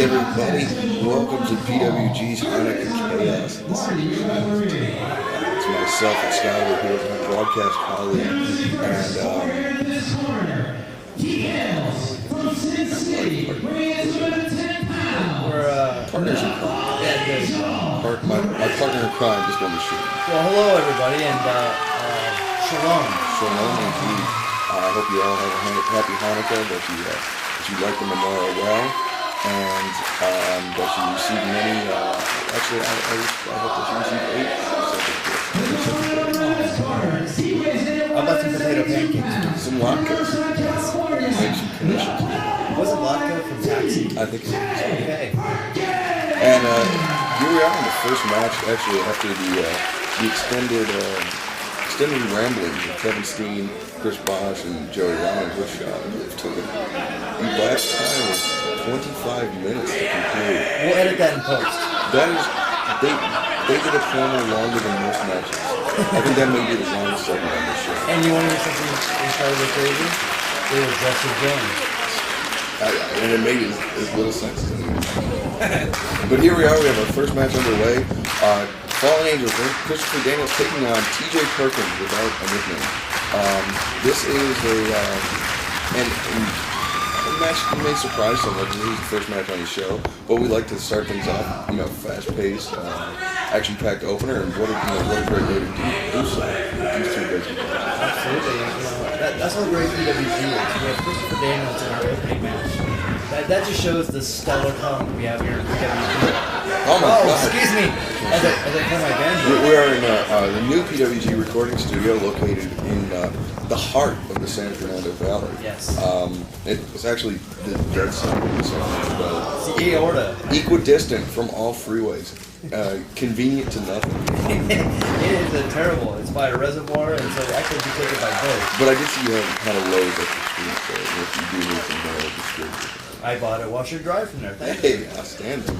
everybody, welcome to PWG's Chanukah Chaos. It's myself, Excalibur, here with my broadcast colleague, and we're partners in crime. My partner in crime just on the shoot. Well, hello everybody, and shalom. Shalom indeed. I hope you all have a happy Hanukkah, that you like the menorah well, and that you receive many, actually I hope that you receive 8 separate gifts. How about some potato pancakes? Some latkes. Make some commissions. Wasn't latke from Taxi? I think so. Okay. And here we are in the first match, actually, after the extended rambling of Kevin Steen, Chris Bosch, and Joey Ronin, which took the last time was 25 minutes to conclude. We'll edit that in post. That is, they did a promo longer than most matches. I think that may be the longest segment on the show. And you want to hear something incredibly crazy? They were dressed as Jones. And it made as little sense as anything. But here we are, we have our first match underway. Fallen Angels, Christopher Daniels taking on TJ Perkins without a nickname. This is a match that may surprise someone. This is the first match on the show, but we like to start things off, fast-paced, action-packed opener, and what a great way to do so. These two guys. Absolutely, that's how great PWG is. We have Christopher Daniels in our opening match. That just shows the stellar talent we have here in PWG. Oh my God! Excuse me. As I play my banjo. We are in the new PWG recording studio located in the heart of the San Fernando Valley. Yes. It's actually the dead center of the San Fernando Valley. It's the aorta. Equidistant from all freeways. Convenient to nothing. It is terrible. It's by a reservoir, and so actually you take it by boat. But I did see you had a Lowe's up the street, so if you do need some distribution. I bought it washer dry from there. Thank Hey, you. outstanding.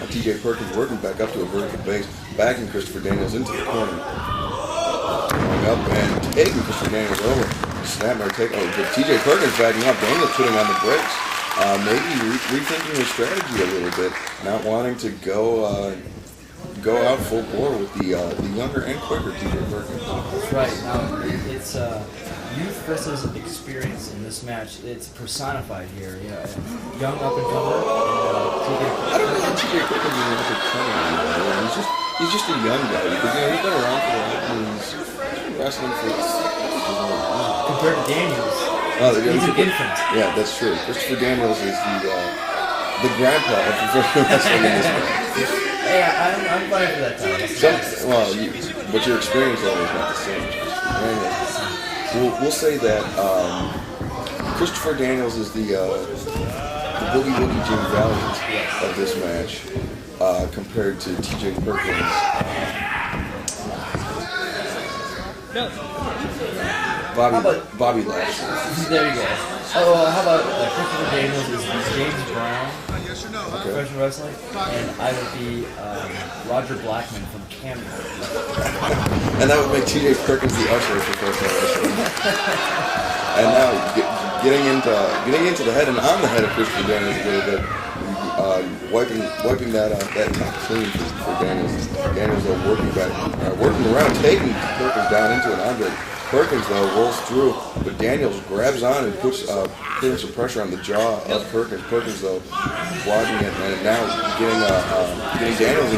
TJ Perkins working back up to a vertical base, backing Christopher Daniels into the corner. Going up and taking Christopher Daniels over. Snap or take. Oh, but TJ Perkins backing up. Daniels putting on the brakes. Maybe rethinking his strategy a little bit, not wanting to go out full bore with the younger and quicker TJ Perkins. That's right. Now it's youth versus experience in this match. It's personified here. Young up and comer. I don't know how TJ Perkins is like a trainer anymore. He's just a young guy because he's been around for a while and he's been wrestling for compared to Daniels. He's an infant. Yeah, that's true. Christopher Daniels is the grandpa of professional wrestling in this match. Hey, I'm fine for that title. But your experience level is not the same. We'll say that Christopher Daniels is the Boogie Woogie Jim Valiant of this match compared to TJ Perkins. Bobby Lashley. There you go. Oh, how about Christopher Daniels is James Brown, professional wrestling, and I would be Roger Blackman from Canada. And that would make TJ Perkins the usher of professional wrestling. And now getting into the head and on the head of Christopher Daniels a little bit, wiping that top clean for Daniels. Daniels though working around, taking Perkins down into an andre. Perkins though rolls through, but Daniels grabs on and puts putting some pressure on the jaw of Perkins. Perkins though blocking it and now getting Daniels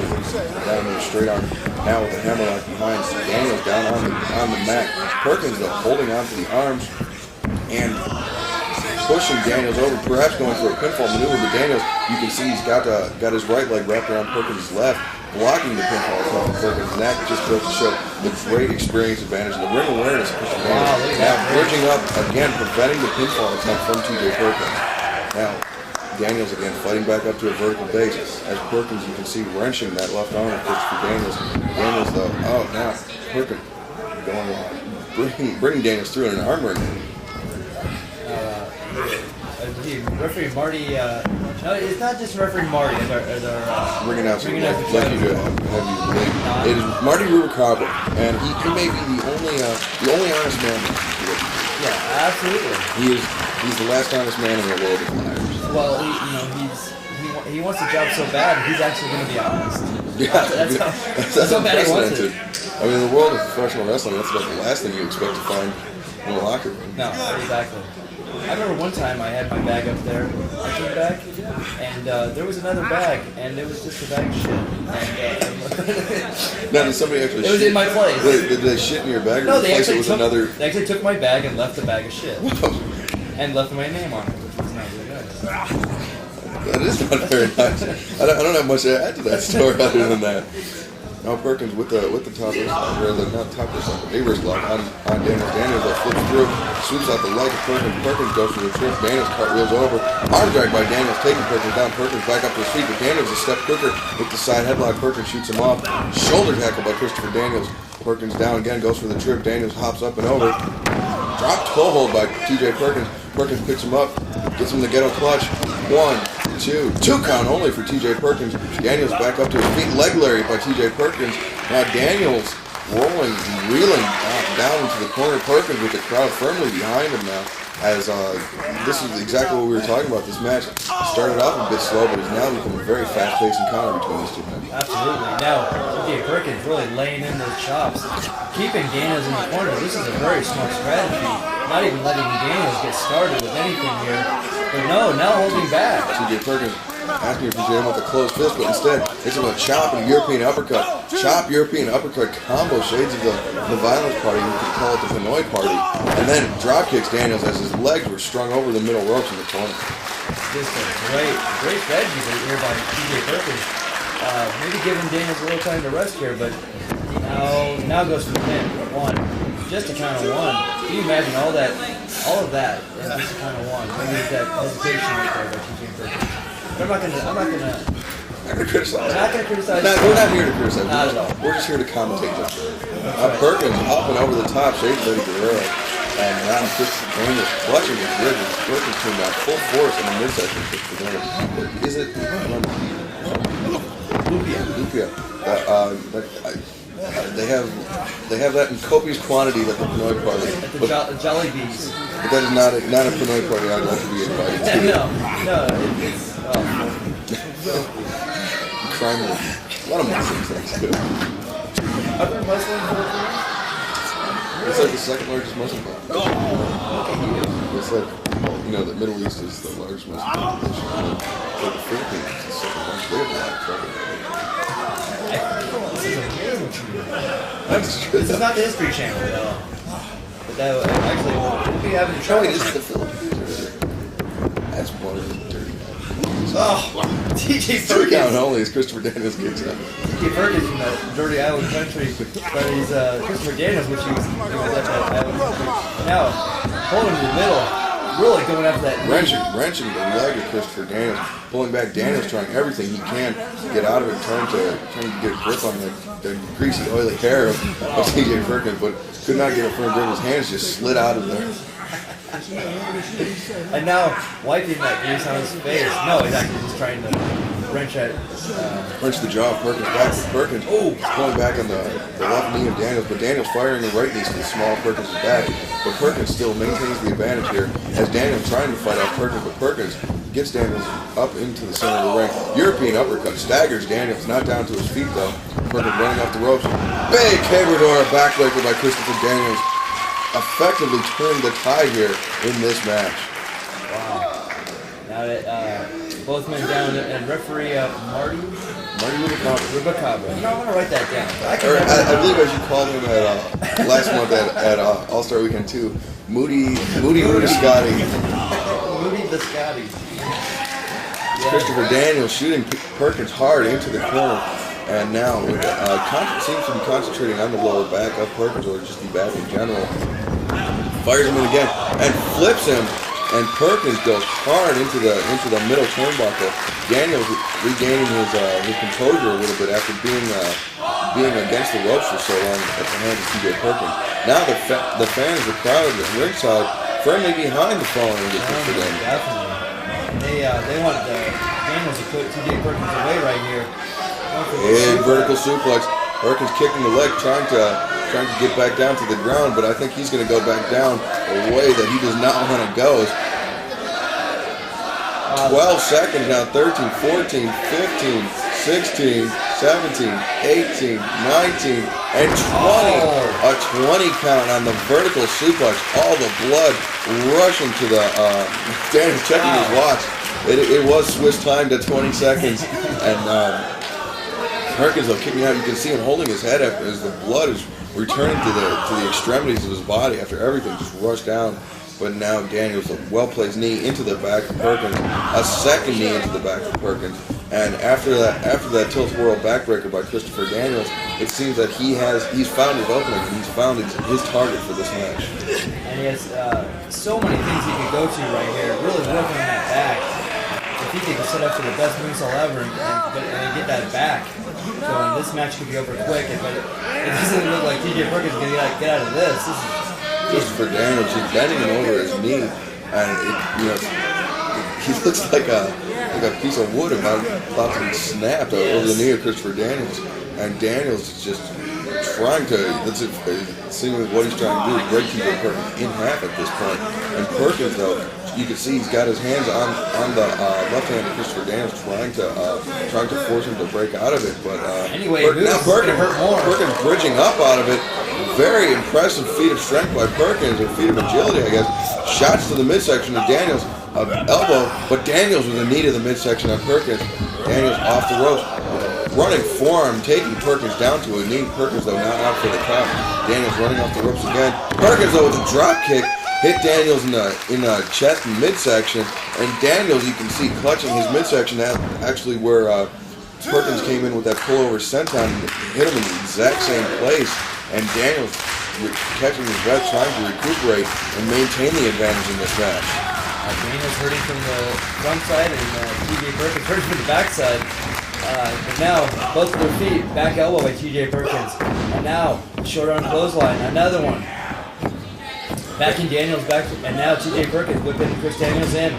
down in the straight arm. Now with the hammerlock behind, Daniels down on the mat. Perkins though holding on to the arms and pushing Daniels over, perhaps going for a pinfall maneuver. But Daniels, you can see he's got his right leg wrapped around Perkins' left, blocking the pinfall attempt from Perkins, and that just goes to show the great experience advantage and the ring awareness of Christian Daniels. Now bridging up again, preventing the pinfall attempt from TJ Perkins. Now Daniels again fighting back up to a vertical base as Perkins, you can see, wrenching that left arm of Christopher Daniels. Daniels though, now Perkins bringing Daniels through in an arm ring. Referee Marty, no, it's not just referee Marty as our ring announcer. Like you to have you believe. It is Marty Rubalcaba, and he may be the only honest man. Yeah, absolutely. He's the last honest man in the world of liars. Well, wants the job so bad, he's actually going to be honest. Yeah, that's how bad he wants it. I mean, in the world of professional wrestling, that's about the last thing you expect to find in a locker room. No, exactly. I remember one time I had my bag up there, I came back, and there was another bag, and it was just a bag of shit. And, now, did somebody actually it was in my place. Did they shit in your bag? Or No, they actually, they actually took my bag and left the bag of shit. And left my name on it, which was not really nice. That is not very nice. I don't have much to add to that story other than that. Now Perkins with the top wrist lock, or not top wrist lock, a wrist lock on Daniels. Daniels flips through, sweeps out the leg of Perkins. Perkins goes for the trip. Daniels cartwheels over. Arm drag by Daniels, taking Perkins down. Perkins back up to his feet, but Daniels a step quicker with the side headlock. Perkins shoots him off. Shoulder tackle by Christopher Daniels. Perkins down again, goes for the trip. Daniels hops up and over. Drop toe hold by TJ Perkins. Perkins picks him up, gets him the ghetto clutch. 1, 2 count only for TJ Perkins. Daniels back up to his feet. Leg lariat by TJ Perkins. Now Daniels rolling, reeling down into the corner. Perkins with the crowd firmly behind him now. As this is exactly what we were talking about. This match started off a bit slow, but has now become a very fast-paced encounter between these two men. Absolutely. Now, TJ Perkins really laying in those chops, keeping Daniels in the corner. This is a very smart strategy. Not even letting Daniels get started with anything here. But no, now holding back. TJ Perkins asking if he's him with a closed fist, but instead it's him a chop and a European uppercut. Chop, European uppercut combo, shades of the violence party, you could call it the Pinoy party. And then drop kicks Daniels as his legs were strung over the middle ropes in the corner. Just a great strategy here by TJ Perkins. Maybe giving Daniels a little time to rest here, but now goes for the pin. 1. Just a count of 1. Can you imagine all of that, and just a count of 1? Maybe that hesitation right there by TJ Perkins. I'm not gonna criticize. We're not here to criticize. Not at all. We're just here to commentate this. Perkins hopping over the top, shades Lady Guerrero, and now Christopher Daniels clutching his ribs. Perkins came down full force in the midsection. Christopher Daniels. Is it Lupia? They have that in copious quantity at the Pinoy party. At the Jolly Bees. But that is not a Pinoy party I'd like to be invited to. No, it's crime. A lot of Muslim things too. Are there Muslims over there? It's like the second largest Muslim population. It's like, the Middle East is the largest Muslim population. So the Philippines is the second largest. They have a lot of trouble. This is amazing to me. This is not the History Channel, though. But that actually, we'll be having trouble. It is the Philippines. That's one of the dirty guys. Oh, TJ Perkins. 2 count only as Christopher Daniels kicks out. TJ Perkins from that dirty island country, but he's Christopher Daniels, which he was at that island country. Now, holding the middle, really going after that. Wrenching the leg of Christopher Daniels, pulling back. Daniels trying everything he can to get out of it, trying to get a grip on the greasy, oily hair of TJ Perkins, but could not get a firm grip. His hands just slid out of there. And now wiping that grease on his face. No, he's actually just trying to wrench the jaw of Perkins back. Perkins going back on the left knee of Daniels, but Daniels firing the right knee to the small Perkins' back. But Perkins still maintains the advantage here as Daniels trying to fight off Perkins, but Perkins gets Daniels up into the center of the ring. European uppercut staggers Daniels, not down to his feet though. Perkins running off the ropes. Big Cabrador backbreaker by Christopher Daniels. Effectively turned the tide here in this match. Wow. Now that both men down and referee Marty Rubacabra. You know, I'm going to write that down. I believe as you called him at last month at All-Star Weekend 2, Moody Scotty. Moody the Scotty. Christopher Daniels shooting Perkins hard into the corner. And now seems to be concentrating on the lower back of Perkins, or just the back in general. Fires him in again and flips him, and Perkins goes hard into the middle turnbuckle. Daniels regaining his composure a little bit after being against the ropes for so long at the hands of TJ Perkins. Now the fans, the crowd at ringside, firmly behind the fallen English for them. Definitely. They want Daniels to put TJ Perkins away right here. Big vertical suplex. Perkins kicking the leg, trying to get back down to the ground, but I think he's going to go back down a way that he does not want to go. 12 seconds now. 13, 14, 15, 16, 17, 18, 19, and 20. A 20 count on the vertical suplex. All the blood rushing to the... Danny's checking his watch. It was Swiss timed at 20 seconds. And Perkins, though, kicking out. You can see him holding his head up as the blood is returning to the extremities of his body after everything just rushed down. But now Daniels, a well-placed knee into the back of Perkins, a second knee into the back of Perkins, and after that tilt-whirl backbreaker by Christopher Daniels, it seems that he's found his opening, he's found his target for this match. And he has so many things he could go to right here, really working on that back. If he could set up for the best moonsault ever and get that back, so this match could be over quick, but it doesn't look like TJ Perkins is going to get out of this. Christopher Daniels, he's bending him over his knee, and he looks like a piece of wood about to be snapped over the knee of Christopher Daniels, and Daniels is just trying to. Seemingly what he's trying to do is break TJ Perkins in half at this point. And Perkins, though, you can see he's got his hands on the left hand of Christopher Daniels, trying to force him to break out of it. But anyway, now Perkins bridging up out of it. Very impressive feat of strength by Perkins, or feat of agility, I guess. Shots to the midsection of Daniels, elbow, but Daniels with a knee to the midsection of Perkins. Daniels off the ropes, running forearm, taking Perkins down to a knee. Perkins, though, not out for the count. Daniels running off the ropes again. Perkins, though, with a drop kick, hit Daniels in the chest and midsection, and Daniels, you can see, clutching his midsection, actually where Perkins came in with that pullover senton, hit him in the exact same place. And Daniels catching his breath, trying to recuperate and maintain the advantage in this match. Daniels hurting from the front side and TJ Perkins hurting from the back side. But now, both of their feet, back elbow by TJ Perkins. And now, short arm clothesline, another one. Backing Daniels back, and now TJ Perkins whipping Chris Daniels in.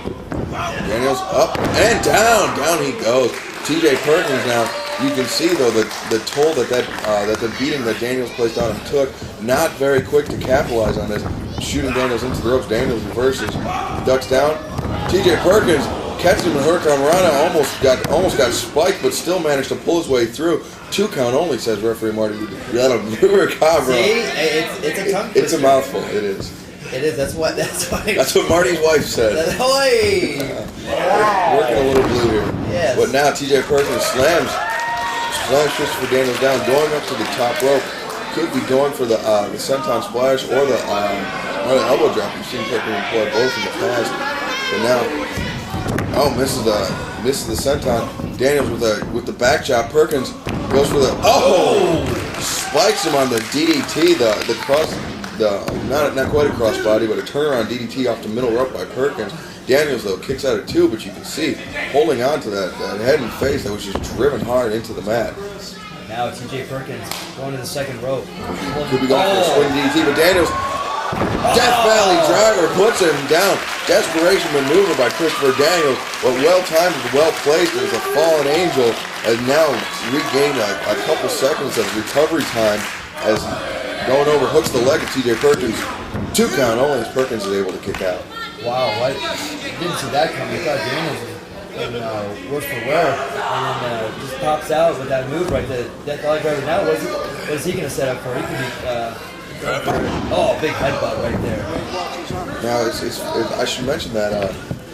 Daniels up and down. Down he goes. TJ Perkins now. You can see, though, the toll that the beating that Daniels placed on him took. Not very quick to capitalize on this. Shooting Daniels into the ropes. Daniels reverses, ducks down. TJ Perkins catches him in Hurricane Rana. Almost got spiked, but still managed to pull his way through. 2 count only, says referee Marty. See, it's a tongue twister. It's a mouthful. It is. It is. That's why. That's what Marty's wife said. Working a little blue here. Yes. But now TJ Perkins slams Christopher Daniels down, going up to the top rope. Could be going for the senton splash or the elbow drop. You've seen Perkins employ both in the past. But now, misses the senton. Daniels with the back chop. Perkins goes for the spikes him on the DDT. The cross, not quite a crossbody, but a turnaround DDT off the middle rope by Perkins. Daniels, though, kicks out at 2, but you can see holding on to that head and face that was just driven hard into the mat. Now TJ Perkins going to the second rope. Could be going for a swing DDT, but Daniels, Death Valley driver, puts him down. Desperation maneuver by Christopher Daniels, but well-timed and well-placed as a fallen angel has now regained a couple seconds of recovery time as going over hooks the leg of TJ Perkins. 2 count only as Perkins is able to kick out. Wow, I didn't see that coming. I thought Daniels was worse for wear, and then just pops out with that move right there. Death Valley driver. Now, what is he going to set up for? He could be big headbutt right there. Now, I should mention that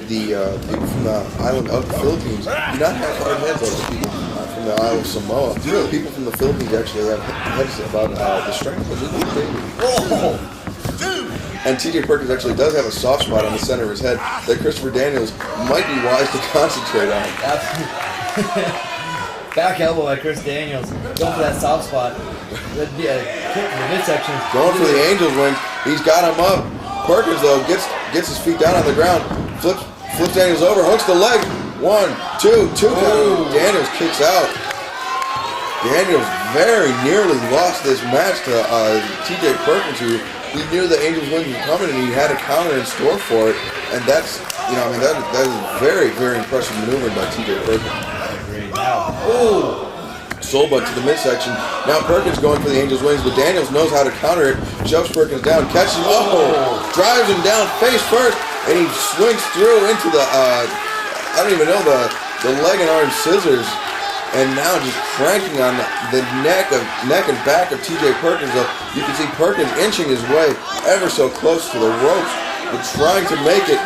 the people from the island of the Philippines do not have hard heads like the people from the Isle of Samoa. People from the Philippines actually have heads about the strength of a little baby. And TJ Perkins actually does have a soft spot on the center of his head that Christopher Daniels might be wise to concentrate on. Back elbow by Chris Daniels. Going for that soft spot. That'd be a kick in the midsection. Going for the Angel's wings. He's got him up. Perkins, though, gets his feet down on the ground. Flips Daniels over. Hooks the leg. 1, 2, 2 count. Daniels kicks out. Daniels very nearly lost this match to TJ Perkins, who he knew the Angel's wings were coming, and he had a counter in store for it. And that's, that is very, very impressive maneuvering by TJ Perkins. I agree. Now, soul butt to the midsection. Now Perkins going for the Angel's wings, but Daniels knows how to counter it. Shoves Perkins down, catches him, drives him down face first, and he swings through into the I don't even know the leg and arm scissors, and now just cranking on the neck and back of TJ Perkins. You can see Perkins inching his way ever so close to the ropes, but trying to make it.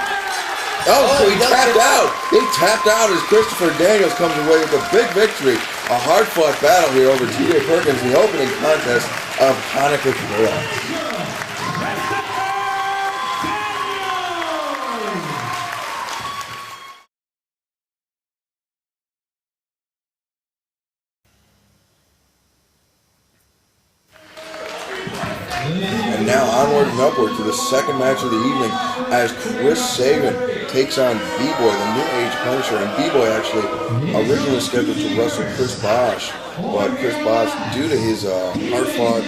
Oh, he tapped out. He tapped out as Christopher Daniels comes away with a big victory. A hard-fought battle here over TJ Perkins in the opening contest of Chanukah Chaos. And now onward and upward to the second match of the evening as Chris Sabin takes on B-Boy, the New Age Punisher. And B-Boy actually originally scheduled to wrestle Chris Bosch, but Chris Bosch, due to his hard-fought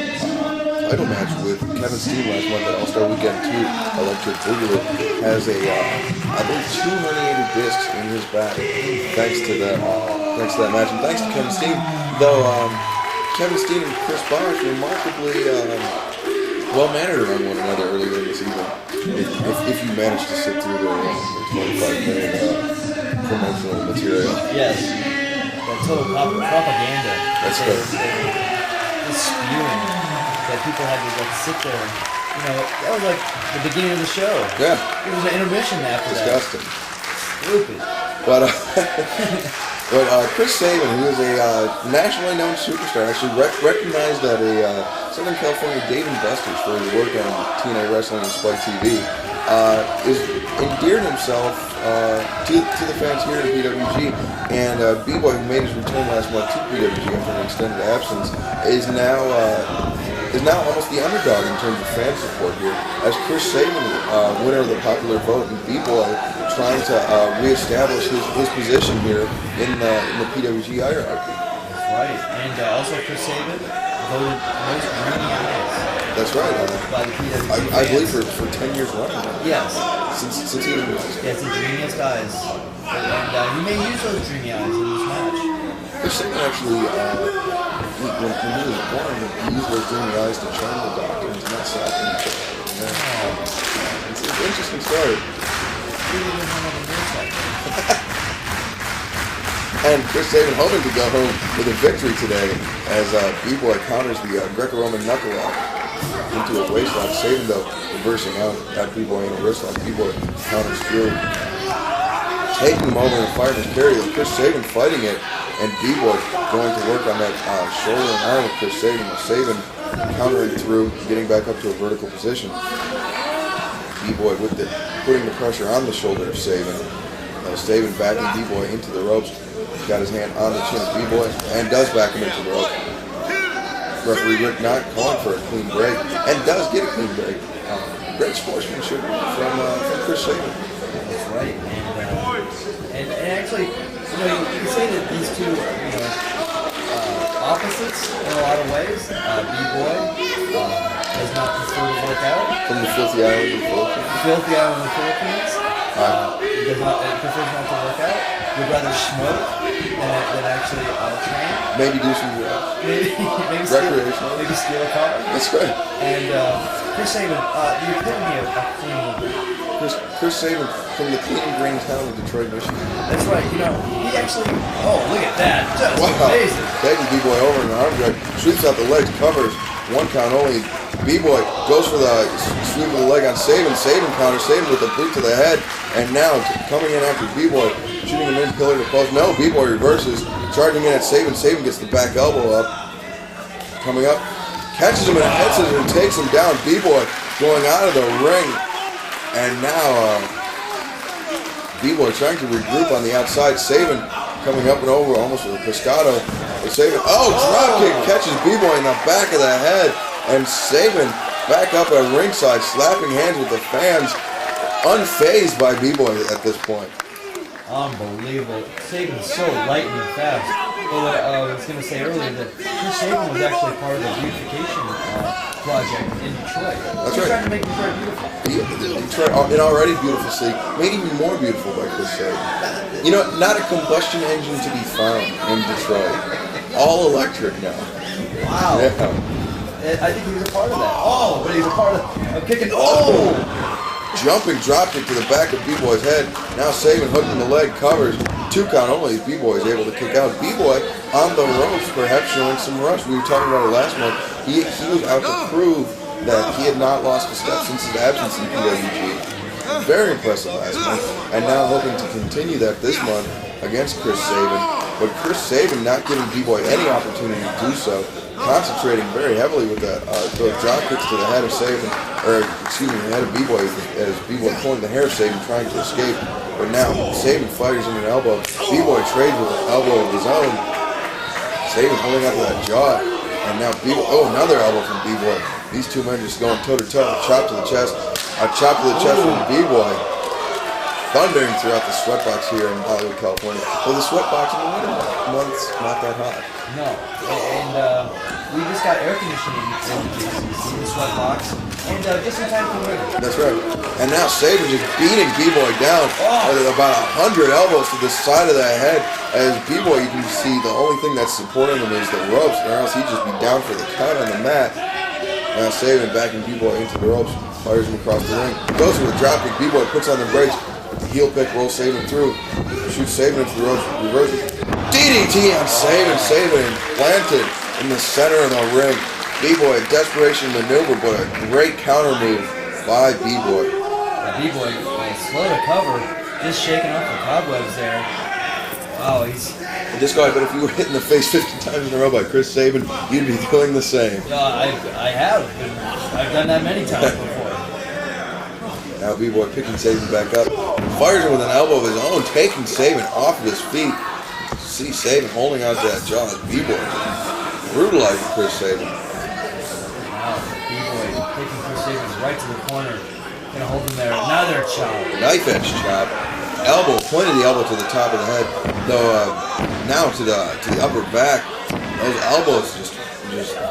title match with Kevin Steen last month at All-Star Weekend 2, Electric Boogaloo, has a, I believe, 2 herniated discs in his back, thanks to that match. And thanks to Kevin Steen, though Kevin Steen and Chris Bosch remarkably well-mannered around one another earlier in the season. If you manage to sit through the 25-minute promotional material. Yes. That total propaganda. That's good. Just spewing. That people had to sit there. You know, that was like the beginning of the show. Yeah. It was an intermission after Disgusting. Stupid. But Chris Sabin, who is a nationally known superstar, actually recognized at a Southern California Dave & Buster's for his work on TNA Wrestling and Spike TV, is endeared himself to the fans here at PWG. And B-Boy, who made his return last month to PWG after an extended absence, is now almost the underdog in terms of fan support here, as Chris Sabin, winner of the popular vote, and B-Boy trying to reestablish his position here in the PWG hierarchy. That's right, and also Chris Sabin voted most dreamy eyes. That's right. By the PWG I believe for 10 years running. Yes. Since he was in high school. Yeah, it's the dreamiest eyes, and he may use those dreamy eyes in this match. Chris Sabin actually, when he was born, he used those dreamy eyes to train the doctor into not slapping each other. Yeah. It's an interesting story. And Chris Sabin hoping to go home with a victory today as B-Boy counters the Greco-Roman knuckle lock into a waist lock. Sabin, though, reversing out that B-Boy in a wrist lock. B-Boy counters through, taking him over in a fighter's carry. Chris Sabin fighting it, and B-Boy going to work on that shoulder and arm with Chris Sabin. Sabin countering through, getting back up to a vertical position. B-Boy with it, putting the pressure on the shoulder of Sabin. Sabin backing B-Boy into the ropes. Got his hand on the chin of B-Boy and does back him into the ropes. Referee Rick Knott calling for a clean break and does get a clean break. Great sportsmanship from Chris Sabin. That's right. And actually, you can say that these two, opposites in a lot of ways. B-Boy does not prefer to work out. From the filthy island of the Philippines. The filthy island of the Philippines. Prefers not to work out. Would rather smoke than actually train. Maybe do some drugs. Maybe recreational. Maybe steal a car. That's right. And Chris Sabin, the epitome of clean. Chris Sabin from the clean and green town of Detroit, Michigan. That's right. He actually. Oh, look at that! Just amazing. Taking B-Boy over in an arm drag, sweeps out the legs, covers 1 count only. B-Boy goes for the sweep of the leg on Sabin. Sabin counters. Sabin with a boot to the head, and now coming in after B-Boy, shooting him in pillar to post. No, B-Boy reverses, charging in at Sabin. Sabin gets the back elbow up. Coming up, catches him in a head scissors and takes him down. B-Boy going out of the ring. And now B-Boy trying to regroup on the outside. Sabin coming up and over almost with a pescado. But Sabin, drop kick catches B-Boy in the back of the head. And Sabin back up at ringside, slapping hands with the fans, unfazed by B-Boy at this point. Unbelievable. Sabin's so lightning fast. Well, I was going to say earlier that Chris Sabin was actually part of the beautification project in Detroit. That's He's right. trying to make Detroit beautiful. Detroit, an already beautiful city, made even more beautiful by Chris Sabin. Not a combustion engine to be found in Detroit. All electric now. Wow. Yeah. I think he was a part of that. Oh, but he's a part of kicking. Oh! jumping dropkick to the back of B-Boy's head. Now Sabin hooking the leg, covers. 2 count only. B-Boy is able to kick out. B-Boy on the ropes, perhaps showing some rush. We were talking about it last month. He was out to prove that he had not lost a step since his absence in PWG. Very impressive last month. And now hoping to continue that this month against Chris Sabin. But Chris Sabin not giving B-Boy any opportunity to do so. Concentrating very heavily with those drop kicks to the head of Sabin, or excuse me, the head of B-Boy as B-Boy pulling the hair of Sabin, trying to escape. But now Sabin fires in an elbow. B-Boy trades with an elbow of his own. Sabin holding up to that jaw, and now B-Boy. Oh, another elbow from B-Boy. These two men just going toe to toe. A chop to the chest. A chop to the chest from B-Boy. Thundering throughout the sweatbox here in Hollywood, California. Well, the sweatbox in the winter months not that hot. No, and we just got air conditioning in the sweatbox, and just in time for winter. That's right. And now Sabin just beating B-Boy down with about 100 elbows to the side of the head. As B-Boy, you can see the only thing that's supporting him is the ropes, or else he'd just be down for the count on the mat. Now Sabin backing B-Boy into the ropes, fires him across the ring. Goes for the dropkick. B-Boy puts on the brakes. Heel pick, rolls Sabin through. Shoots Sabin into the ropes. Reverses. DDT on Sabin. Sabin planted in the center of the ring. B-Boy, a desperation maneuver, but a great counter move by B-Boy. B-Boy, slow to cover, just shaking off the cobwebs there. Wow, he's... This guy, but if you were hit in the face 50 times in a row by Chris Sabin, you'd be doing the same. I have. I've done that many times before. Now B-Boy picking Sabin back up. Fires him with an elbow of his own, taking Sabin off of his feet. See Sabin holding on to that jaw as B-Boy brutalizing Chris Sabin. Wow, B-Boy taking Chris Sabin right to the corner. Gonna hold him there. Another chop. Knife edge chop. Elbow, pointed the elbow to the top of the head. Though now to the upper back. Those elbows just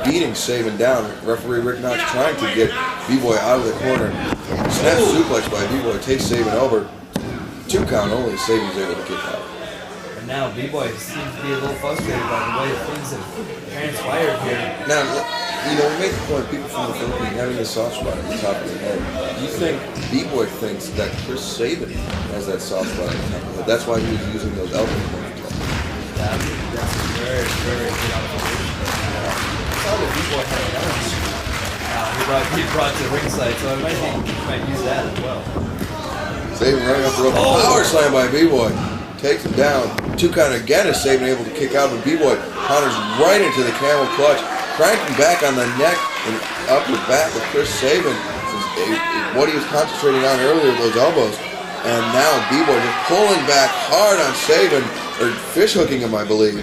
beating Sabin down. Referee Rick Knox trying to get B-Boy out of the corner. Snap suplex by B-Boy takes Sabin over. 2 count only. Sabin's able to kick out. And now B-Boy seems to be a little frustrated by the way things have transpired here. Now, we made the point, people from the Philippines having the soft spot at the top of the head. Do you think B-Boy thinks that Chris Sabin has that soft spot at the top of the head? That's why he was using those elbow points. That's a very, very good observation. I saw that B-Boy had a balance. He brought to the ringside, so I might use that as well. Sabin running up the rope. Power slam by B-Boy. Takes him down. 2 count again as Sabin able to kick out, but B-Boy counters right into the camel clutch. Cranking back on the neck and upper back of Chris Sabin. What he was concentrating on earlier, those elbows. And now B-Boy just pulling back hard on Sabin, or fish hooking him, I believe.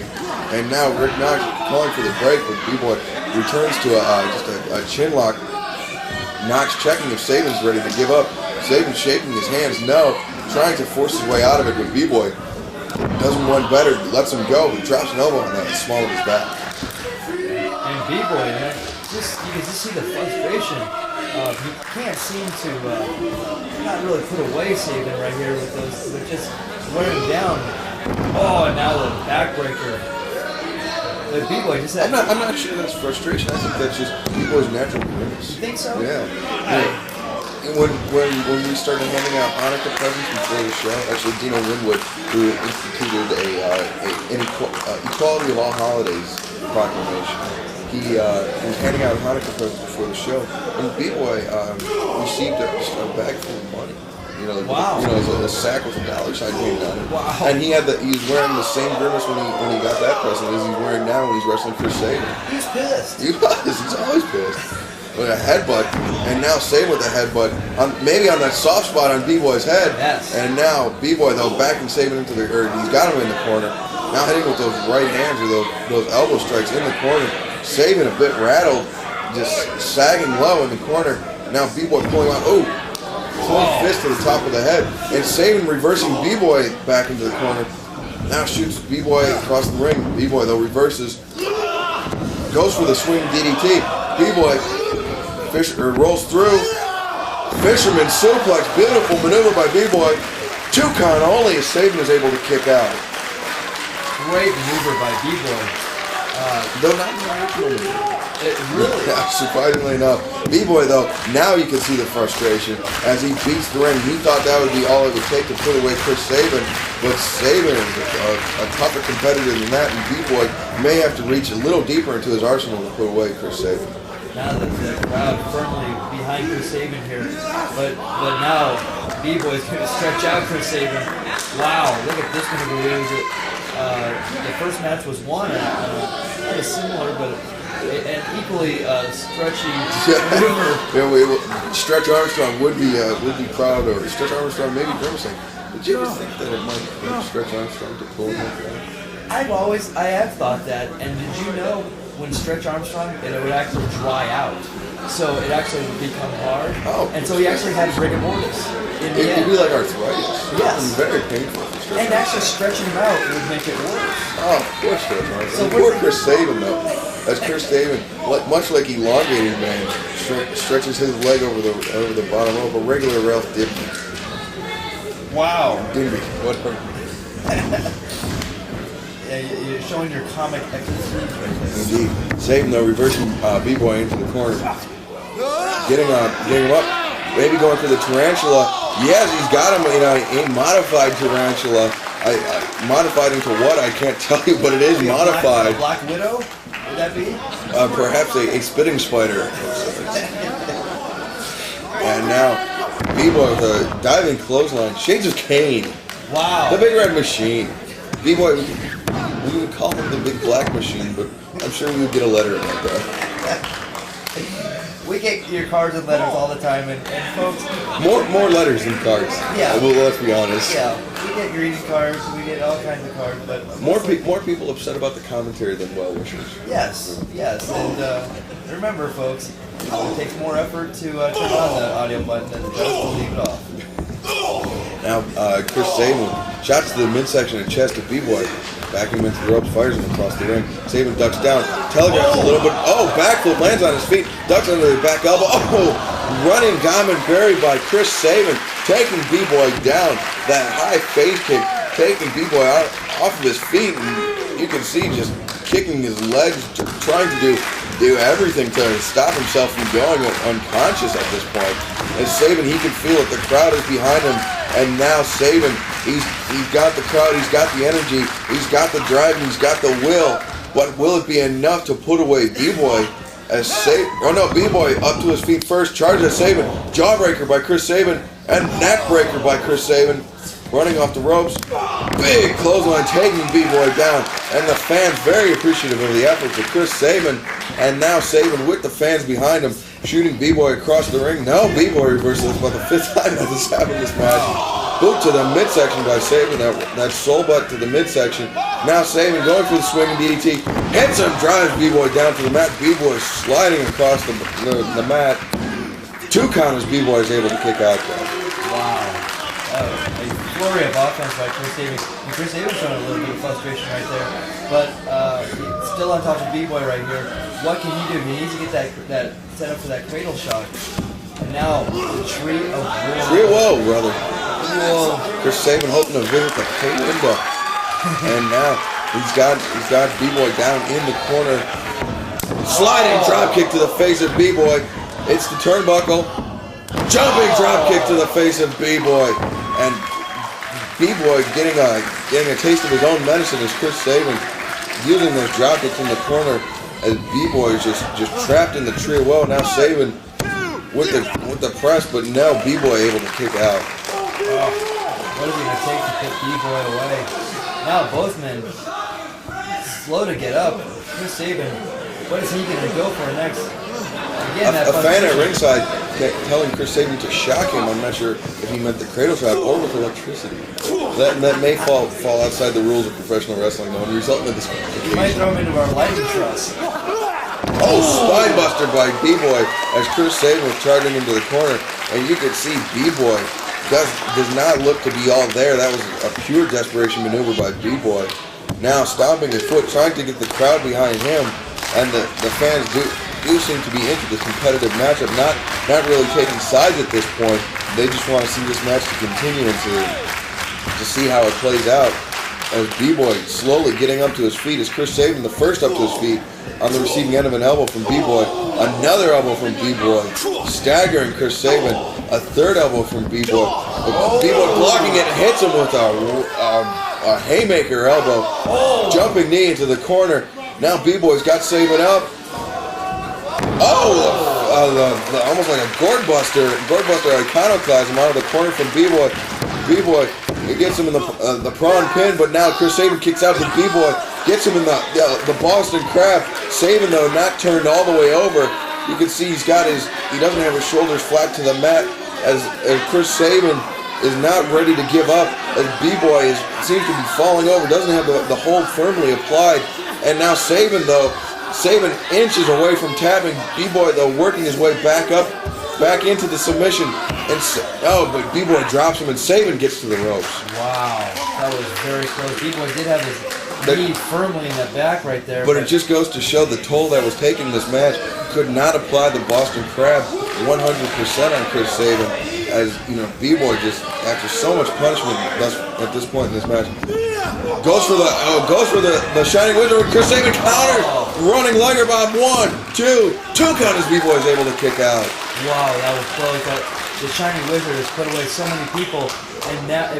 And now Rick Knox calling for the break, but B-Boy returns to just a chin lock. Knox checking if Sabin's ready to give up. Sabin shaking his hands, no. Trying to force his way out of it, but B-Boy doesn't want better. Lets him go, but drops an elbow on the small of his back. And B-Boy, man, you can just see the frustration. He can't seem to not really put away Sabin right here with those. They're just wearing him down. Oh, and now the backbreaker. But B-Boy just had... I'm not sure that's frustration. I think that's just B-Boy's natural grimace. You think so? Yeah. When we started handing out Hanukkah presents before the show, actually Dino Winwood, who instituted an equality of all holidays proclamation, he was handing out Hanukkah presents before the show, and B-Boy received a bag full of money. Wow. A sack with a dollar sign painted on it. Wow. And he was wearing the same grimace when he got that present as he's wearing now when he's wrestling for Sabin. He's pissed. He's always pissed. With a headbutt, and now Sabin with a headbutt, maybe on that soft spot on B-Boy's head. Yes. And now B-Boy, though, backing Sabin into he's got him in the corner. Now hitting with those right hands or those elbow strikes in the corner. Sabin a bit rattled, just sagging low in the corner. Now B-Boy pulling out, close fist to the top of the head. And Sabin reversing B-Boy back into the corner. Now shoots B-Boy across the ring. B-Boy, though, reverses. Goes for the swing DDT. B-Boy rolls through. Fisherman suplex. Beautiful maneuver by B-Boy. 2 count only as Sabin is able to kick out. Great maneuver by B-Boy. Though not in the original movie. It really? Yeah, surprisingly enough. B-Boy, though, now you can see the frustration. As he beats the ring, he thought that would be all it would take to put away Chris Sabin. But Sabin is a tougher competitor than that, and B-Boy may have to reach a little deeper into his arsenal to put away Chris Sabin. Now that the crowd firmly behind Chris Sabin here, but now B-Boy's going to stretch out Chris Sabin. Wow, look at this one. The first match was won, not as similar, but an equally stretchy maneuver. Yeah, Stretch Armstrong would be proud, or Stretch Armstrong maybe grimacing. Did you ever think that it might hurt Stretch Armstrong to pull him like that? I have thought that, and did you know when Stretch Armstrong, it would actually dry out, so it actually would become hard. Oh, and so he actually had rigor mortis. It'd be like arthritis. Yes. Very painful. And actually stretching him out would make it worse. Oh, poor Stretch Armstrong. Poor Chris Sabin, though. As Chris Sabin, much like elongated man, stretches his leg over the bottom rope. A regular Ralph Dibby. Wow. Dibby, whatever. Yeah, you're showing your comic expertise right there. Indeed. Sabin, though, reversing B-Boy into the corner. Getting him up. Maybe going for the tarantula. Yes, he's got him in a modified tarantula. Modified into what? I can't tell you, but it is modified. A Black Widow? Would that be? Perhaps a spitting spider. And now, B-Boy with a diving clothesline. Shades of Kane. Wow. The Big Red Machine. B-Boy, we would call him the Big Black Machine, but I'm sure we would get a letter about that. We get your cards and letters all the time, and folks... More letters than cards. Yeah. Well, let's be honest. Yeah, we get greeting cards, we get all kinds of cards, but... More people upset about the commentary than well-wishers. Yes, and remember, folks, it takes more effort to turn on the audio button than it does to leave it off. Now, Chris Sabin shots to the midsection and chest of B-Boy. Backing him into the ropes, fires him across the ring. Sabin ducks down, telegraphs a little bit. Oh, backflip, lands on his feet, ducks under the back elbow. Oh, running diamond buried by Chris Sabin, taking B-Boy down. That high face kick, taking B-Boy off of his feet. And you can see just kicking his legs, trying to do everything to stop himself from going unconscious at this point. As Sabin, he can feel it. The crowd is behind him. And now Sabin, he's got the crowd, he's got the energy, he's got the drive, he's got the will. But will it be enough to put away B-Boy? As B-Boy up to his feet first, charges at Sabin. Jawbreaker by Chris Sabin and neckbreaker by Chris Sabin. Running off the ropes. Big clothesline taking B-Boy down. And the fans very appreciative of the efforts of Chris Sabin. And now Sabin with the fans behind him, shooting B-Boy across the ring. No, B-Boy reverses. It's about the 5th time that this happened in this match. Boot to the midsection by Sabin. That soul butt to the midsection. Now Sabin going for the swinging DDT. Hits him, drives B-Boy down to the mat. B-Boy sliding across the mat. 2 counters B-Boy is able to kick out though. Wow. A flurry of offense by Chris Sabin. Chris Sabin showing a little bit of frustration right there. But still on top of B-Boy right here. What can he do? He needs to get that set up for that cradle shot. And now the tree of woe. Tree of woe, brother. Whoa. Chris Sabin hoping to visit the pay window. And now he's got B-Boy down in the corner. Sliding drop kick to the face of B-Boy. It's the turnbuckle. Jumping drop kick to the face of B-Boy. And B-Boy getting a taste of his own medicine as Chris Sabin using those drop kicks in the corner as B-Boy is just trapped in the tree of woe. Now Sabin with the press, but now B-Boy able to kick out. What is it going to take to put B-Boy away? Now both men slow to get up. Chris Sabin, what is he going to go for next? Again, A fan at ringside telling Chris Sabin to shock him. I'm not sure if he meant the cradle shot or with electricity. That may fall outside the rules of professional wrestling, though, and result in a disqualification. You might throw him into our lightning truss. Oh, spinebuster by B-Boy as Chris Sabin was charging into the corner, and you could see B-Boy does not look to be all there. That was a pure desperation maneuver by B-Boy. Now stomping his foot, trying to get the crowd behind him, and the fans do seem to be into this competitive matchup, not really taking sides at this point. They just want to see this match to continue and to see how it plays out. as B-Boy slowly getting up to his feet, as Chris Sabin, the first up to his feet, on the receiving end of an elbow from B-Boy. Another elbow from B-Boy, staggering Chris Sabin. A third elbow from B-Boy. B-Boy blocking it, hits him with a haymaker elbow. Jumping knee into the corner. Now B-Boy's got Sabin up. Almost like a gourd buster iconoclasm out of the corner from B-Boy. B-Boy, it gets him in the prawn pin, but now Chris Sabin kicks out to B-Boy, gets him in the Boston Crab. Sabin, though, not turned all the way over. You can see he doesn't have his shoulders flat to the mat, as Chris Sabin is not ready to give up, as B-Boy seems to be falling over, doesn't have the hold firmly applied. And now Sabin inches away from tapping. B-Boy, though, working his way back into the submission. But B-Boy drops him, and Sabin gets to the ropes. Wow, that was very close. B-Boy did have his knee firmly in the back right there. But it just goes to show the toll that was taken in this match. Could not apply the Boston Crab 100% on Chris Sabin, as B-Boy just, after so much punishment at this point in this match, goes for the Shining Wizard. Chris Sabin counter, running Liger Bomb. 1, 2 count as B-Boy is able to kick out. Wow, that was close. The Shining Wizard has put away so many people,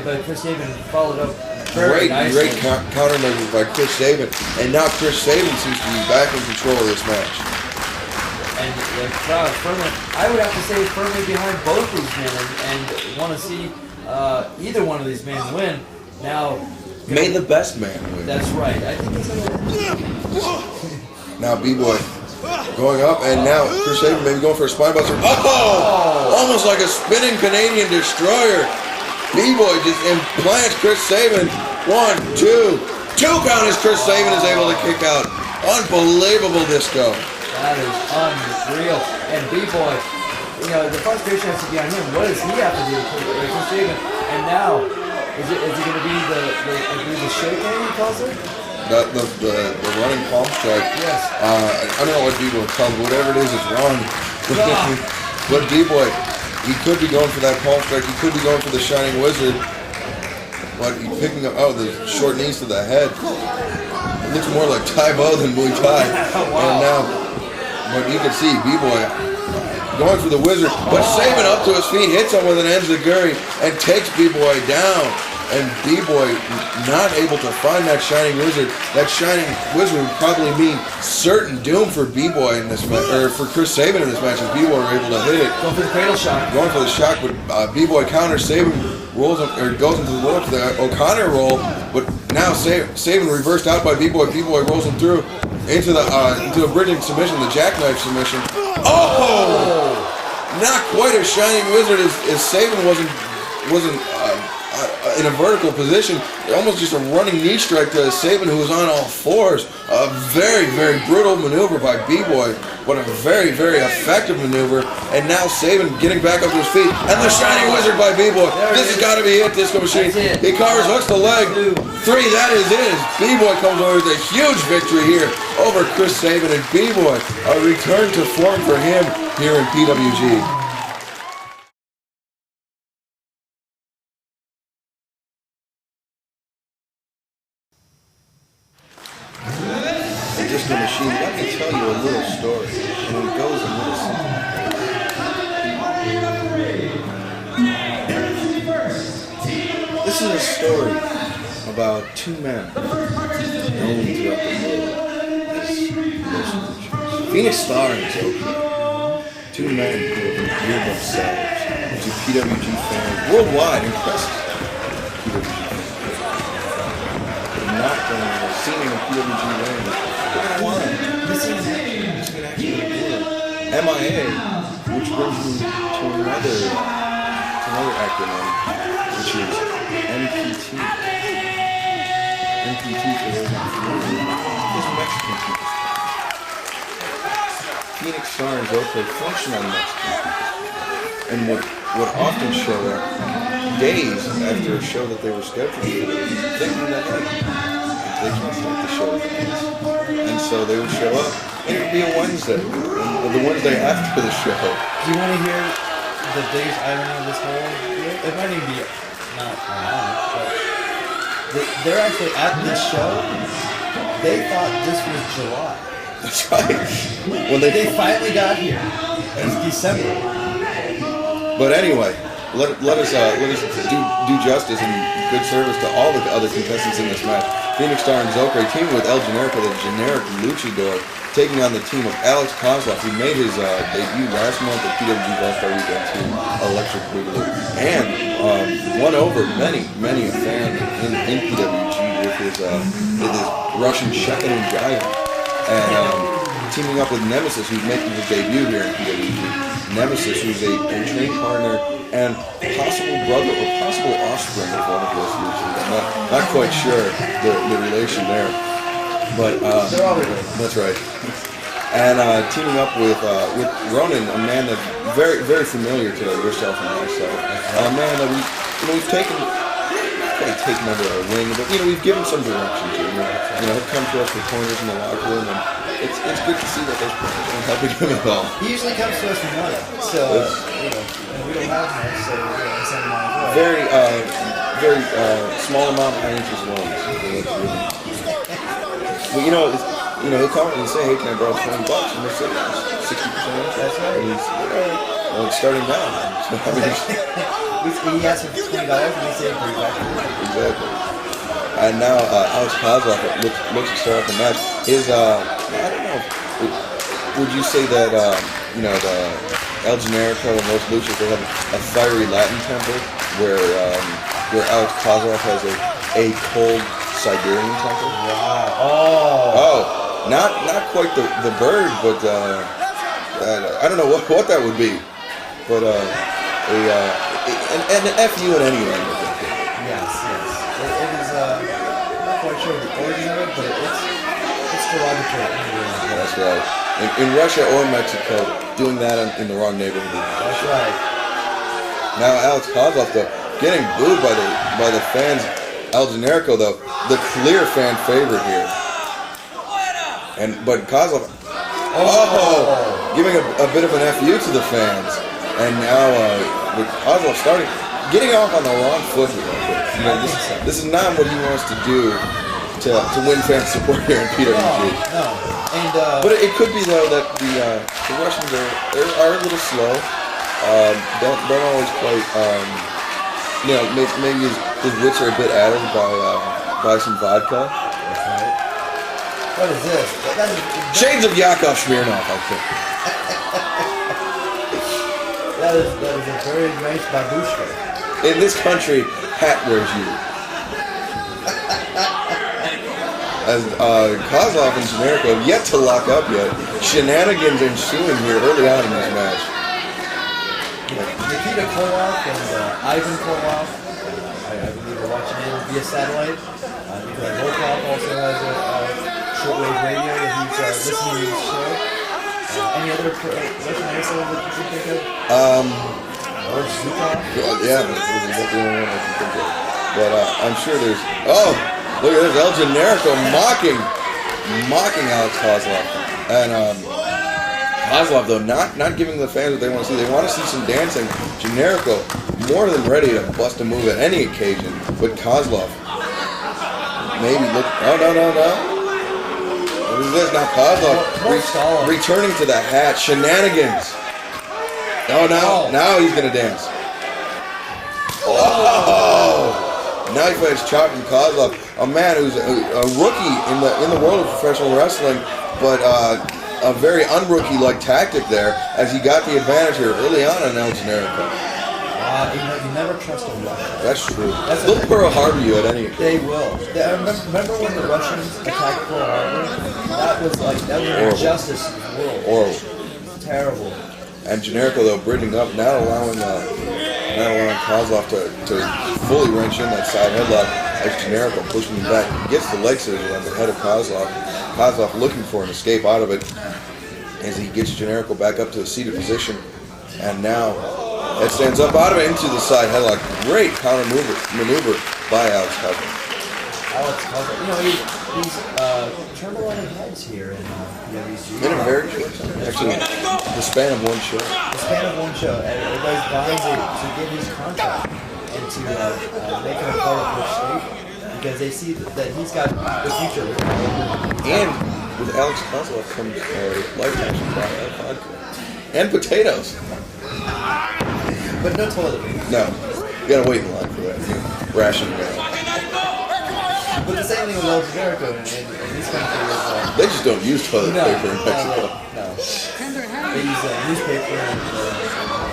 but Chris Sabin followed up very nicely. Great counter measures by Chris Sabin, and now Chris Sabin seems to be back in control of this match. And the crowd firmly, I would have to say, firmly behind both these men, and want to see either one of these men win. Now, may the best man win. That's right. I think that's now B-Boy going up, and now Chris Sabin maybe going for a spine buster. Almost like a spinning Canadian destroyer. B-Boy just implants Chris Sabin. 1, 2 count as Chris Sabin is able to kick out. Unbelievable disco. That is unreal. And B-Boy, the frustration has to be on him. What does he have to do to Chris Sabin? And now, is it going to be the shake hand he calls it? The running palm strike. Yes. I don't know what B-Boy calls it. Whatever it is, it's wrong. But B-Boy, he could be going for that palm strike. He could be going for the Shining Wizard. But he's picking up, the short knees to the head. It looks more like Taibo than Muay Thai. Wow. And now, but you can see B-Boy going for the Wizard. But Sabin up to his feet, hits him with an enziguri, and takes B-Boy down. And B-Boy not able to find that Shining Wizard. That Shining Wizard would probably mean certain doom for B-Boy in this match, or for Chris Sabin in this match, if B-Boy were able to hit it. Going for the cradle shock. Going for the shock, but B-Boy counters. Sabin rolls him, or goes into the ropes, the O'Connor roll. But now Sabin reversed out by B-Boy. B-Boy rolls him through into a bridging submission, the jackknife submission. Not quite a Shining Wizard as Sabin wasn't in a vertical position. Almost just a running knee strike to Sabin, who was on all fours. A very, very brutal maneuver by B-Boy, but a very, very effective maneuver. And now Sabin getting back up to his feet. And the Shining Wizard by B-Boy. This has got to be it, Disco Machine. He covers, hooks the leg. 3, that is it. B-Boy comes away with a huge victory here over Chris Sabin. And B-Boy, a return to form for him here in PWG. Disco Machine, let me tell you a little story, and it goes a little something. This is a story about 2 men known throughout the world as Phoenix Star and Zokre. 2 men who have endeared themselves to PWG fans worldwide, impressed PWG fans. But not seen in the PWG ring. This is actually MIA, which brings me to another acronym, which is MPT. MPT, for those not familiar, is Mexican People's Party. Phoenix Star and Zokre function on Mexican People's Party, and would often show up days after a show that they were scheduled for, thinking that, hey, they can't start the show with us. And so they would show up, and it would be a Wednesday, the Wednesday after the show. Do you want to hear the biggest irony of this whole deal? It might even be not ironic, but they're actually at this show. They thought this was July. That's right. When They finally got here. It's December. But anyway, let us do justice and good service to all the other contestants in this match. Phoenix Star and Zokre teaming with El Generico, the generic luchador, taking on the team of Alex Koslov, who made his debut last month at PWG All-Star Weekend Team Electric Boogaloo, and won over many a fan in PWG with his Russian Shekin and Giant. And teaming up with Nemesis, who's making his debut here in PWG. Nemesis, who's a trained partner and possible brother or possible offspring of one of those luchadors. I'm not quite sure the relation there. But They're all related. that's right. And teaming up with Ronin, a man that's very familiar to yourself and myself. A man that we've taken, not quite taken under our wing, but we've given some direction to. He'll come to us with pointers in the locker room, and it's good to see that those pointers aren't helping him at all. He usually comes to us with money, so and we don't have much, so send him on his way. Very small amount of high interest loans. Well, he'll come and say, "Hey, can I borrow $20?" And they'll say, "60% interest." That's right. And he's, well, it's starting now. So, He asked for $20 and we say $30 back. Exactly. And now Alex Koslov looks to start off the match. His I don't know. Would you say that the El Generico and Los Luchas, they have a fiery Latin temper, where Alex Koslov has a cold Siberian temper? Wow. Oh, not quite the bird, but I don't know what that would be, but an FU in any language. Yes. It is. I'm not quite sure the origin of it, but it's derogatory. That's right. In Russia or Mexico, doing that in the wrong neighborhood. That's right. Now Alex Koslov, though, getting booed by the fans. El Generico, though, the clear fan favorite here. But Koslov, giving a bit of an FU to the fans. And now with Koslov getting off on the wrong foot here. This is not what he wants to do to win fan support here in PWG. No. And but it could be, though, that the Russians are a little slow. Don't always quite. Maybe his wits are a bit addled by some vodka. That's right. What is this? Shades of Yakov Smirnoff, I think. That is a very nice babushka. In this country, hat wears you. As Koslov and Generico have yet to lock up yet, shenanigans ensuing here early on in this match. Nikita Koloff and Ivan Koloff, I believe are watching it via satellite. Nikolai Volkov also has a shortwave radio that he's listening to his show. Any other Russian assholes that you can think of? Or Zukov? Yeah, this is the only one I can think of. But I'm sure there's... Oh! Look at this, El Generico mocking Alex Koslov. And Koslov, though, not giving the fans what they want to see. They want to see some dancing. Generico, more than ready to bust a move at any occasion. But Koslov, maybe look... Oh, no. What is this? Now Koslov returning to the hat. Shenanigans. Oh, now he's going to dance. Oh! Now he fights Chopping Koslov, a man who's a rookie in the world of professional wrestling, but a very unrookie-like tactic there, as he got the advantage here early on El Generico. You never trust a Russian. That's true. They'll Pearl Harbor you at any occasion. They will. Remember when the Russians attacked Pearl Harbor? That was an injustice in the world. Horrible. Terrible. And Generico, though, bridging up, not allowing Koslov to fully wrench in that side headlock as Generico pushing him back. He gets the leg scissors on the head of Koslov. Koslov looking for an escape out of it as he gets Generico back up to a seated position. And now it stands up out of it into the side headlock. Great counter maneuver by Alex Koslov. He's turned a lot of heads here in PWG. In a very short time. Actually, the span of one show. And everybody's vying to get his contract and to make him a part of their state. because they see that he's got the future. And with Alex Koslov comes lifetime supply of vodka. And potatoes. But no toilet paper. No. You gotta wait in line for that. Ration meal. But the same thing with El Generico in these countries. They just don't use toilet paper in Mexico. No. They use newspaper and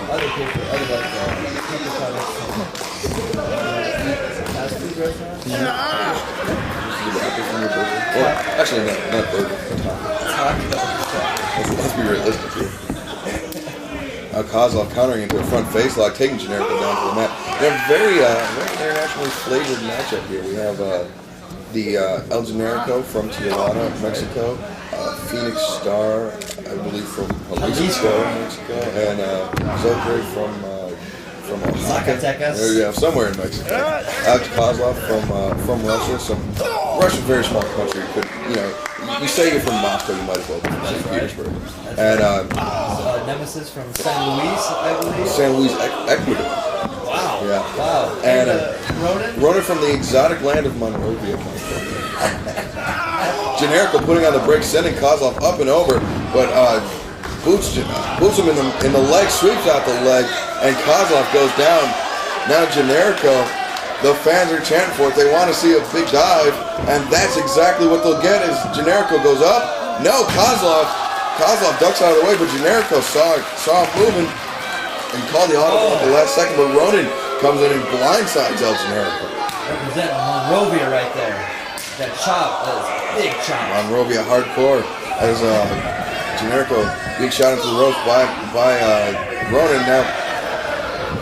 other paper, other like paper products from fast food restaurants. Well, actually, not burger, but taco. Let's be realistic here. Koslov countering into a front face lock, taking Generico down to the mat. We have a very internationally flavored matchup here. We have the El Generico from Tijuana, Mexico, Phoenix Star, I believe from Jalisco, Mexico, and Zokre from Oaxaca. There you go, somewhere in Mexico. Alex Koslov from Russia. Russia's a very small country. But you say you're from Moscow, you might as well be from St. Petersburg. And Nemesis from San Luis, I believe. San Luis, Ecuador. Wow. Yeah. Wow. And Ronin? Ronin from the exotic land of Monrovia, California. Generico putting on the brakes, sending Koslov up and over, but boots him in the leg, sweeps out the leg, and Koslov goes down. Now Generico, the fans are chanting for it. They want to see a big dive, and that's exactly what they'll get as Generico goes up. No, Koslov ducks out of the way, but Generico saw him moving and called the audible at the last second, but Ronin comes in and blindsides El Generico. Representing Monrovia right there. That chop, that was a big chop. Monrovia hardcore as Generico being shot into the ropes by Ronin now,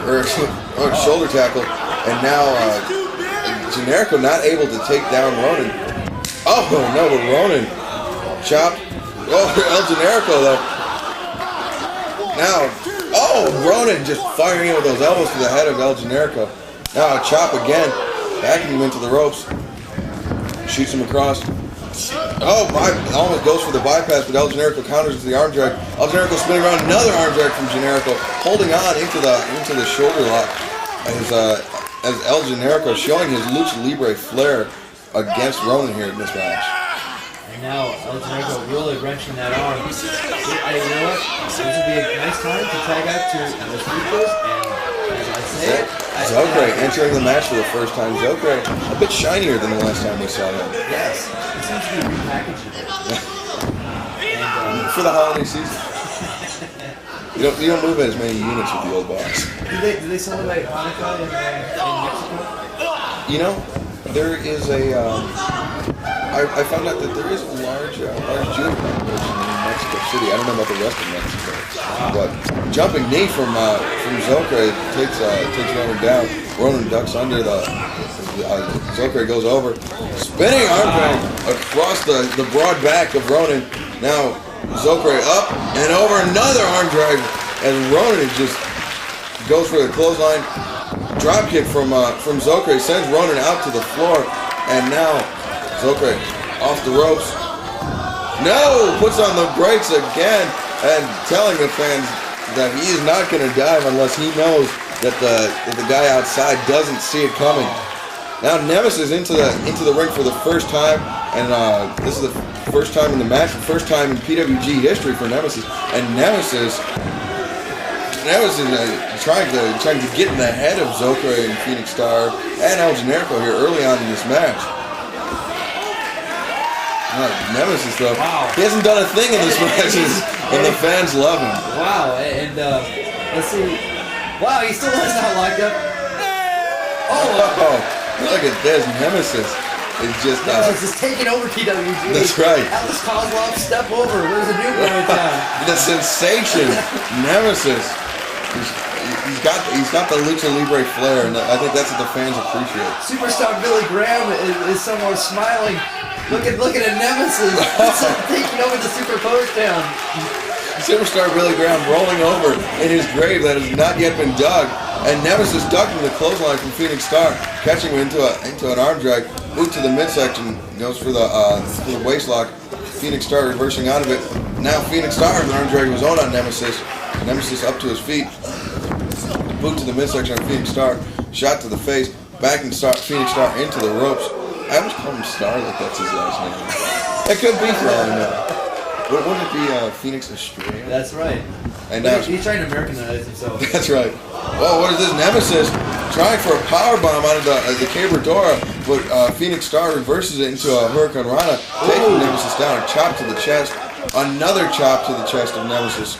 or shoulder tackle, and now Generico not able to take down Ronin. Oh no, but Ronin chopped. Oh, El Generico though. Now, Ronin just firing in with those elbows to the head of El Generico. Now a chop again, backing him into the ropes. Shoots him across. Almost goes for the bypass, but El Generico counters with the arm drag. El Generico spinning around, another arm drag from Generico, holding on into the shoulder lock as El Generico showing his lucha libre flair against Ronin here in this match. And now El Generico really wrenching that arm. You know what? This would be a nice time to tag out to the Luchas, and as I say it, Zokre entering the match for the first time. Zokre a bit shinier than the last time we saw him. Yes, it seems to be repackaged a bit. And, for the holiday season. You don't move as many units with the old box. Do they celebrate Chanukah in Mexico? There is a. I found out that there is a large Jewish population in Mexico City. I don't know about the rest of Mexico, but jumping knee from Zokre takes Ronin down. Ronin ducks under the. Zokre goes over, spinning arm drag across the broad back of Ronin. Now Zokre up and over, another arm drag, and Ronin just goes for the clothesline. Drop kick from Zokre sends Ronin out to the floor, and now Zokre off the ropes. No, puts on the brakes again, and telling the fans that he is not going to dive unless he knows that the guy outside doesn't see it coming. Now Nemesis into the ring for the first time, and this is the first time in the match, the first time in PWG history for Nemesis, and Nemesis trying to get in the head of Zokre and Phoenix Star and El Generico here early on in this match. Nemesis though, he hasn't done a thing in this match, and the fans love him. Wow, and let's see. Wow, he still has not locked up. Look at this, Nemesis. It's just Nemesis is taking over PWG. That's right. Alex Koslov, step over. Where's the new guy in town? The sensation, Nemesis. He's got the lucha libre flair, and I think that's what the fans appreciate. Superstar Billy Graham is somewhere smiling. Look at Nemesis taking over the Super Post Town. Superstar Billy Graham rolling over in his grave that has not yet been dug, and Nemesis ducking the clothesline from Phoenix Star, catching him into an arm drag, boot to the midsection, goes for the waist lock. Phoenix Star reversing out of it. Now Phoenix Star has an arm drag of his own on Nemesis. Nemesis up to his feet, boot to the midsection on Phoenix Star, shot to the face, backing Phoenix Star into the ropes. I almost call him Star, like that's his last name. That could be for all I know. Wouldn't it be Phoenix Estrella? That's right. And now he's trying to Americanize himself. That's right. Well, what is this? Nemesis trying for a power bomb out of the Cabradora, but Phoenix Star reverses it into a Hurricane Rana, taking Nemesis down. A chop to the chest. Another chop to the chest of Nemesis.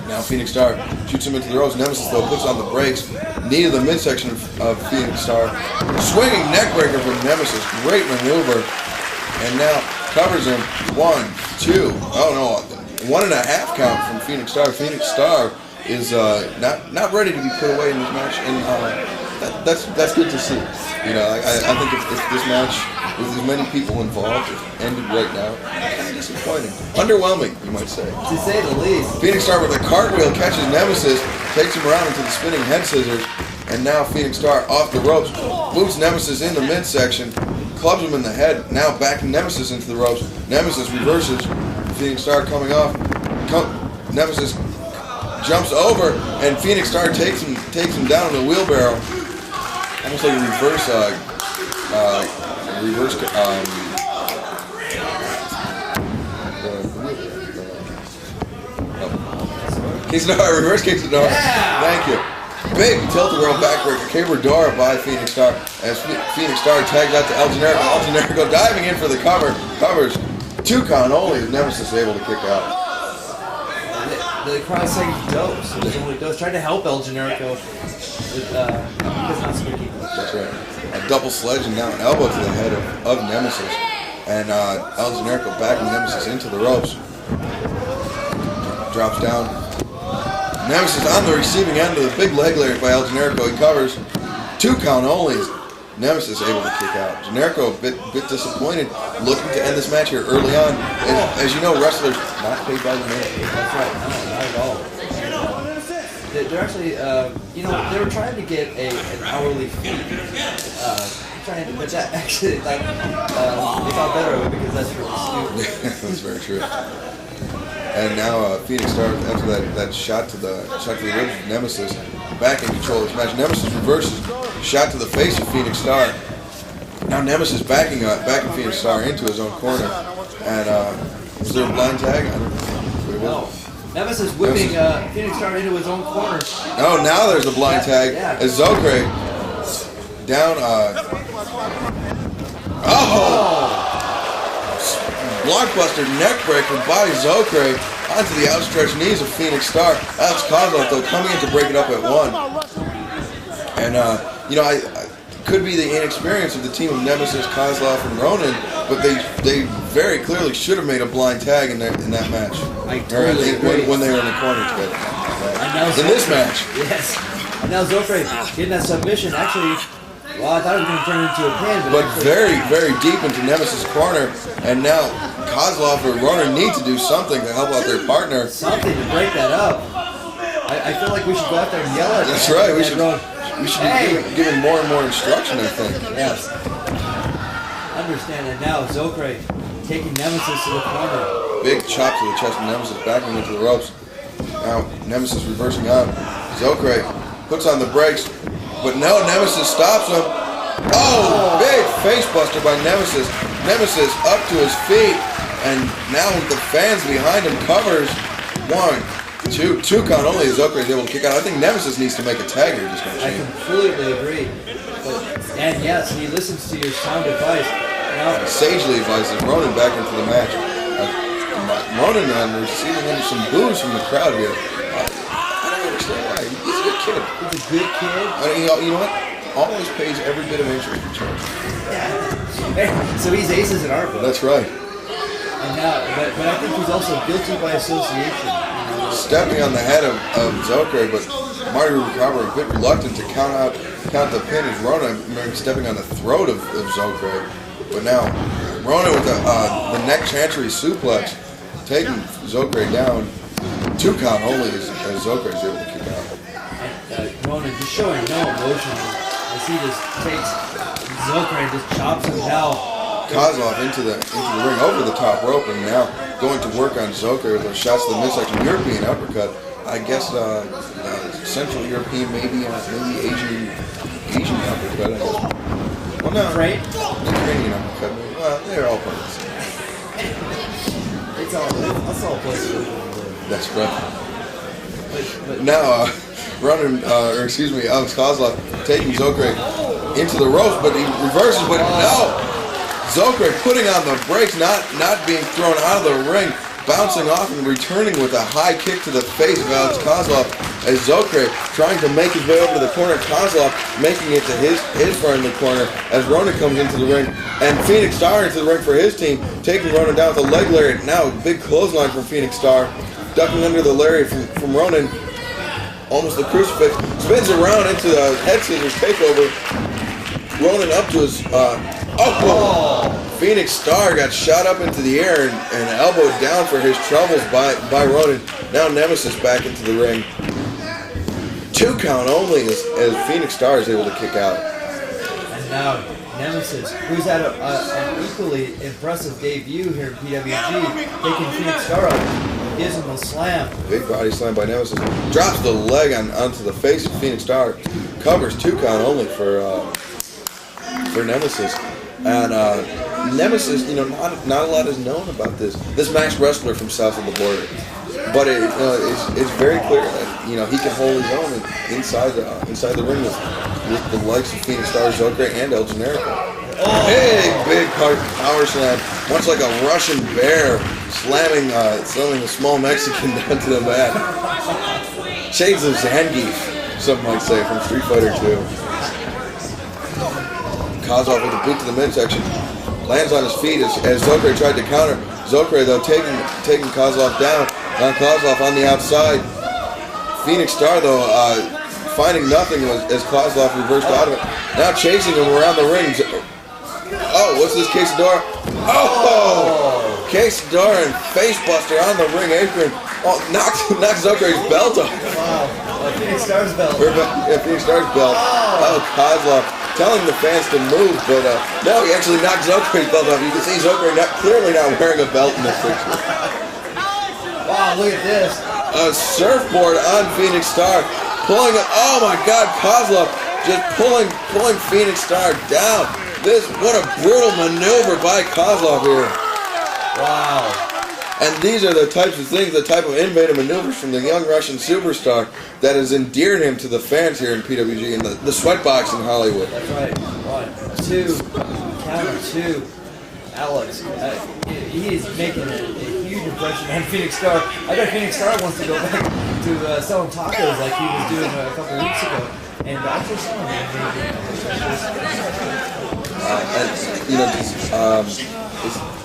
Now Phoenix Star shoots him into the ropes. Nemesis, though, puts on the brakes. Knee to the midsection of Phoenix Star. Swinging neckbreaker from Nemesis. Great maneuver. And now covers him. 1, 2. Oh, no. 1.5 count from Phoenix Star. Phoenix Star is not ready to be put away in this match. And that's good to see. You know, I think if this match, with as many people involved, ended right now, kind of disappointing. Underwhelming, you might say. To say the least. Phoenix Star with a cartwheel catches Nemesis, takes him around into the spinning head scissors, and now Phoenix Star off the ropes, boots Nemesis in the midsection, clubs him in the head, now backing Nemesis into the ropes. Nemesis reverses, Phoenix Star coming off, Nemesis jumps over, and Phoenix Star takes him down in a wheelbarrow. Almost like a reverse, reverse quesadilla. Yeah. Thank you. Big tilt-a-whirl backbreaker, Cabradora by Phoenix Star, as Phoenix Star tags out to El Generico. El Generico diving in for the covers. 2 count only, as Nemesis is able to kick out. The crowd saying dose. It was only dose. Trying to help El Generico. Because not so many people. That's right. A double sledge and now an elbow to the head of Nemesis. And El Generico backing Nemesis into the ropes. Drops down. Nemesis on the receiving end of the big leg lariat by El Generico. He covers. 2 count only. Nemesis able to kick out. Generico a bit disappointed, looking to end this match here early on. As you know, wrestlers not paid by the minute. That's right. No, not at all. They're actually, they were trying to get an hourly fee. But that actually, they thought better of it because that's really stupid. That's very true. And now Phoenix Star, after that shot to the ribs of Nemesis, back in control of this match. Nemesis reverses, shot to the face of Phoenix Star. Now Nemesis backing Phoenix Star into his own corner. And was there a blind tag? I don't know. No. Nemesis whipping Phoenix Star into his own corner. Oh, now there's a blind tag. Yeah. As Zokre down. Blockbuster neckbreaker by Zokre onto the outstretched knees of Phoenix Star. Alex Koslov, though, coming in to break it up at 1. And, I could be the inexperience of the team of Nemesis, Koslov, and Ronin, but they very clearly should have made a blind tag in that match. I totally agree. When they were in the corner together. In this match. Yes. And now Zokre getting that submission. Actually, well, I thought it was going to turn into a pin. But very, very deep into Nemesis' corner. And now Koslov or Ronin need to do something to help out their partner. Something to break that up. I feel like we should go out there and yell at That's right. We should be giving more and more instruction, I think. Yes. Understand it now. Zokre taking Nemesis to the corner. Big chop to the chest of Nemesis, backing into the ropes. Now Nemesis reversing out. Zokre puts on the brakes, but no, Nemesis stops him. Oh, big face buster by Nemesis. Nemesis up to his feet, and now with the fans behind him, covers. 1, 2 count only. Zokre is able to kick out. I think Nemesis needs to make a tag here. I completely agree. And yes, he listens to your sound advice. Now, sagely advises Ronin back into the match. Ronin receiving some boos from the crowd here. I don't understand why. He's a good kid. He's a good kid. You know what? Always pays every bit of interest he charges. Yeah. So he's aces at our book. That's right. And now, but I think he's also guilty by association. Stepping on the head of Zokre, but Marty Rubalcaba a bit reluctant to count the pin as Ronin stepping on the throat of Zokre. But now Ronin with the neck chantry suplex, taking Zokre down. 2 count only as Zokre is able to kick out. Ronin just showing no emotion as he just takes Zokre and just chops him down. Koslov into the ring over the top rope, and now going to work on Zokre with those shots to the midsection. European uppercut. I guess Central European, maybe Asian uppercut. I guess. One No. Crane? Ukrainian uppercut. Well, they're all Perkins. That's all places. That's right. But Now, Ronin, Alex Koslov taking Zokre into the ropes, but he reverses, but no! Zokre putting on the brakes, not being thrown out of the ring, bouncing off and returning with a high kick to the face of Alex Koslov as Zokre trying to make his way over to the corner. Koslov making it to his friendly corner as Ronin comes into the ring, and Phoenix Star into the ring for his team, taking Ronin down with a leg lariat. Now a big clothesline from Phoenix Star, ducking under the lariat from Ronin. Almost the crucifix, spins around into the head scissors takeover. Ronin up to his Phoenix Star got shot up into the air and elbowed down for his troubles by Ronin. Now Nemesis back into the ring. 2 count only as Phoenix Star is able to kick out. And now Nemesis, who's had an equally impressive debut here in PWG, taking Phoenix Star up. Gives him a slam. Big body slam by Nemesis. Drops the leg onto the face of Phoenix Star. Covers 2 count only for Nemesis. And Nemesis, not a lot is known about this masked wrestler from south of the border. But it's very clear that he can hold his own inside the ring with the likes of Phoenix Star, Zokre, and El Generico. Big power slam, much like a Russian bear slamming a small Mexican down to the mat. Shades of Zangief, some might say, from Street Fighter 2. Koslov with a boot to the midsection, lands on his feet as Zokre tried to counter. Zokre though taking Koslov down. Now Koslov on the outside. Phoenix Star though finding nothing as Koslov reversed out of it. Now chasing him around the ring. What's this Quesador? Quesador and facebuster on the ring apron. Knocks Zokre's belt off. Wow, Phoenix Star's belt. Phoenix Star's belt. Koslov telling the fans to move, but no, he actually knocked Zokre's belt off. You can see Zokre clearly not wearing a belt in this picture. Wow, look at this. A surfboard on Phoenix Star. Pulling it. Oh my God, Koslov just pulling Phoenix Star down. What a brutal maneuver by Koslov here. Wow. And these are the types of things, the type of innovative maneuvers from the young Russian superstar that has endeared him to the fans here in PWG and the sweatbox in Hollywood. That's right. 1, 2, counter 2. Alex, he is making a huge impression on Phoenix Star. I bet Phoenix Star wants to go back to selling tacos like he was doing a couple weeks ago. And I just saw him.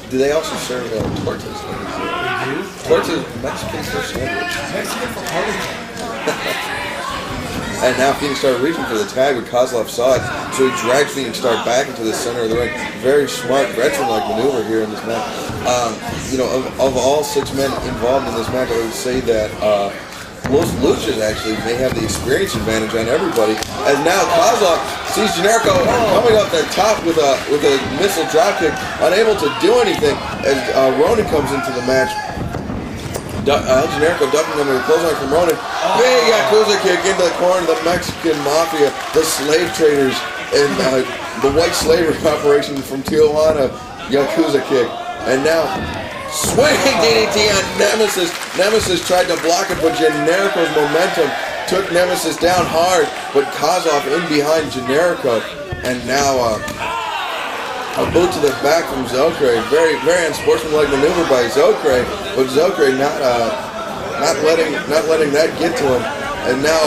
Do they also serve tortas? They do? Tortas, Mexican for sandwich. Mexican for party. And now Phoenix Star reaching for the tag, but Koslov saw it, so he dragged Phoenix Star back into the center of the ring. Very smart, veteran-like maneuver here in this match. Of all 6 men involved in this match, I would say that most Luchas actually may have the experience advantage on everybody. As now Koslov sees Generico coming up the top with a missile dropkick, unable to do anything as Ronin comes into the match. Generico ducking under the clothesline from Ronin. Big Yakuza kick into the corner of the Mexican Mafia, the slave traders, and the white slavery operation from Tijuana. Yakuza kick. And now, swinging DDT on Nemesis. Nemesis tried to block it, but Generico's momentum took Nemesis down hard, but Koslov in behind Generico. And now, a boot to the back from Zokre. Very, very unsportsmanlike maneuver by Zokre, but Zokre not letting that get to him. And now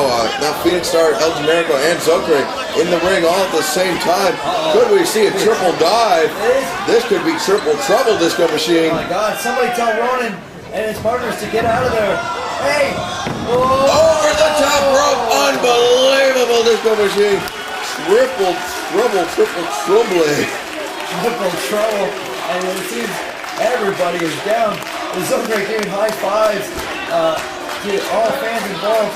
Phoenix Star, El Generico, and Zokre in the ring all at the same time. Could we see a triple dive? This could be triple trouble, Disco Machine. Oh my God! Somebody tell Ronin and his partners to get out of there. Hey! Over the top rope, unbelievable, Disco Machine. Triple trouble. Triple trouble, and it seems everybody is down. Zokre giving high fives to all fans involved.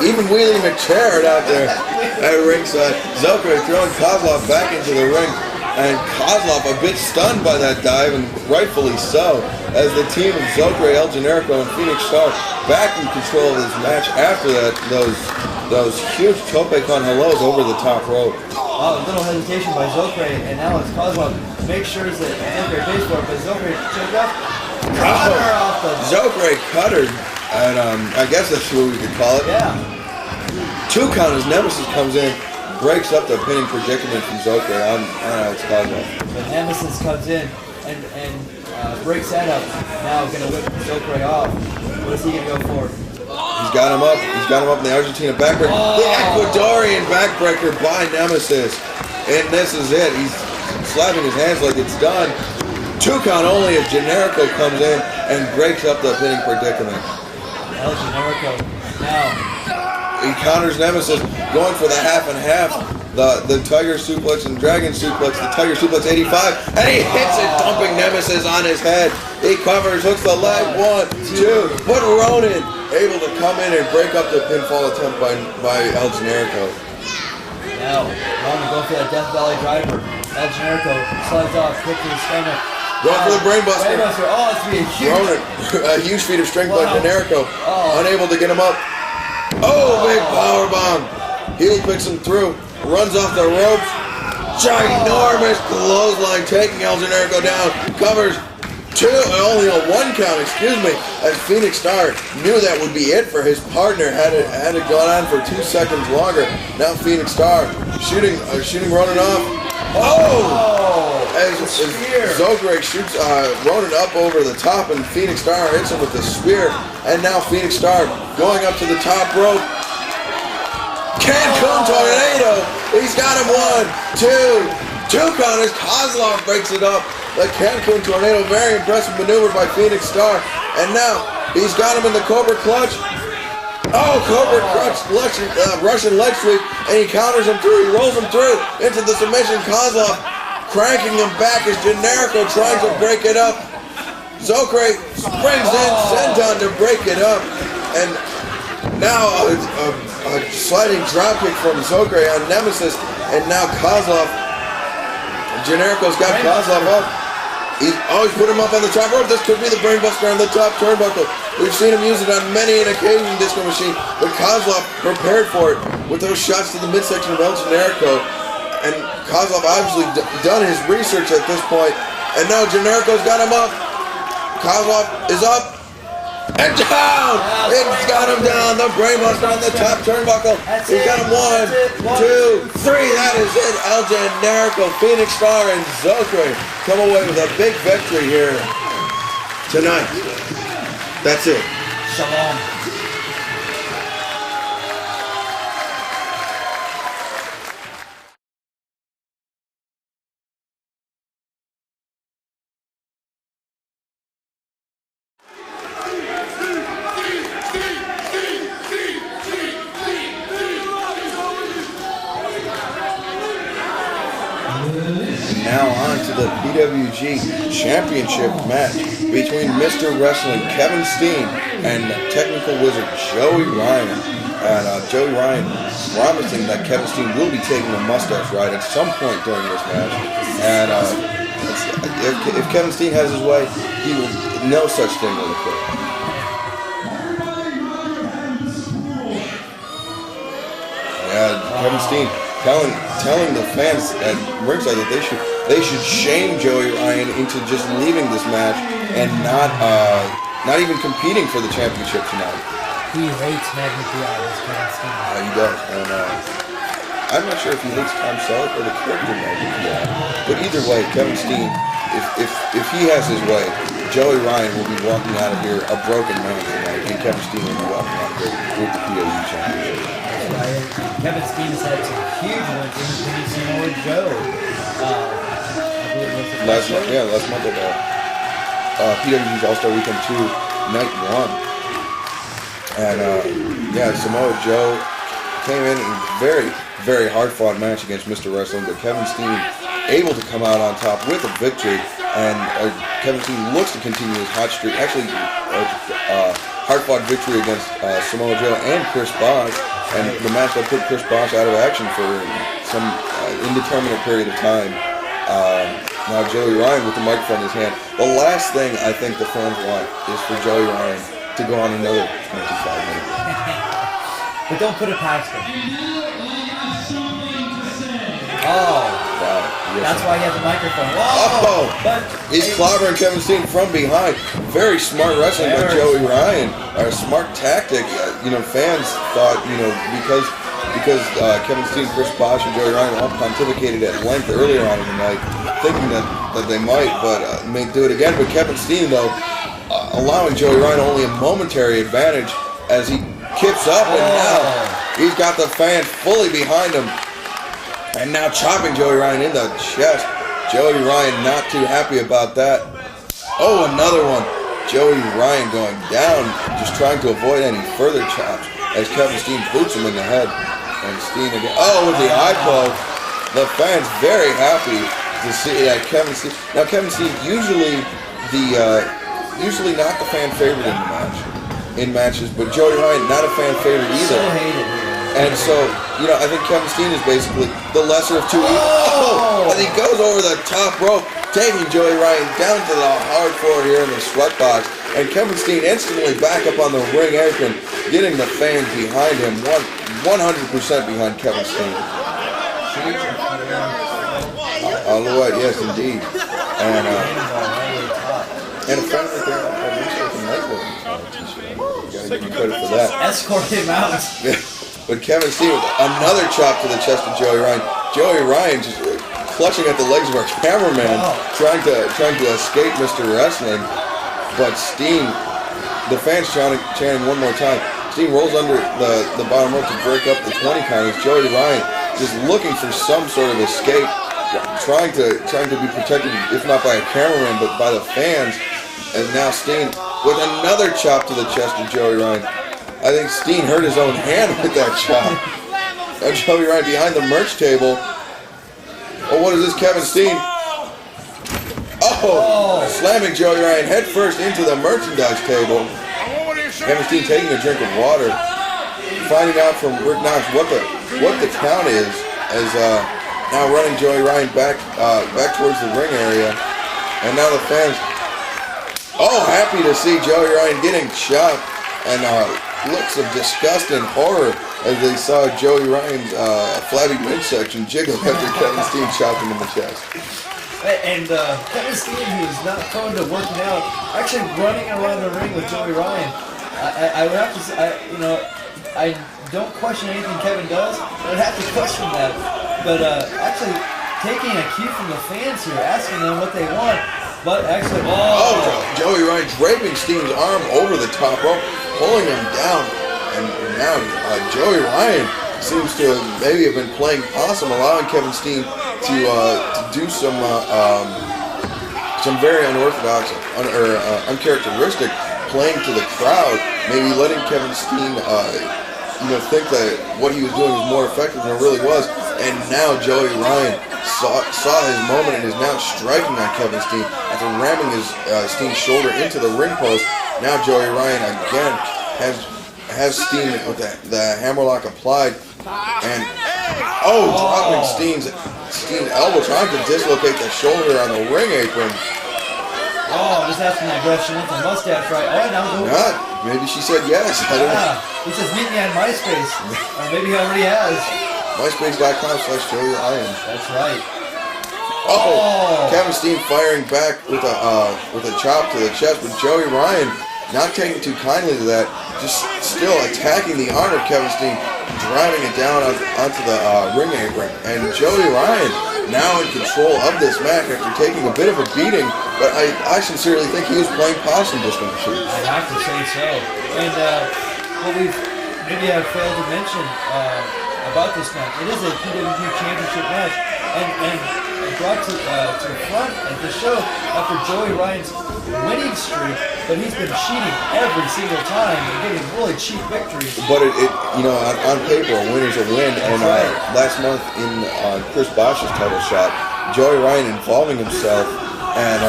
Even Wheelie McCharrett out there at ringside. Zokre throwing Koslov back into the ring, and Koslov a bit stunned by that dive, and rightfully so, as the team of Zokre, El Generico, and Phoenix Star back in control of this match after that those huge tope con hellos over the top rope. Oh, a little hesitation by Zokre, and now it's Koslov. Make sure that Zokre pays for it, but Zokre took off. Cutter off the... Zokre cutter, and I guess that's what we could call it. Yeah. 2 count as Nemesis comes in, breaks up the pinning predicament from Zokre on Koslov. But Nemesis comes in and breaks that up. Now gonna whip Zokre off. What is he gonna go for? He's got him up. He's got him up in the Argentina backbreaker. Oh. The Ecuadorian backbreaker by Nemesis. And this is it. He's slapping his hands like it's done. 2 count only as Generico comes in and breaks up the pinning predicament. El Generico now. He counters Nemesis, going for the half and half. The Tiger Suplex and Dragon Suplex. The Tiger Suplex 85. And he hits it, dumping Nemesis on his head. He covers, hooks the leg. 1, 2. But Ronin able to come in and break up the pinfall attempt by El Generico. Now, Ronin going for that Death Valley driver. El Generico slides off, kick to the stomach. Going for the brainbuster. Oh, it's going to be a huge... Ronin, a huge feat of strength by Generico. Unable to get him up. Oh, big power bomb. Heel picks him through. Runs off the ropes. Ginormous clothesline taking El Generico down. Covers 2, only a 1 count, excuse me, as Phoenix Star knew that would be it for his partner had it gone on for 2 seconds longer. Now Phoenix Star shooting Ronin off. Oh! As Zokre shoots Ronin up over the top, and Phoenix Star hits him with the spear. And now Phoenix Star going up to the top rope. Cancun Tornado! He's got him 1, 2 counters. Koslov breaks it up. The Cancun Tornado, very impressive maneuver by Phoenix Star. And now he's got him in the Cobra Clutch. Oh, Cobra Clutch, Russian leg sweep, and he counters him through. He rolls him through into the submission. Koslov cranking him back as Generico trying to break it up. Zokre springs in, senton to break it up. And now a sliding dropkick from Zokre on Nemesis. And now Koslov. Generico's got Koslov up. He's put him up on the top rope. This could be the brainbuster on the top turnbuckle. We've seen him use it on many an occasion, Disco Machine, but Koslov prepared for it with those shots to the midsection of El Generico. And Koslov obviously done his research at this point. And now Generico's got him up. Koslov is up. And down! It's got him down. The brainbuster on the top turnbuckle. He's got him 1, 2, 3. That is it. El Generico, Phoenix Star, and Zokre come away with a big victory here tonight. That's it. Shalom. Now on to the PWG Championship match between Mr. Wrestling Kevin Steen and Technical Wizard Joey Ryan. And Joey Ryan promising that Kevin Steen will be taking a mustache ride at some point during this match. And if Kevin Steen has his way, he will no such thing will occur. Yeah, Kevin Steen telling the fans at ringside that they should shame Joey Ryan into just leaving this match and not even competing for the championship tonight. He hates Magnet Diaz, Kevin Steen. He does, and I'm not sure if he hates Tom Selleck or the character Magnet Diaz. But either way, Kevin Steen, if he has his way, Joey Ryan will be walking out of here a broken man tonight, and Kevin Steen will be walking out of here with the PWG championship. Kevin Steen has had some huge ones, including Samoa Joe. Last month at PWG's All-Star Weekend 2, Night 1. And Samoa Joe came in a very, very hard-fought match against Mr. Wrestling, but Kevin Steen able to come out on top with a victory, and Kevin Steen looks to continue his hot streak. Actually, hard-fought victory against Samoa Joe and Chris Bosh. And the match that put Chris Bosh out of action for some indeterminate period of time. Now Joey Ryan with the microphone in his hand. The last thing I think the fans want is for Joey Ryan to go on another 25 minutes. But don't put it past him. Oh. Wow. Yes. That's why he has a microphone. Whoa! But he's clobbering Kevin Steen from behind. Very smart wrestling by Joey Ryan. A smart tactic. Fans thought, because Kevin Steen, Chris Bosh, and Joey Ryan all pontificated at length earlier on in the night, thinking that they might, but may do it again. But Kevin Steen, though, allowing Joey Ryan only a momentary advantage as he kicks up, and now he's got the fans fully behind him. And now chopping Joey Ryan in the chest. Joey Ryan not too happy about that. Oh, another one. Joey Ryan going down, just trying to avoid any further chops as Kevin Steen boots him in the head. And Steen again. Oh, with the eye poke. The fans very happy to see that Kevin Steen. Now, Kevin Steen usually not the fan favorite in matches, but Joey Ryan not a fan favorite either. So hated here. And so, I think Kevin Steen is basically the lesser of two evils. Oh! And he goes over the top rope, taking Joey Ryan down to the hard floor here in the sweat box. And Kevin Steen instantly back up on the ring apron, getting the fans behind him, 100% behind Kevin Steen. Lord, yes, indeed. And a friend right there, looks like a Nightwing t-shirt. Gotta give him credit for that. Escort him out. But Kevin Steen with another chop to the chest of Joey Ryan. Joey Ryan just clutching at the legs of our cameraman, trying to escape Mr. Wrestling. But Steen, the fans chanting one more time. Steen rolls under the bottom rope to break up the 20 count. As Joey Ryan just looking for some sort of escape, trying to be protected, if not by a cameraman, but by the fans. And now Steen with another chop to the chest of Joey Ryan. I think Steen hurt his own hand with that chop. Now Joey Ryan behind the merch table. Oh, what is this, Kevin Steen? Oh! Slamming Joey Ryan head first into the merchandise table. Kevin Steen taking a drink of water. Finding out from Rick Knox what the count is, as now running Joey Ryan back towards the ring area. And now the fans, happy to see Joey Ryan getting chopped. And looks of disgust and horror as they saw Joey Ryan's flabby midsection jiggle after Kevin Steen chopped him in the chest. And Kevin Steen, who's not prone to working out, actually running around the ring with Joey Ryan. I would have to say, I don't question anything Kevin does, but I'd have to question that. But actually taking a cue from the fans here, asking them what they want. But actually, Joey Ryan draping Steen's arm over the top rope, pulling him down, and now Joey Ryan seems to maybe have been playing possum, allowing Kevin Steen to do some very unorthodox or uncharacteristic playing to the crowd, maybe letting Kevin Steen think that what he was doing was more effective than it really was. And now Joey Ryan saw his moment and is now striking on Kevin Steen after ramming his Steen's shoulder into the ring post. Now Joey Ryan again has Steen with the hammerlock applied, and dropping Steen's elbow, trying to dislocate the shoulder on the ring apron. Just asking that question with the mustache, right? Not. Maybe she said yes. I don't know. He says meet me on MySpace, or maybe he already has. MySpace.com/Joey Ryan. That's right. Kevin Steen firing back with a chop to the chest, but Joey Ryan not taking too kindly to that, just still attacking the arm of Kevin Steen, driving it down onto the ring apron. And Joey Ryan now in control of this match after taking a bit of a beating, but I sincerely think he was playing possum this match. I'd have to say so. And what we've maybe have failed to mention about this match, it is a PWG Championship match, and brought to the front of the show after Joey Ryan's winning streak, but he's been cheating every single time and getting really cheap victories. But on paper, a winner's a win. And last month in Chris Bosh's title shot, Joey Ryan involving himself and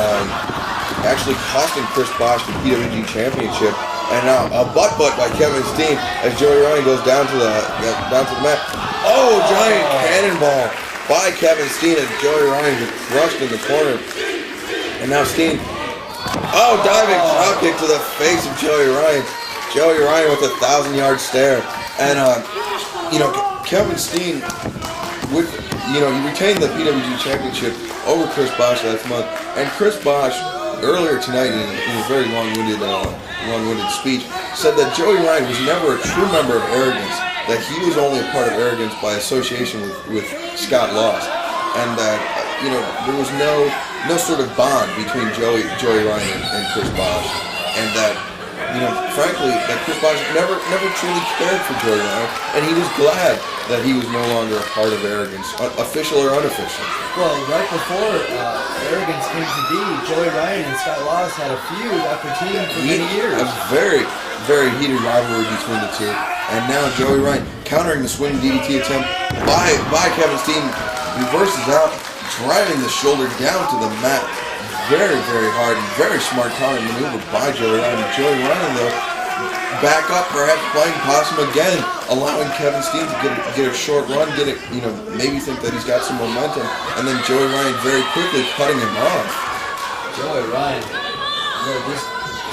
actually costing Chris Bosh the PWG Championship. And now a butt by Kevin Steen as Joey Ryan goes down to the mat. Giant cannonball by Kevin Steen as Joey Ryan gets crushed in the corner. And now Steen, diving drop kick to the face of Joey Ryan. Joey Ryan with a 1,000-yard stare. And, Kevin Steen, with you retained the PWG Championship over Chris Bosh last month, and Chris Bosh earlier tonight in a very long-winded speech said that Joey Ryan was never a true member of Arrogance, that he was only a part of Arrogance by association with Scott Lost, and that there was no sort of bond between Joey Ryan and Chris Bosh, and that frankly that Chris Bosh never truly cared for Joey Ryan, and he was glad that he was no longer a part of Arrogance, official or unofficial. Well, right before Arrogance came to be, Joey Ryan and Scott Lost had a feud after teaming for many years. A very, very heated rivalry between the two. And now Joey Ryan countering the swinging DDT attempt by Kevin Steen, reverses out, driving the shoulder down to the mat. Very, very hard and very smart counter maneuver by Joey Ryan. Joey Ryan, though, back up, perhaps playing possum again, allowing Kevin Steen to get a short run, maybe think that he's got some momentum, and then Joey Ryan very quickly cutting him off. Joey Ryan, just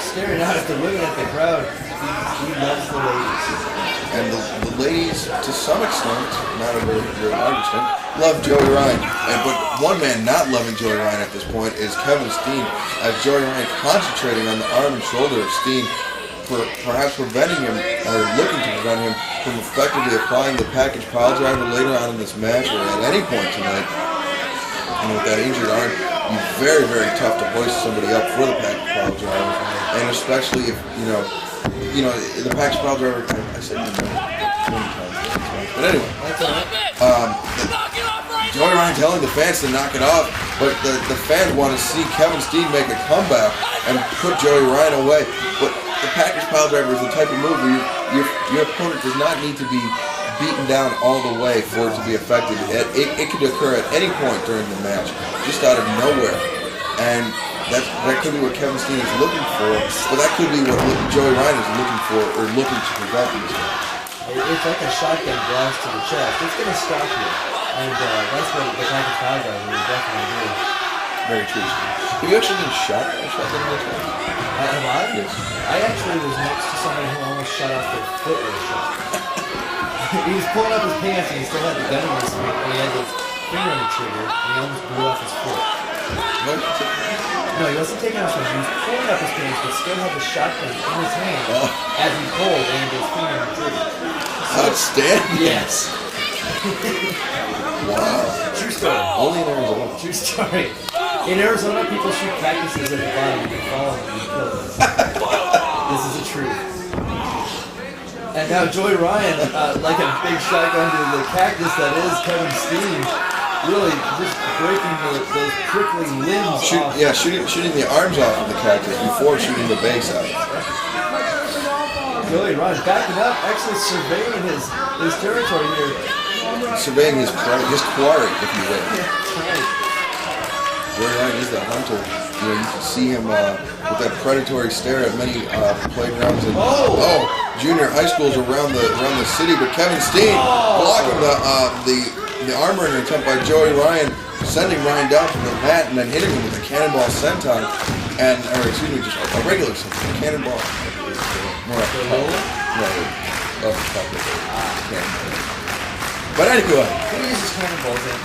staring out at the women at the crowd, he loves the ladies. And the ladies, to some extent, not a very, very large extent, love Joey Ryan. But one man not loving Joey Ryan at this point is Kevin Steen, as Joey Ryan concentrating on the arm and shoulder of Steen, perhaps preventing him, or looking to prevent him, from effectively applying the package pile driver later on in this match, or at any point tonight. And with that injured arm, it's very, very tough to hoist somebody up for the package pile driver, and especially if, the package pile driver, I said many times, but anyway, Joey Ryan telling the fans to knock it off, but the fans want to see Kevin Steen make a comeback and put Joey Ryan away, but the package pile driver is the type of move where your opponent does not need to be beaten down all the way for it to be effective. It could occur at any point during the match, just out of nowhere. And that could be what Kevin Steen is looking for, but that could be what Joey Ryan is looking for, or looking to prevent in this match. It's like a shotgun blast to the chest. It's going to stop you. And that's what the package pile driver will definitely do. Very true. Have you actually been shot by a shotgun in this match? Have I? Yes. I actually was next to somebody who almost shut off their foot with a shot. He was pulling up his pants and he still had the gun in his feet, and he had his finger on the trigger, and he almost blew off his foot. No, he wasn't taking off his shoes. He was pulling up his pants, but still had the shotgun in his hand as he pulled and his finger on the trigger. Outstanding. Yes. Wow. True story. Only in Arizona. True story. In Arizona, people shoot cactuses at the bottom and they fall and you kill them. This is the truth. And now Joey Ryan, like a big shotgun to the cactus that is Kevin Steen, really just breaking those prickly limbs off. Yeah, shooting the arms off of the cactus before shooting the base out. Joey Ryan backing up, actually surveying his territory here. Surveying his quarry, if you will. Joey Ryan is the hunter. You can see him with that predatory stare at many playgrounds and junior high schools around the city. But Kevin Steen blocking the armor attempt by Joey Ryan, sending Ryan down from the mat and then hitting him with a cannonball senton, just a regular senton, a cannonball. More like a cannonball. But anyway, who uses cannonballs in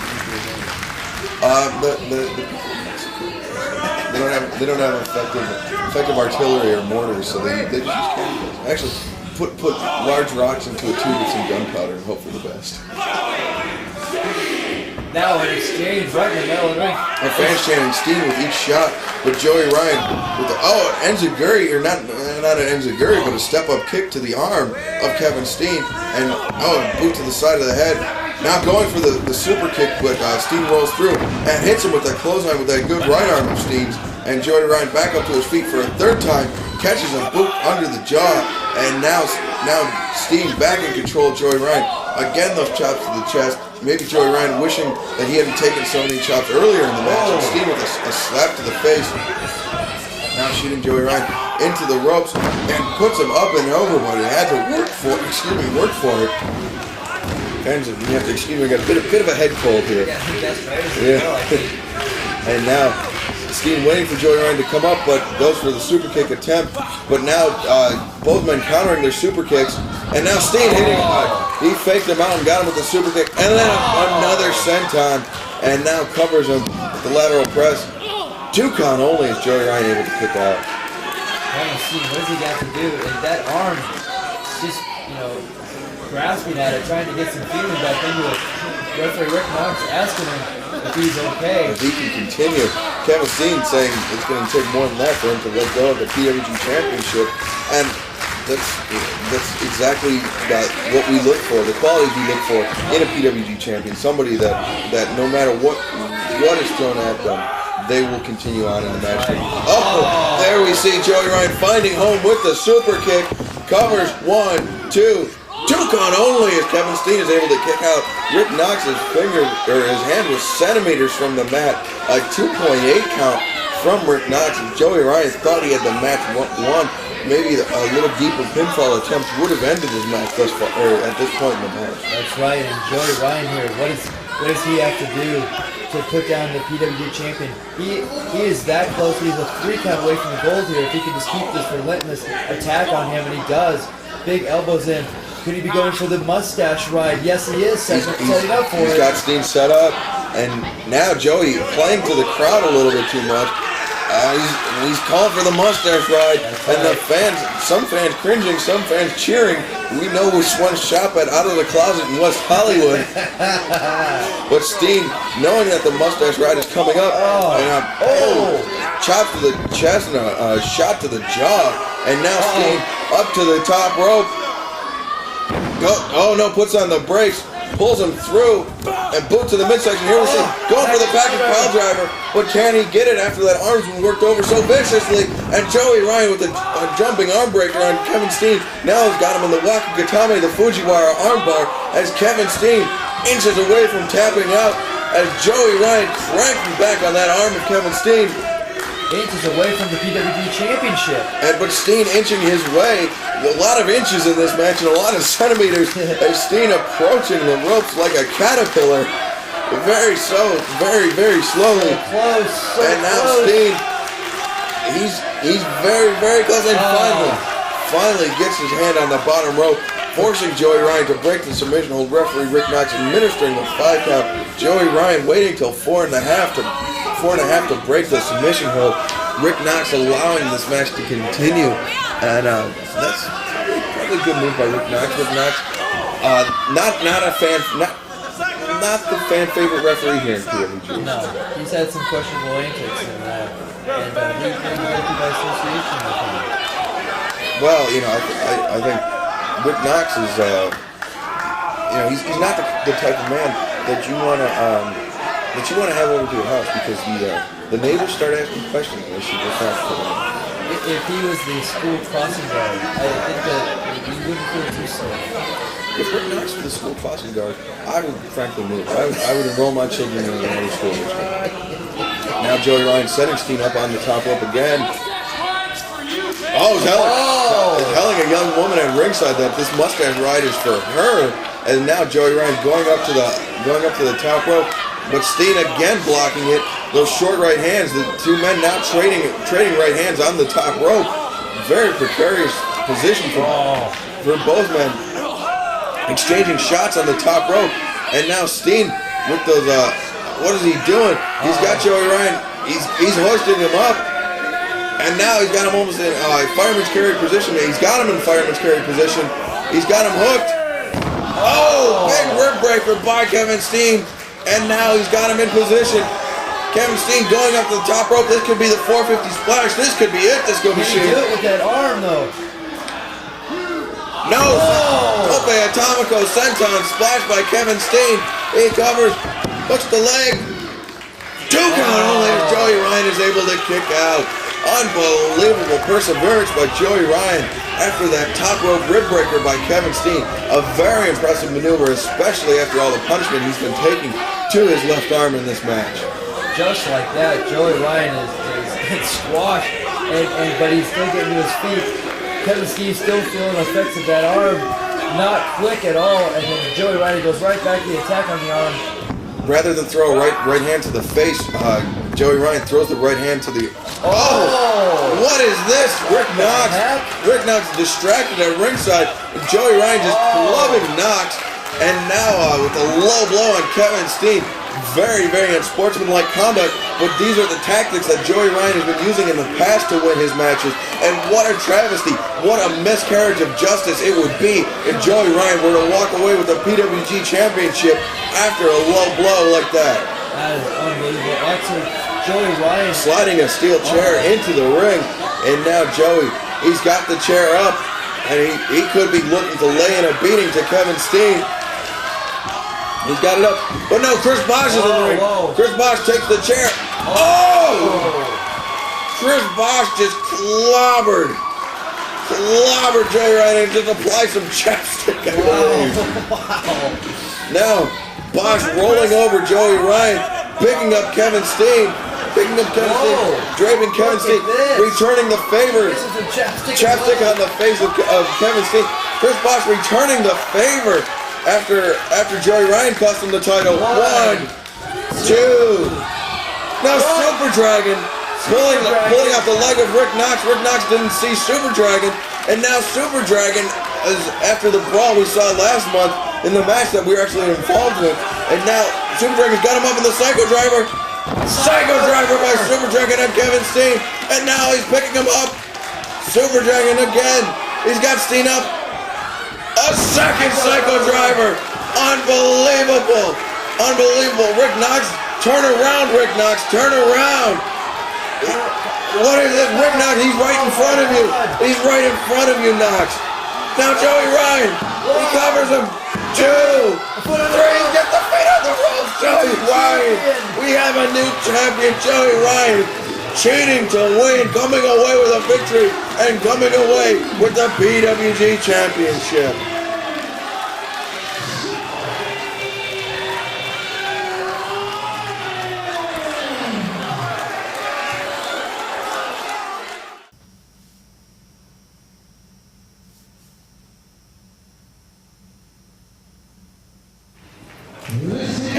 they don't have effective artillery or mortars, so they just use cannonballs. Actually, put large rocks into a tube with some gunpowder and hope for the best. Now an exchange right in the middle of the ring. A fans chanting Steen with each shot, but Joey Ryan with enziguri, or not an enziguri, but a step-up kick to the arm of Kevin Steen, and boot to the side of the head. Now going for the super kick, but Steen rolls through and hits him with that clothesline with that good right arm of Steen's, and Joey Ryan back up to his feet for a third time, catches a boot under the jaw, and now Steen back in control of Joey Ryan. Again, those chops to the chest. Maybe Joey Ryan wishing that he hadn't taken so many chops earlier in the match. And Steen with a slap to the face. Now shooting Joey Ryan into the ropes and puts him up and over, but he had to work for it. Fans, you have to excuse me, we got a bit of a head cold here. Yeah, that's right. Yeah. And now Steen waiting for Joey Ryan to come up, but goes for the super kick attempt. But now both men countering their super kicks. And now Steen hitting, he faked him out and got him with the super kick. And then another senton. And now covers him with the lateral press. 2 count only as Joey Ryan able to kick out. See, what does he got to do? And that arm just, grasping at it, trying to get some feeling back into it. Referee Rick Knox asking him if he's okay. If he can continue. Kevin Steen saying it's going to take more than that for him to let go of the PWG Championship. And that's exactly what we look for, the qualities we look for in a PWG champion. Somebody that no matter what is thrown at them, they will continue on in the match. Oh, there we see Joey Ryan finding home with the super kick. Covers 1, 2. 2 count only as Kevin Steen is able to kick out. Rick Knox's his hand was centimeters from the mat. A 2.8 count from Rick Knox. And Joey Ryan thought he had the match won. Maybe a little deeper pinfall attempt would have ended his match thus far, at this point in the match. That's right, and Joey Ryan here, what does he have to do to put down the PWG champion? He is that close. He's a 3 count away from the gold here. If he can just keep this relentless attack on him, and he does. Big elbows in. Could he be going for the mustache ride? Yes, he is setting up for it. He's got Steen set up, and now Joey playing to the crowd a little bit too much. He's calling for the mustache ride, and the fans, some fans cringing, some fans cheering. We know which one shop at Out of the Closet in West Hollywood. But Steen, knowing that the mustache ride is coming up, chop to the chest and a shot to the jaw, and now Steen up to the top rope. Puts on the brakes, pulls him through, and boot to the midsection. Here we see going for the package pile driver, but can he get it after that arm's been worked over so viciously? And Joey Ryan with a jumping arm breaker on Kevin Steen now has got him in the Wakagatame, the Fujiwara armbar, as Kevin Steen inches away from tapping out, as Joey Ryan cranking back on that arm of Kevin Steen. Inches away from the PWG Championship. But Steen inching his way, a lot of inches in this match and a lot of centimeters as Steen approaching the ropes like a caterpillar. Very very slowly. So close, and now Steen, he's very, very close, and finally gets his hand on the bottom rope, forcing Joey Ryan to break the submission hold. Referee Rick Knox administering the 5 count. Joey Ryan waiting till 4.5 to break the submission hold. Rick Knox allowing this match to continue, and that's probably a good move by Rick Knox. Rick Knox, not the fan favorite referee here in PWG. No, he's had some questionable antics, and he's been elected by association with him. Well, I think Rick Knox is, he's not the type of man that you want to have over to your house, because the neighbors start asking questions when she gets out. If he was the school crossing guard, I think that he wouldn't feel too safe. If Rick Knox was the school crossing guard, I would frankly move. I would enroll my children in another school district. Now Joey Ryan setting Steen up on the top rope again. He's telling a young woman at ringside that this mustache ride is for her, and now Joey Ryan going up to the top rope, but Steen again blocking it. Those short right hands, the 2 men now trading right hands on the top rope. Very precarious position for both men. Exchanging shots on the top rope, and now Steen with those. What is he doing? He's got Joey Ryan. He's hoisting him up, and now he's got him almost in fireman's carry position. He's got him in fireman's carry position. He's got him hooked. Big rib breaker by Kevin Steen, and now he's got him in position. Kevin Steen going up to the top rope. This could be the 450 splash. This could be it. This could be Can he do it with that arm though? No! Tope Atomico senton splash by Kevin Steen. He covers, hooks the leg. 2 count only as Joey Ryan is able to kick out. Unbelievable perseverance by Joey Ryan after that top rope rib breaker by Kevin Steen. A very impressive maneuver, especially after all the punishment he's been taking to his left arm in this match. Just like that, Joey Ryan is squashed, but he's still getting to his feet. Kevin Steen's still feeling the effects of that arm, not quick at all, and then Joey Ryan goes right back to the attack on the arm. Rather than throw a right hand to the face, Joey Ryan throws the right hand to the... Oh! What is this? Rick Knox distracted at ringside. And Joey Ryan just clubbing Knox. And now with a low blow on Kevin Steen. Very, very unsportsmanlike conduct. But these are the tactics that Joey Ryan has been using in the past to win his matches. And what a travesty. What a miscarriage of justice it would be if Joey Ryan were to walk away with the PWG Championship after a low blow like that. That is unbelievable. Actually, Joey Ryan sliding a steel chair into the ring. And now Joey, he's got the chair up. And he could be looking to lay in a beating to Kevin Steen. He's got it up. But no, Chris Bosh is in the ring. Chris Bosh takes the chair. Chris Bosh just clobbered Joey Ryan and just applied some chapstick, I believe. Now, Bosh rolling over Joey Ryan, picking up Kevin Steen, draping Kevin Steen, returning the favor. Chapstick on the face of Kevin Steen. Chris Bosh returning the favor after Joey Ryan cost him the title. 1, 2. Now Super Dragon pulling out the leg of Rick Knox. Rick Knox didn't see Super Dragon, and now Super Dragon is after the brawl we saw last month in the match that we were actually involved with, and now Super Dragon's got him up in the Psycho Driver. Psycho Driver by Super Dragon and Kevin Steen, and now he's picking him up. Super Dragon again. He's got Steen up. A second Psycho Driver. Unbelievable. Rick Knox, turn around, Rick Knox, turn around. What is it? Rick Knox, he's right in front of you. He's right in front of you, Knox. Now Joey Ryan, he covers him. 2, 3, get the feet on the ropes, Joey Ryan. We have a new champion, Joey Ryan. Cheating to win, coming away with a victory, and coming away with the PWG Championship.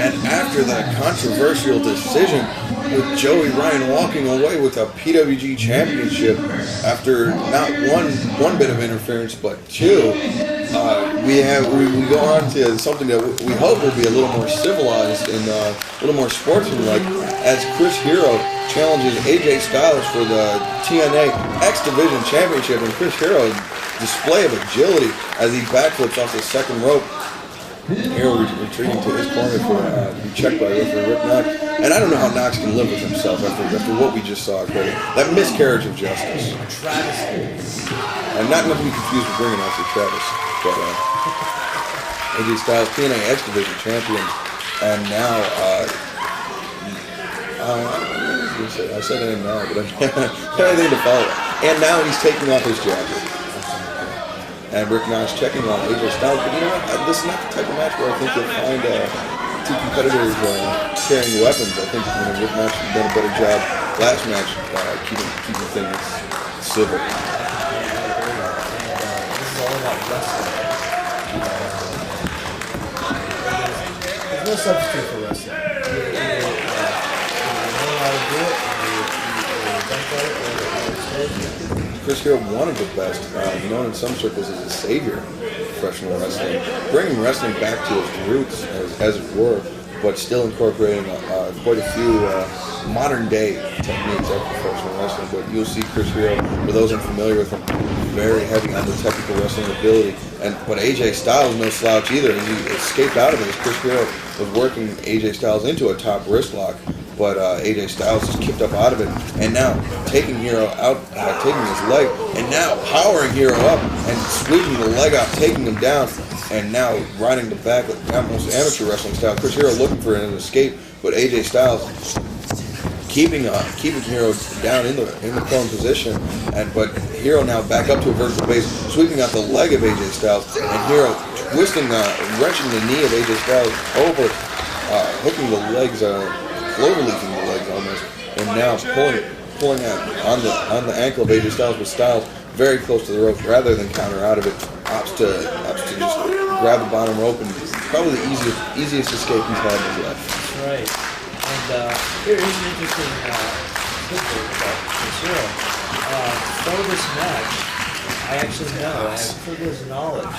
And after that controversial decision with Joey Ryan walking away with a PWG Championship after not one bit of interference but 2, we go on to something that we hope will be a little more civilized and a little more sportsmanlike as Chris Hero challenges AJ Styles for the TNA X Division Championship, and Chris Hero display of agility as he backflips off the second rope. Hero retreating to his corner to be checked by referee Rick Knox. And I don't know how Knox can live with himself after what we just saw. That miscarriage of justice. And not to be confused with bringing out for Travis. But AJ Styles, TNA X Division champion. And now, I said it now, but I don't have anything to follow. And now he's taking off his jacket. And Rick Knox checking on AJ Styles. But you know what? This is not the type of match where I think you'll find 2 competitors carrying weapons. I think Rick Knox has done a better job last match keeping things civil. This is all about wrestling. There's no substitute for wrestling. You know how to do it, you think about it, Chris Hero, one of the best, known in some circles as a savior of professional wrestling, bringing wrestling back to its roots, as it were, but still incorporating quite a few modern-day techniques of professional wrestling. But you'll see Chris Hero, for those unfamiliar with him, very heavy on the technical wrestling ability. But AJ Styles, no slouch either. He escaped out of it as Chris Hero was working AJ Styles into a top wrist lock. But AJ Styles just kicked up out of it, and now taking Hero out, taking his leg, and now powering Hero up and sweeping the leg out, taking him down, and now riding the back with almost amateur wrestling style. Chris Hero looking for an escape, but AJ Styles keeping Hero down in the prone position, but Hero now back up to a vertical base, sweeping out the leg of AJ Styles, and Hero twisting, wrenching the knee of AJ Styles over, hooking the legs. Cloverleafing the legs almost, and now pulling out on the ankle of AJ Styles, with Styles very close to the rope rather than counter out of it. Opts to just grab the bottom rope, and probably the easiest escape he's had in his life. That's right. And here's an interesting tidbit about Chris Hero. For this match, I actually know, I have privileged knowledge,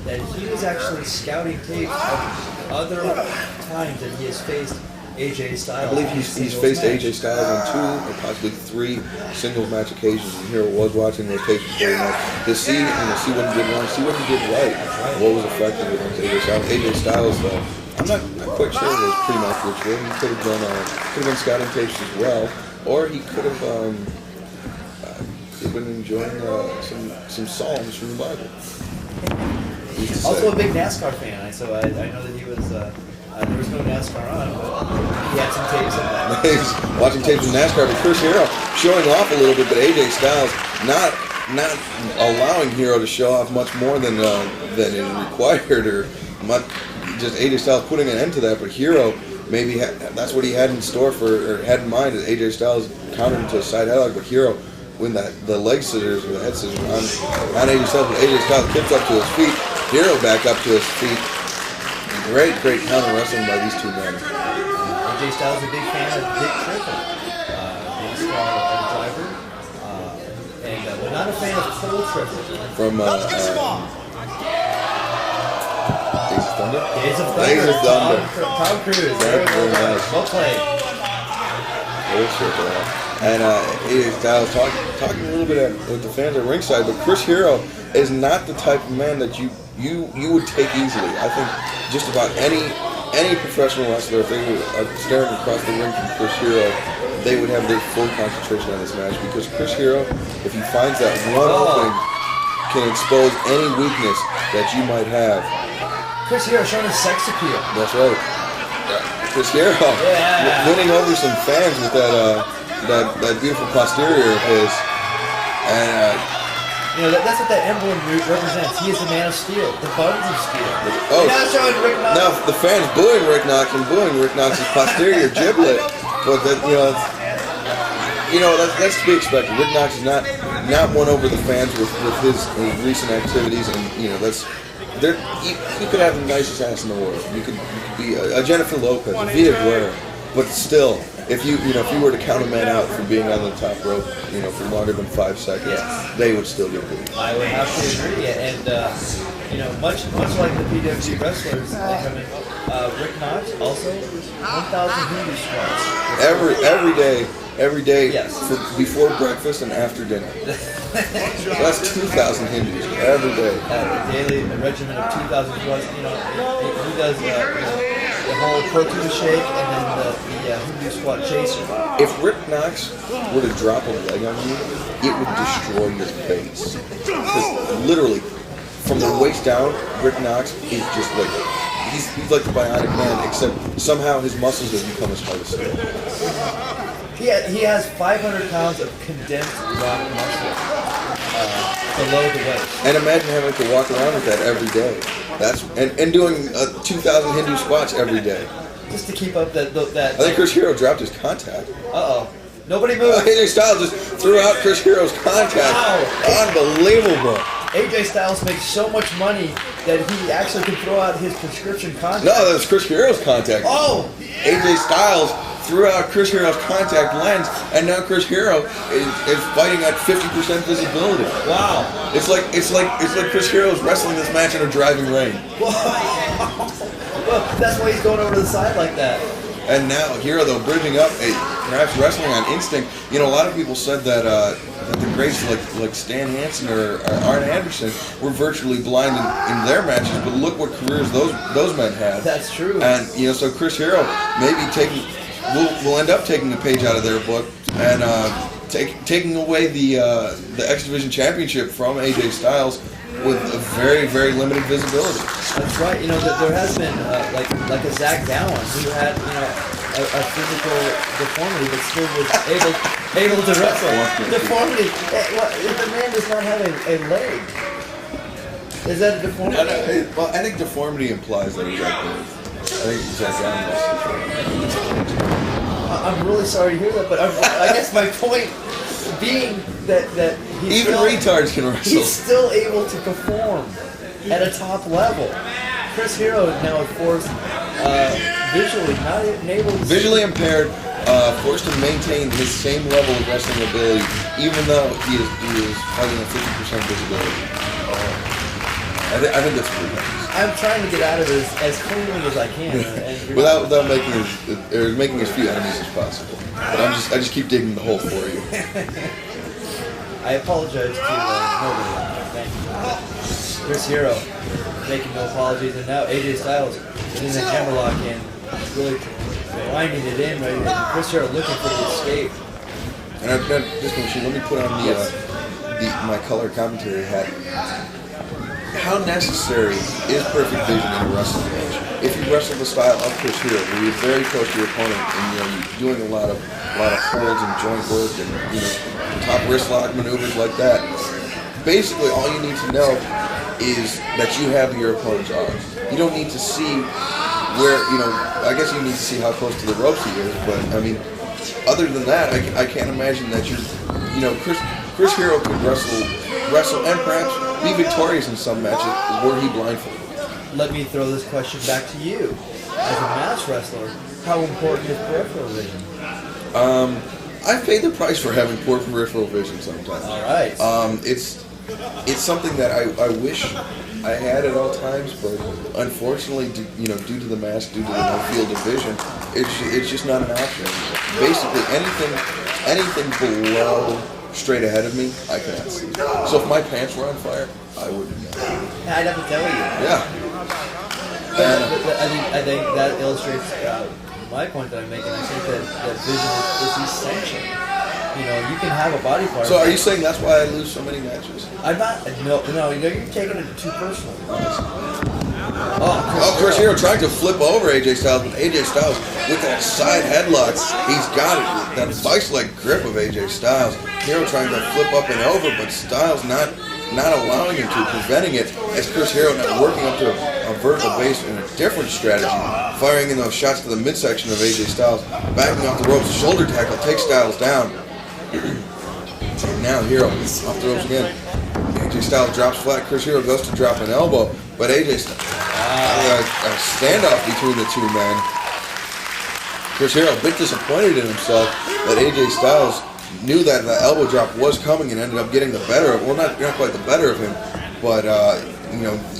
that he was actually scouting tapes of other times that he has faced AJ Styles. I believe he's faced AJ Styles on 2 or possibly 3 singles match occasions, and Hero was watching those tapes before the match to see, see what he did wrong, see what he did right, what was effective against AJ Styles. AJ Styles, I'm not quite sure it was pretty much which way. He could have been scouting tapes as well, or he could have been enjoying some psalms from the Bible. Also a big NASCAR fan, so I know that he was. There was no NASCAR on, but he had some tapes of that. He was watching tapes of NASCAR, but Chris Hero showing off a little bit, but AJ Styles not allowing Hero to show off much more than is required, or much, just AJ Styles putting an end to that. But Hero maybe that's what he had in store or had in mind. That AJ Styles countered into a side headlock, but Hero when the leg scissors or the head scissors on AJ Styles, but AJ Styles kicked up to his feet. Hero back up to his feet. Great counter wrestling by these two men. AJ Styles is a big fan of Dick Triple, big star driver, but not a fan of Cole Triple. From Days of Thunder? Days of Thunder. Tom Cruise. Very nice. Well played. And AJ Styles talking a little bit with the fans at ringside, but Chris Hero is not the type of man that you would take easily. I think just about any professional wrestler, if they were staring across the ring from Chris Hero, they would have their full concentration on this match, because Chris Hero, if he finds that one opening, can expose any weakness that you might have. Chris Hero showing his sex appeal. That's right. Chris Hero winning over some fans with that beautiful posterior of his, and. That's what that emblem represents. He is the man of steel, the buttons of steel. Oh, now showing Rick Knox. Now the fans booing Rick Knox and booing Rick Knox's posterior giblet, but that's to be expected. Rick Knox is not won over the fans with his recent activities, and he could have the nicest ass in the world. You could be a Jennifer Lopez, a Vita Guerrero, but still. If you were to count a man out for being on the top rope, for longer than 5 seconds, they would still get booed. I would have to agree, and much like the PWG wrestlers coming, Rick Knox also 1,000 Hindu squats. Every day, before breakfast and after dinner. So that's 2,000 Hindus every day. A daily regimen of 2,000 squats. He does the whole protein shake and then the Hindu squat chaser. If Rick Knox were to drop a leg on you, it would destroy your face. Because literally, from the waist down, Rick Knox is just like he's like the Bionic Man, except somehow his muscles have become as hard as steel. He has 500 pounds of condensed rock muscle below the waist. And imagine having to walk around with that every day. And doing 2,000 Hindu squats every day. Just to keep up that. I think Chris Hero dropped his contact. Nobody moved. AJ Styles just threw out Chris Hero's contact. Wow. Unbelievable. AJ Styles makes so much money that he actually can throw out his prescription contact. No, that's Chris Hero's contact. AJ Styles threw out Chris Hero's contact lens, and now Chris Hero is fighting at 50% visibility. Wow! It's like Chris Hero's wrestling this match in a driving rain. Well, that's why he's going over to the side like that. And now Hero, though, bridging up, perhaps wrestling on instinct. A lot of people said that the greats like Stan Hansen or Arn Anderson were virtually blind in their matches, but look what careers those men had. That's true. And so Chris Hero maybe will end up taking a page out of their book and taking away the X Division Championship from AJ Styles with a very, very limited visibility. That's right. There has been like a Zach Gowen who had a physical deformity, but still was able to wrestle. Deformity. If the man does not have a leg, is that a deformity? Well, I think deformity implies that he's active. I think Zach Gowen was. I'm really sorry to hear that, but I guess my point being that even retards can wrestle. He's still able to perform at a top level. Chris Hero now, of course, Visually not able to Visually impaired, forced to maintain his same level of wrestling ability, even though he is fighting at 50% visibility. I think that's pretty nice. I'm trying to get out of this as cleanly as I can, and without making as few enemies as possible. But I just keep digging the hole for you. I apologize to nobody. Thank you. Chris Hero making no apologies, and now AJ Styles is in the hammerlock and really winding it in, right? And Chris Hero looking for the escape. And just let me put on my color commentary hat. How necessary is perfect vision in a wrestling match? If you wrestle the style of Chris Hero, where you're very close to your opponent and you're doing a lot of holds and joint work and top wrist lock maneuvers like that, basically all you need to know is that you have your opponent's arm. You don't need to see where I guess you need to see how close to the ropes he is, but I mean, other than that, I can't imagine that Chris Hero could wrestle and perhaps be victorious in some matches were he blindfolded. Let me throw this question back to you. As a mass wrestler, how important is peripheral vision? I pay the price for having poor peripheral vision sometimes. All right. It's something that I wish I had at all times, but unfortunately, due to the mask, due to the no field of vision, it's just not an option. Basically, anything below straight ahead of me, I cannot see. So if my pants were on fire, I wouldn't know. I'd have to tell you. Yeah. But I think that illustrates my point that I'm making. I think that vision is essential. You can have a body part. So are you saying that's why I lose so many matches? I'm not. No, you're taking it too personally. Chris Hero trying to flip over AJ Styles, but AJ Styles with that side headlock, he's got it. That vice-like grip of AJ Styles. Hero trying to flip up and over, but Styles not allowing him to, preventing it, as Chris Hero now working up to a vertical base in a different strategy, firing in those shots to the midsection of AJ Styles, backing off the ropes, shoulder tackle, takes Styles down. And now Hero off the ropes again. AJ Styles drops flat, Chris Hero goes to drop an elbow, but AJ Styles, a standoff between the two men. Chris Hero a bit disappointed in himself that AJ Styles knew that the elbow drop was coming and ended up getting the better of, well, not quite the better of him, but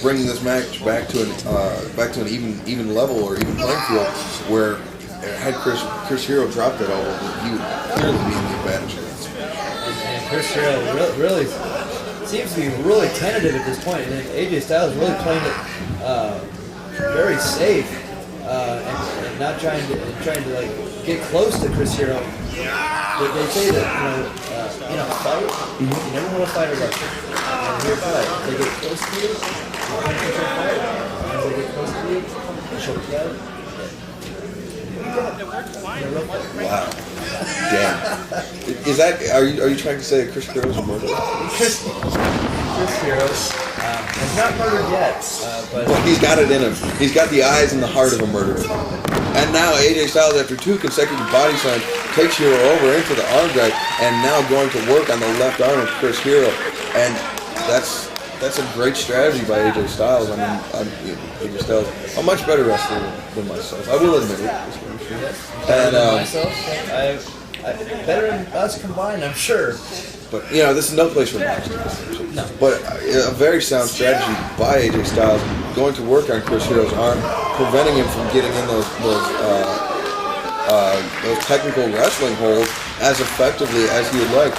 bringing this match back to an even level or even playing field, where had Chris Hero dropped that elbow, he would clearly be in the advantage. And Chris Hero really seems to be really tentative at this point. And AJ Styles really playing it very safe and not trying to like get close to Chris Hero. But they say that in a fight, you never know what a fighter's like. And here fight, they get close to you, you fight. And they get close to you, they choke you out. Wow. Damn. Is that? Are you trying to say that Chris Hero's a murderer? Chris Hero has not murdered yet, but well, he's got it in him. He's got the eyes and the heart of a murderer. And now AJ Styles, after 2 consecutive body slams, takes Hero over into the arm drag, and now going to work on the left arm of Chris Hero, and that's a great strategy by AJ Styles. I mean, AJ Styles, a much better wrestler than myself. I will admit it. Better than myself. Better than us combined, I'm sure. But this is no place for matches. No. But a very sound strategy by AJ Styles, going to work on Chris Hero's arm, preventing him from getting in those technical wrestling holds as effectively as he would like,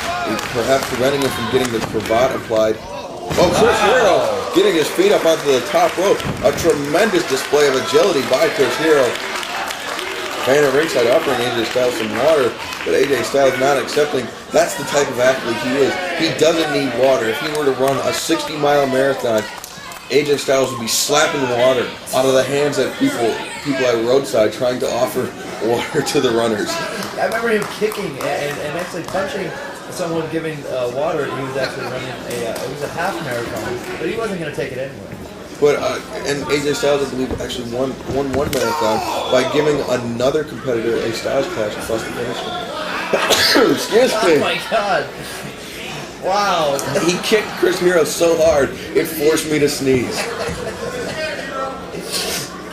perhaps preventing him from getting the cravat applied. Oh, Chris Hero getting his feet up onto the top rope. A tremendous display of agility by Chris Hero. Fan at ringside offering AJ Styles some water, but AJ Styles not accepting. That's the type of athlete he is. He doesn't need water. If he were to run a 60-mile marathon, AJ Styles would be slapping water out of the hands of people at roadside trying to offer water to the runners. I remember him kicking and actually punching someone giving water. He was actually running it was a half marathon, but he wasn't going to take it anyway. But and AJ Styles, I believe, actually won one marathon by giving another competitor a Styles clash across the finish line. Excuse me. Oh my God! Wow. He kicked Chris Hero so hard it forced me to sneeze.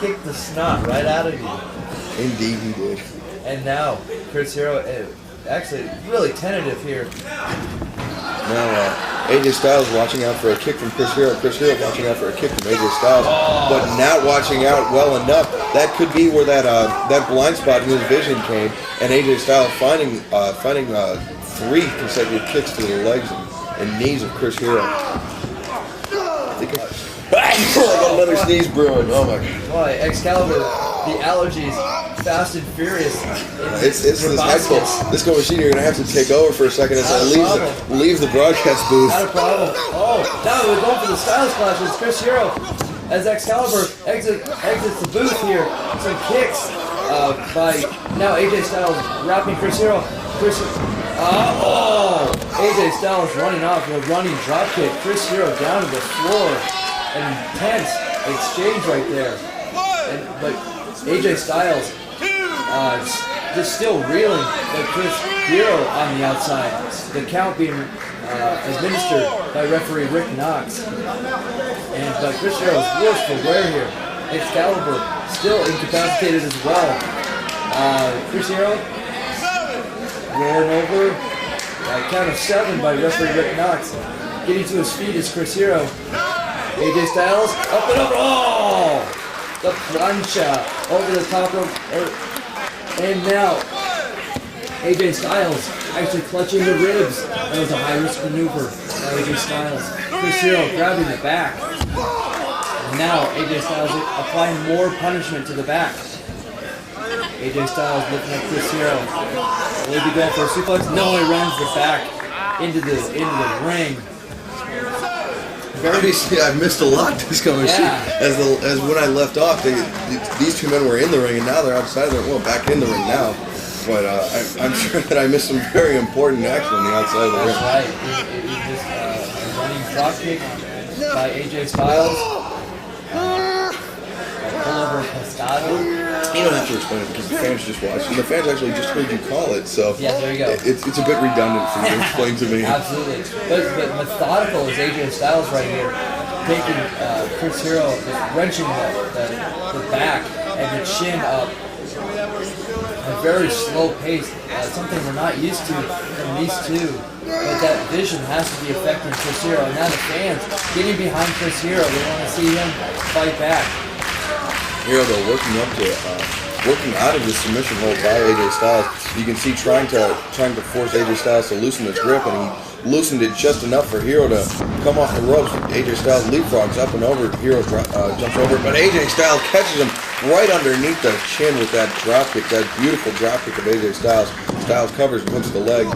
kicked the snot right out of you. Indeed, he did. And now, Chris Hero, actually really tentative here. Now, AJ Styles watching out for a kick from Chris Hero. Chris Hero watching out for a kick from AJ Styles, but not watching out well enough. That could be where that blind spot in his vision came, and AJ Styles finding 3 consecutive kicks to the legs and knees of Chris Hero. I got another sneeze brewing. Oh my god. Boy, Excalibur, the allergies, fast and furious. It's this headphone. This go machine, you're gonna have to take over for a second as I leave the broadcast booth. Not a problem. Oh, now we're going for the Styles Clash with Chris Hero as Excalibur exits the booth here. Some kicks by now AJ Styles wrapping Chris Hero. AJ Styles running off with a running drop kick. Chris Hero down to the floor. An intense exchange right there. But AJ Styles just still reeling, but Chris Hero on the outside. The count being administered by referee Rick Knox. But Chris Hero is worse for wear here. Excalibur still incapacitated as well. Chris Hero rolling over. Count of 7 by referee Rick Knox. Getting to his feet is Chris Hero. AJ Styles up and over. Oh! The plancha over the top rope. And now AJ Styles actually clutching the ribs. That was a high-risk maneuver by AJ Styles. Chris Hero grabbing the back. And now AJ Styles applying more punishment to the back. AJ Styles looking at Chris Hero. Will he be going for a suplex? No, he runs the back into the ring. Obviously, I've missed a lot this coming as when I left off, these 2 men were in the ring, and now they're outside. Back in the ring now. But I'm sure that I missed some very important action on the outside of the ring. That's right. It just a running drop kick by AJ Styles. Pull over Pescado. You don't have to explain it because the fans just watched, and the fans actually just heard you call it. So yeah, there you go. It's a bit redundant for you to explain to me. Absolutely, but methodical is AJ Styles right here, taking Chris Hero, just wrenching the back and the chin up. A very slow pace, something we're not used to from these two. But that vision has to be affecting Chris Hero, and now the fans getting behind Chris Hero. They want to see him fight back. Hero though working out of the submission hold by AJ Styles. You can see trying to force AJ Styles to loosen his grip, and he loosened it just enough for Hero to come off the ropes. AJ Styles leapfrogs up and over. Hero jumps over, but AJ Styles catches him right underneath the chin with that drop kick, that beautiful drop kick of AJ Styles. Styles covers and hooks the leg.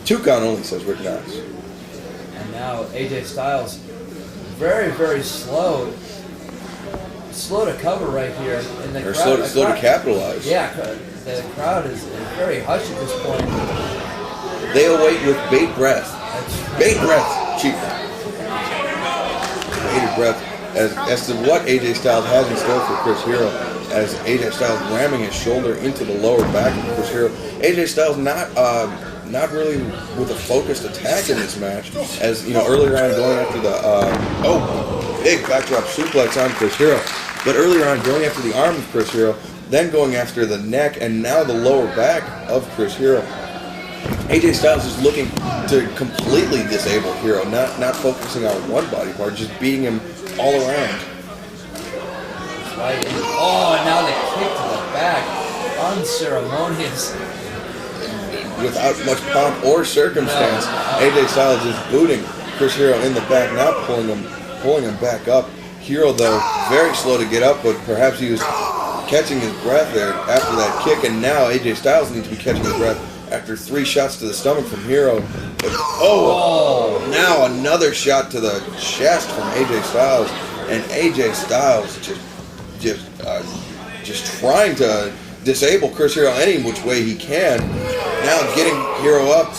2 count only, says Rick Knox. And now AJ Styles, very, very slow to cover right here. And the crowd, slow to capitalize. Yeah, the crowd is very hushed at this point. They await with bated breath. Bated breath, chief. Bated breath as to what AJ Styles has in store for Chris Hero, as AJ Styles ramming his shoulder into the lower back of Chris Hero. AJ Styles not really with a focused attack in this match, as you know earlier on going after the big backdrop suplex on Chris Hero, but earlier on going after the arm of Chris Hero, then going after the neck, and now the lower back of Chris Hero. AJ Styles is looking to completely disable Hero, not focusing on one body part, just beating him all around. Right. And now the kick to the back, unceremonious. Without much pomp or circumstance, AJ Styles is booting Chris Hero in the back, now pulling him back up. Hero though very slow to get up, but perhaps he was catching his breath there after that kick, and now AJ Styles needs to be catching his breath after 3 shots to the stomach from Hero. But, now another shot to the chest from AJ Styles, and AJ Styles just trying to disable Chris Hero any which way he can. Now getting Hero up,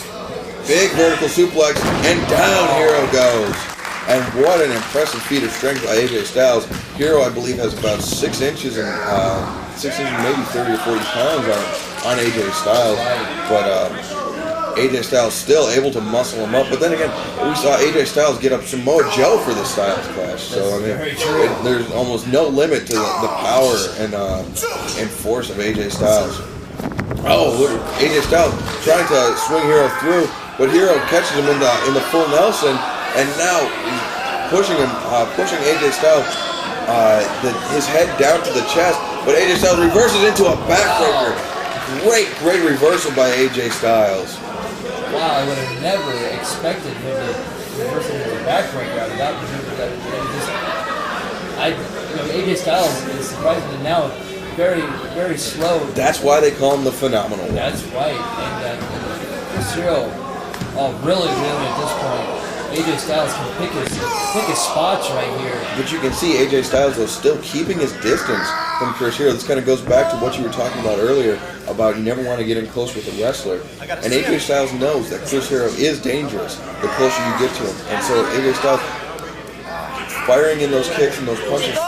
big vertical suplex, and down Hero goes. And what an impressive feat of strength by AJ Styles. Hero, I believe, has about 6 inches and maybe 30 or 40 pounds on AJ Styles. But AJ Styles still able to muscle him up. But then again, we saw AJ Styles get up Samoa Joe for the Styles Clash. So, I mean, there's almost no limit to the power and force of AJ Styles. Oh, AJ Styles trying to swing Hero through, but Hero catches him in the full Nelson, and now he's pushing AJ Styles, his head down to the chest, but AJ Styles reverses into a backbreaker. Great reversal by AJ Styles. Wow, I would have never expected him to reverse it into a backbreaker out of that maneuver. AJ Styles is surprisingly now very slow. That's why they call him the Phenomenal One. That's right. And Chris Hero, really at this point, AJ Styles can pick his spots right here. But you can see AJ Styles though still keeping his distance from Chris Hero. This kind of goes back to what you were talking about earlier about you never want to get in close with a wrestler. And AJ Styles knows that Chris Hero is dangerous the closer you get to him. And so AJ Styles firing in those kicks and those punches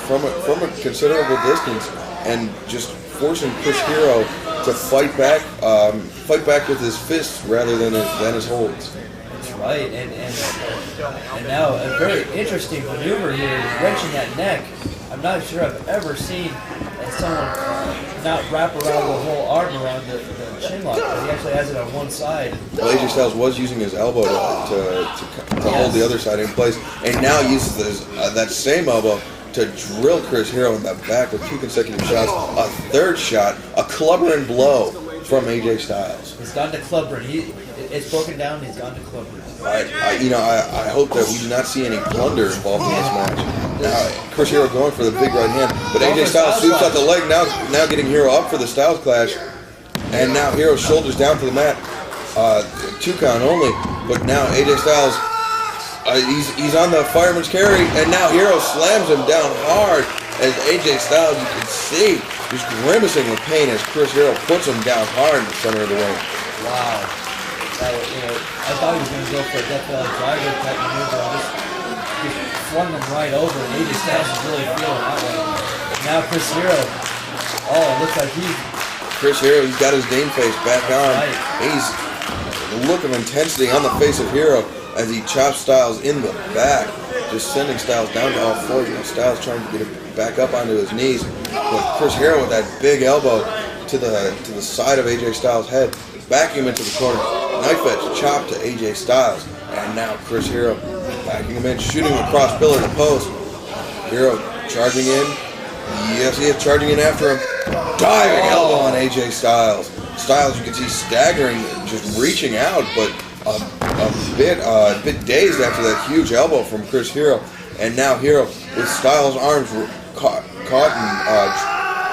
from a considerable distance, and just forcing Chris Hero to fight back with his fists rather than his holds. That's right, and now a very interesting maneuver here, wrenching that neck. I'm not sure I've ever seen someone not wrap around the whole arm around the chin lock, but he actually has it on one side. Well, AJ Styles was using his elbow to hold the other side in place, and now uses that same elbow to drill Chris Hero in the back with 2 consecutive shots. A third shot, a clubbering blow from AJ Styles. He's gone to clubbering. It's broken down. He's gone to clubbering. I hope that we do not see any blunder involved in this match. Now, Chris Hero going for the big right hand, but AJ Styles sweeps out the leg. Now getting Hero up for the Styles Clash, and now Hero's shoulders down to the mat. 2 count only, but now AJ Styles. He's on the fireman's carry, and now Hero slams him down hard as AJ Styles, you can see, just grimacing with pain as Chris Hero puts him down hard in the center of the ring. Wow. I thought he was going to go for a Death Valley Driver type maneuver. Just flung him right over, and AJ Styles is really feeling that one. Now Chris Hero, it looks like Chris Hero, he's got his game face back on. Right. He's the look of intensity on the face of Hero as he chops Styles in the back, just sending Styles down to all fours. Styles trying to get him back up onto his knees, but Chris Hero with that big elbow to the side of AJ Styles' head, backing him into the corner. Knife edge chop to AJ Styles, and now Chris Hero backing him in, shooting him across pillar to post. Hero charging in. Yes, he is charging in after him. Diving elbow on AJ Styles. Styles, you can see staggering, just reaching out, but a bit dazed after that huge elbow from Chris Hero, and now Hero with Styles' arms caught and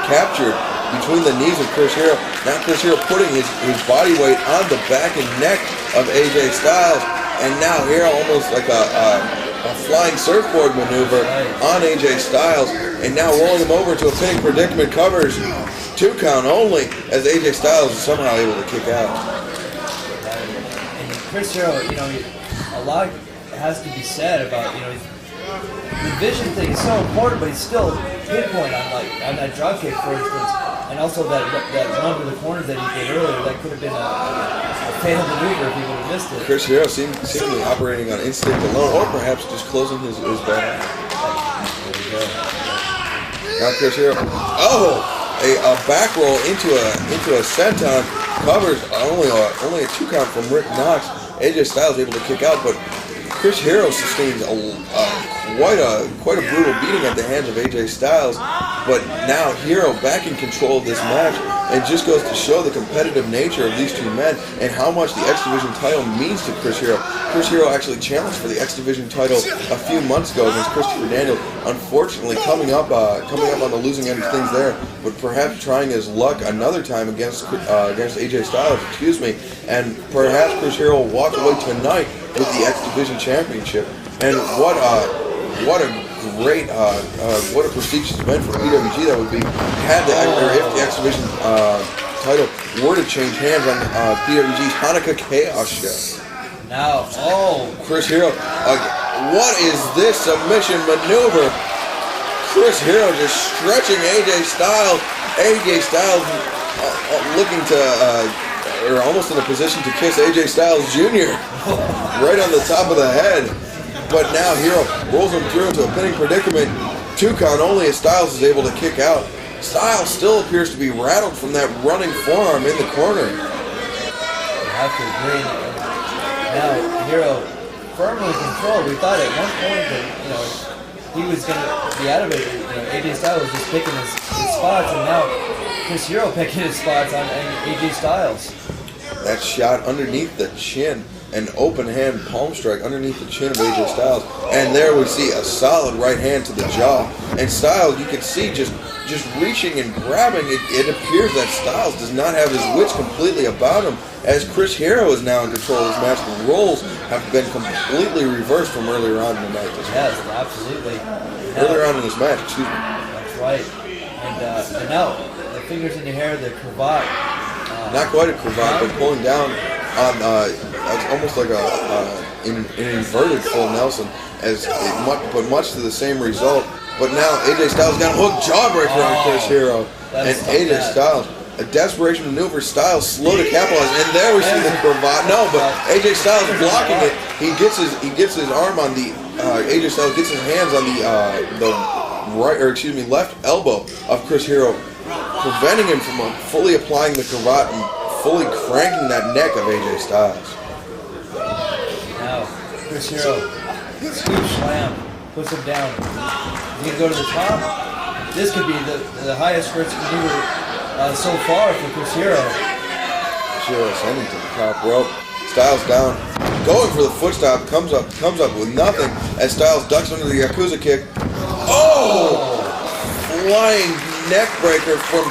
captured between the knees of Chris Hero. Now Chris Hero putting his body weight on the back and neck of AJ Styles, and now Hero almost like a flying surfboard maneuver on AJ Styles, and now rolling him over to a pinning predicament, covers 2 count only as AJ Styles is somehow able to kick out. Chris Hero, a lot has to be said about, the vision thing is so important, but he's still pinpoint on that drop kick, for instance, and also that run to the corner that he did earlier. That could have been a fatal maneuver if he would have missed it. Chris Hero seemingly operating on instinct alone, or perhaps just closing his back. There we go. Now Chris Hero, a back roll into a senton, covers only a 2 count from Rick Knox. AJ Styles able to kick out, but Chris Hero sustains quite a brutal beating at the hands of AJ Styles. But now Hero back in control of this match, and just goes to show the competitive nature of these 2 men and how much the X Division title means to Chris Hero. Chris Hero actually challenged for the X Division title a few months ago against Christopher Daniels. Unfortunately, coming up on the losing end of things there, but perhaps trying his luck another time against AJ Styles, and perhaps Chris Hero will walk away tonight with the X Division Championship. And what a great, what a prestigious event for PWG that would be if the X Division title were to change hands on PWG's Hanukkah Chaos show. Now, Chris Hero, what is this submission maneuver? Chris Hero just stretching AJ Styles. AJ Styles looking to or almost in a position to kiss AJ Styles Jr. right on the top of the head. But now Hero rolls him through into a pinning predicament. 2 count only as Styles is able to kick out. Styles still appears to be rattled from that running forearm in the corner. You have to agree. Now Hero firmly controlled. We thought at one point that he was going to be out of it. AJ Styles was just picking his spots, and now Chris Hero picking his spots on AJ Styles. That shot underneath the chin, an open hand palm strike underneath the chin of AJ Styles, and there we see a solid right hand to the jaw. And Styles, you can see just reaching and grabbing. It appears that Styles does not have his wits completely about him, as Chris Hero is now in control of this match. The roles have been completely reversed from earlier on in the night. Yes, absolutely. Earlier on in this match, excuse me. That's right. And now the fingers in the hair, the cravat. Not quite a cravat, but pulling down on it's almost like an inverted full Nelson, but much to the same result. But now AJ Styles got a hook jawbreaker on Chris Hero, and AJ Styles, a desperation maneuver. Styles slow to capitalize, and there we see the cravat. No, but AJ Styles blocking it. He gets his arm on the AJ Styles gets his hands on the left elbow of Chris Hero, preventing him from fully applying the cravat and fully cranking that neck of AJ Styles. Now, Chris Hero, scoop slam, puts him down. He's going to go to the top. This could be the highest risk maneuver so far for Chris Hero. Hero ascending to the top rope. Styles down, going for the foot stop, comes up with nothing as Styles ducks under the Yakuza kick. Oh! Flying neck breaker from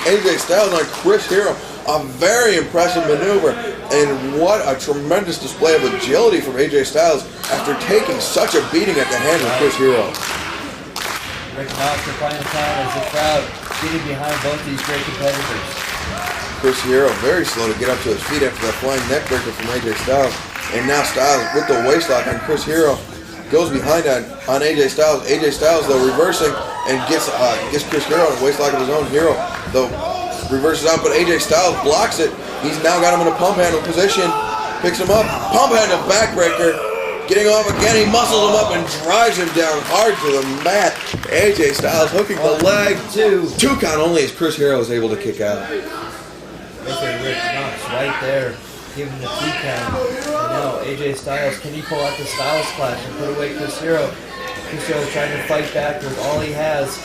AJ Styles on Chris Hero. A very impressive maneuver, and what a tremendous display of agility from AJ Styles after taking such a beating at the hands of Chris Hero. Rick Knox supplying the count as the crowd getting behind both these great competitors. Chris Hero very slow to get up to his feet after that flying neck breaker from AJ Styles, and now Styles with the waistlock on Chris Hero goes behind on AJ Styles. AJ Styles though reversing and gets Chris Hero in a waistlock of his own. Hero though reverses out, but AJ Styles blocks it. He's now got him in a pump handle position. Picks him up. Pump handle backbreaker. Getting off again. He muscles him up and drives him down hard to the mat. AJ Styles hooking the leg. 2 count only as Chris Hero is able to kick out. Rick Knox right there. Giving the 2 count. And now AJ Styles, can he pull out the Styles Clash and put away Chris Hero? Chris Hero trying to fight back with all he has.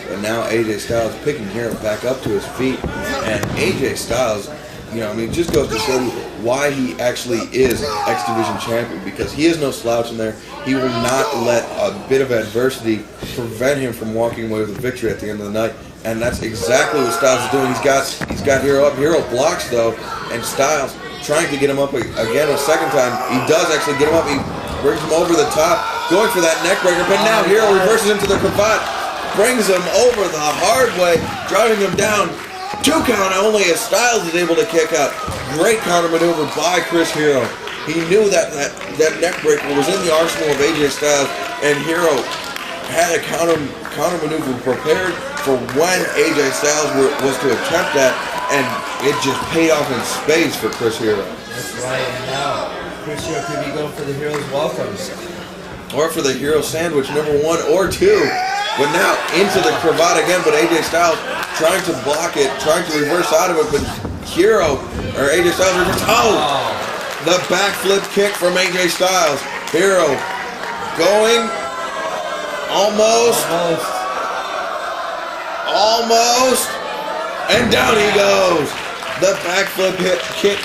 And now AJ Styles picking Hero back up to his feet. And AJ Styles, it just goes to show you why he actually is X Division champion, because he is no slouch in there. He will not let a bit of adversity prevent him from walking away with a victory at the end of the night. And that's exactly what Styles is doing. He's got Hero up. Hero blocks though, and Styles trying to get him up again a second time. He does actually get him up. He brings him over the top, going for that neck breaker. But now Hero reverses into the cravat. Brings him over the hard way, driving him down. 2 count only as Styles is able to kick out. Great counter maneuver by Chris Hero. He knew that neck breaker was in the arsenal of AJ Styles, and Hero had a counter maneuver prepared for when AJ Styles was to attempt that, and it just paid off in spades for Chris Hero. That's right, and now Chris Hero could be going for the Hero's welcomes. Or for the Hero sandwich number 1 or 2. But now into the cravat again, but AJ Styles trying to block it, trying to reverse out of it, but AJ Styles reverses. Oh! The backflip kick from AJ Styles. Hero going almost, and down he goes. The backflip kick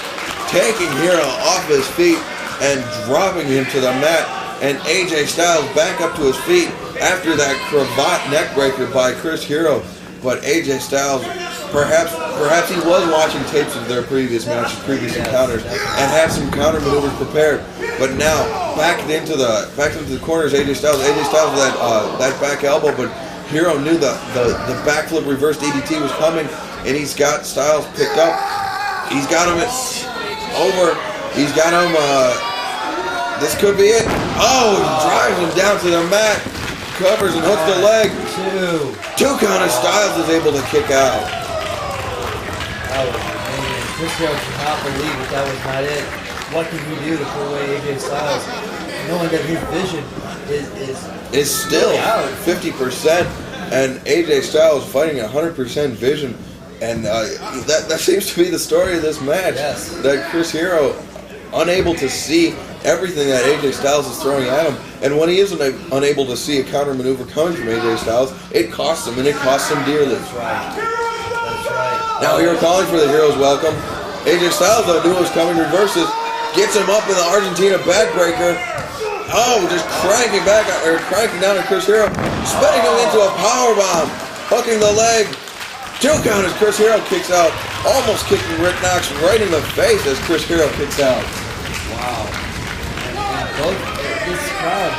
taking Hero off his feet and dropping him to the mat. And AJ Styles back up to his feet after that cravat neckbreaker by Chris Hero. But AJ Styles, perhaps he was watching tapes of their previous matches, previous encounters, and had some counter maneuvers prepared. But now back into the corners, AJ Styles with that back elbow. But Hero knew the backflip reverse DDT was coming, and he's got Styles picked up. He's got him over. He's got him. This could be it. Oh, he drives him down to the mat, covers and hooks the leg. 2 count as Styles is able to kick out. That was amazing. Chris Hero cannot believe that was not it. What can he do to pull away AJ Styles? Knowing that his vision is still 50%, and AJ Styles fighting 100% vision, and that seems to be the story of this match. Yes. That Chris Hero, unable to see everything that AJ Styles is throwing at him, and when he is unable to see a counter maneuver coming from AJ Styles, it costs him, and it costs him dearly. That's right. That's right. Now here calling for the Hero's Welcome. AJ Styles, though, knew it was coming, reverses, gets him up in the Argentina backbreaker. Oh, just cranking down at Chris Hero, spinning him into a powerbomb, hooking the leg. 2 count as Chris Hero kicks out, almost kicking Rick Knox right in the face as Chris Hero kicks out. Wow. And this crowd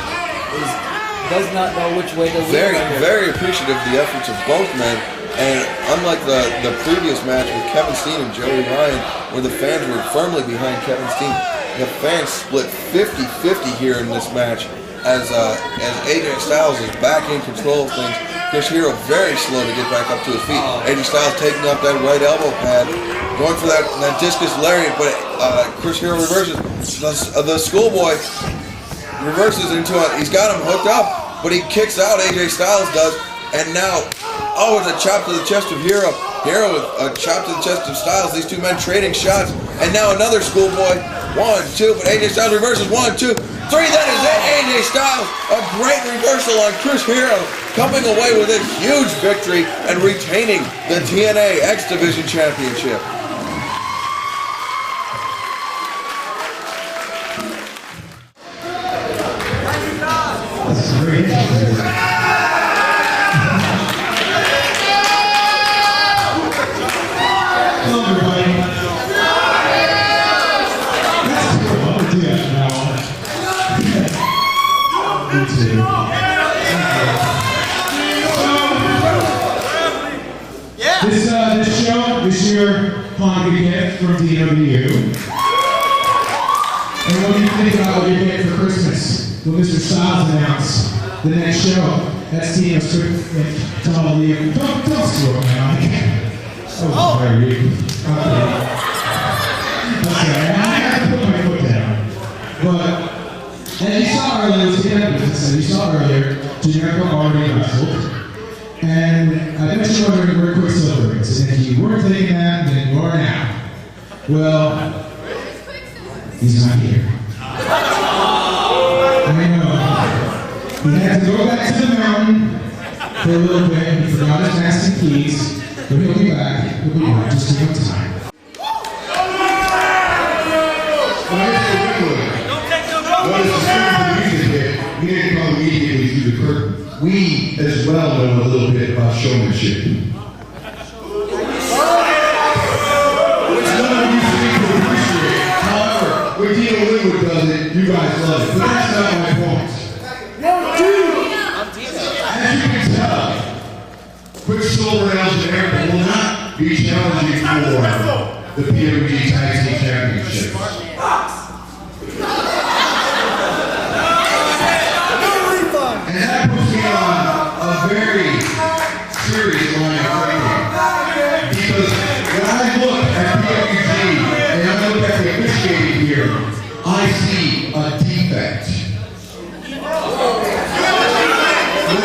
does not know which way to lean. Very appreciative of the efforts of both men. And unlike the previous match with Kevin Steen and Joey Ryan, where the fans were firmly behind Kevin Steen, the fans split 50-50 here in this match as AJ Styles is back in control of things. Chris Hero very slow to get back up to his feet. AJ Styles taking up that right elbow pad, going for that discus lariat, but Chris Hero reverses. The schoolboy reverses into it. He's got him hooked up, but he kicks out, AJ Styles does, and now, it's a chop to the chest of Hero. Hero with a chop to the chest of Styles. These two men trading shots, and now another schoolboy. 1, 2, but AJ Styles reverses. 1, 2, 3. That is it. AJ Styles, a great reversal on Chris Hero, coming away with a huge victory and retaining the TNA X Division Championship. This is very interesting. Hello, everybody. This show is your holiday gift from DW. And what do you think about what you're getting for Christmas? Will Mr. Styles announce the next show? That's Tino's quick tell you. Don't screw up, man. That was very rude. Okay, I have to put my foot down. But, as you saw earlier, as you saw earlier, Generico already wrestled. And I bet you're wondering where Quicksilver is. And if you weren't thinking that, then you are now. Well, he's not here. I know. He had to go back to the mountain for a little bit. He forgot his mask and keys. But he'll be back. He'll be back. Just give him time. What is the strength of the music hit? We didn't come immediately through the curtain. We, as well, know a little bit about showmanship. Which none of you seem to appreciate. However, when Dino Linwood does it, you guys love it. But that's not my point. As you can tell, Quicksilver and El Generico will not be challenging for the PWG Title Match Championship. And that puts me on a very serious line of thinking. Because when I look at PWG and I look at the officiating here, I see a defect. When I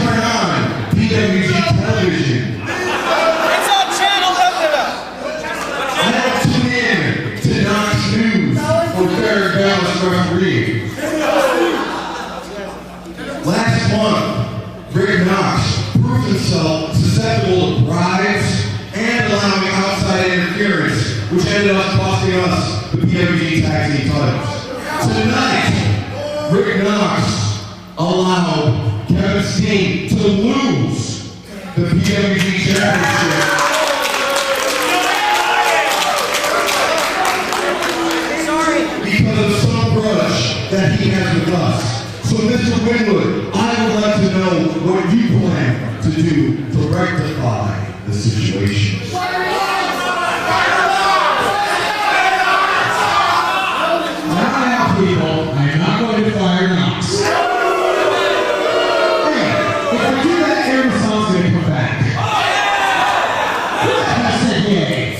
turn on PWG television, it's on channel I don't tune in to Knox News or fair and balanced referee. Last month, Rick Knox proved himself susceptible to bribes and allowing outside interference, which ended up costing us the PWG Tag Team titles. Tonight, Rick Knox allowed Kevin Steen to lose the PWG Championship. Because of some grudge that he has with us. So, Mr. Winwood, I would like to know what you plan to do to rectify the situation. Now, people, I am not going to fire Knox. Hey, if I do that, Amazon's going to come back. I said yay.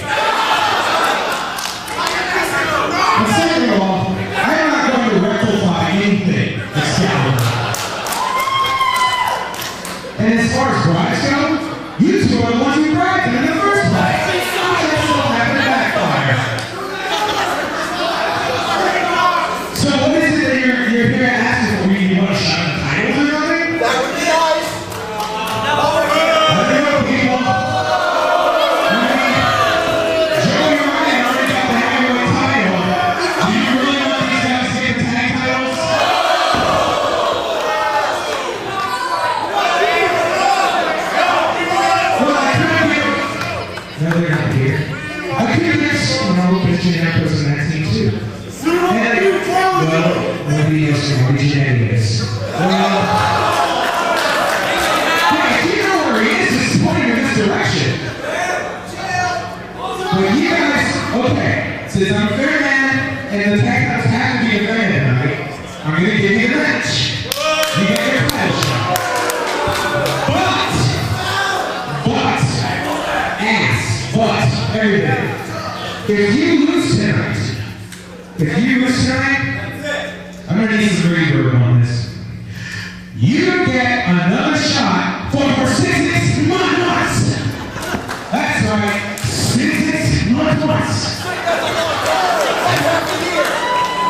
as far as brides go, you two are the ones who bribed them in the first place. That's all happened to backfire. So what is it that you're here asking for? You want a shot at the titles or something? That would be nice. Let me go, people. Joey Ronin already got the heavyweight title. Do you really want these guys to get the tag titles? Well, I couldn't get... No, they're not here. I couldn't get, but Generico's in that team too. Well, nobody else can be Generico. Well... You know where he is, it's pointing in this direction. But you guys, okay, since I'm a fair man, and the tag titles have to be a fair man tonight, I'm gonna give you the match. You get your title shot. But, everything. If you lose tonight, I'm gonna need some reverb on this. You get another shot for 6 months. That's right, 6 months.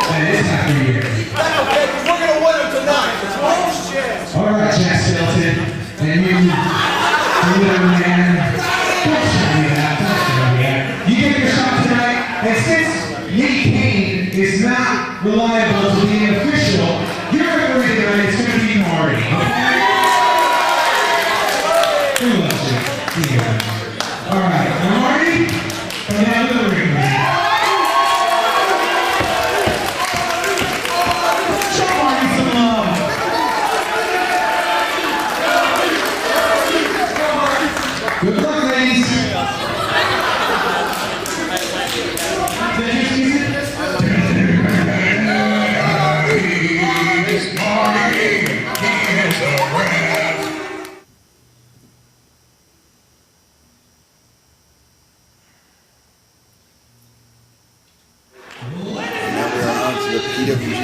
That is half a year. That's okay, because we're going to win them tonight. It's bullshit. All right, Jack Skelton, and you little man. Don't show me that. You get your shot tonight, and since Nick Kane is not reliable to be an official, your referee tonight is going to be Marty. Who loves you? Yeah. All right, now Marty, come down to the ring. Show Marty some love. Good luck, ladies. PWG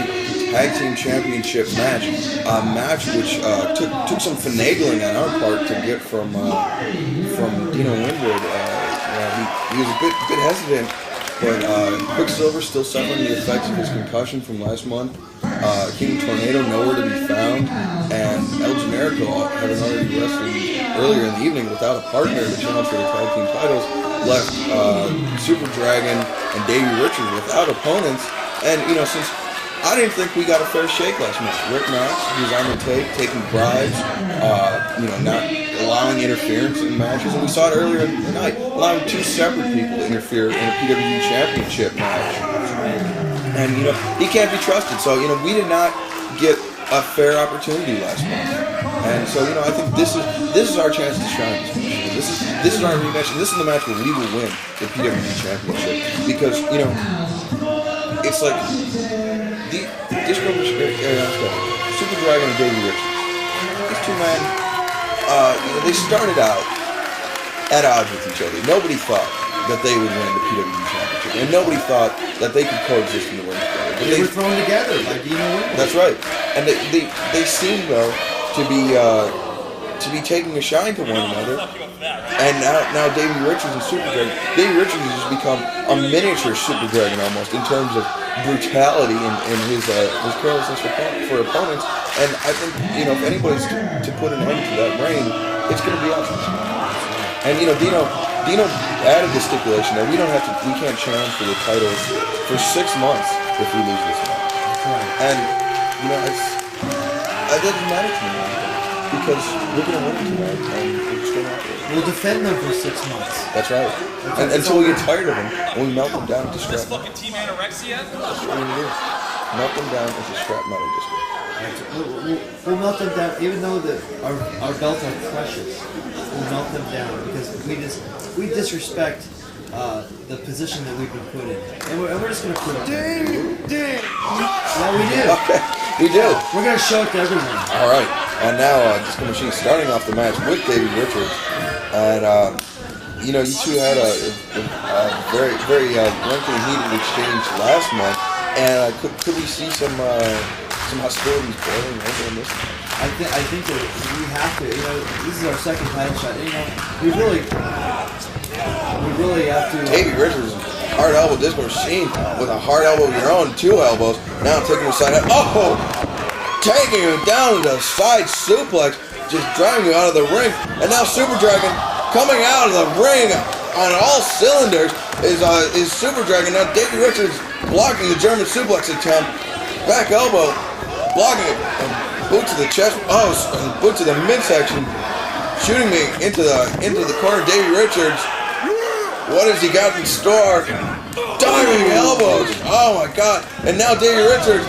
Tag Team Championship match, a match which took some finagling on our part to get from Dino Winwood. He was a bit hesitant, but Quicksilver still suffering the effects of his concussion from last month. King Tornado nowhere to be found, and El Generico, having already wrestled earlier in the evening without a partner to challenge for the tag team titles, left Super Dragon and Davey Richards without opponents. And, since I didn't think we got a fair shake last match. Rick Knox, he was on the tape, taking bribes, not allowing interference in matches. And we saw it earlier in the night, allowing 2 separate people to interfere in a PWG Championship match. And, he can't be trusted. So, we did not get a fair opportunity last month. And so, I think this is our chance to shine. This is our rematch, and this is the match where we will win the PWG Championship. Because, it's like Super Dragon and Davey Richards. These 2 men, they started out at odds with each other. Nobody thought that they would win the PWG Championship, and nobody thought that they could coexist in the ring together. But they were thrown together by Dino Winwood. That's right, and they seem though to be taking a shine to one another. And now Davey Richards and Super Dragon. Davey Richards has just become a miniature Super Dragon almost in terms of brutality and his carelessness for opponents. And I think if anybody's to put an end to that reign, it's going to be us. And Dino added the stipulation that we can't challenge for the titles for 6 months if we lose this match. And it doesn't matter to me. Because we're going to win tonight, and we're just going to have to. We'll defend them for 6 months. That's right. And until we get tired of them, and we melt them down into scrap metal. Fucking team anorexia? That's what we're going to do. Melt them down into scrap metal disco. We'll melt them down, even though our belts are precious. We'll melt them down because we disrespect the position that we've been put in, and we're just going to put it. Ding, ding. Yeah, we do. Okay, we do. We're going to show it to everyone. All right. And now, Disco Machine starting off the match with Davey Richards. And, you two had a very, very lengthy and heated exchange last month. And could we see some hostilities boiling over in this match? I think that we have to. This is our second title shot. We really have to. Davey Richards, hard elbow disco machine with a hard elbow of your own, 2 elbows. Now taking him side. Oh, taking him down with a side suplex, just driving him out of the ring. And now Super Dragon coming out of the ring on all cylinders is Super Dragon. Now Davey Richards blocking the German suplex attempt. Back elbow, blocking it, and boot to the chest. Oh, and boot to the midsection, shooting me into the corner. Davey Richards, what has he got in store? Diving elbows. Oh my God! And now Davey Richards.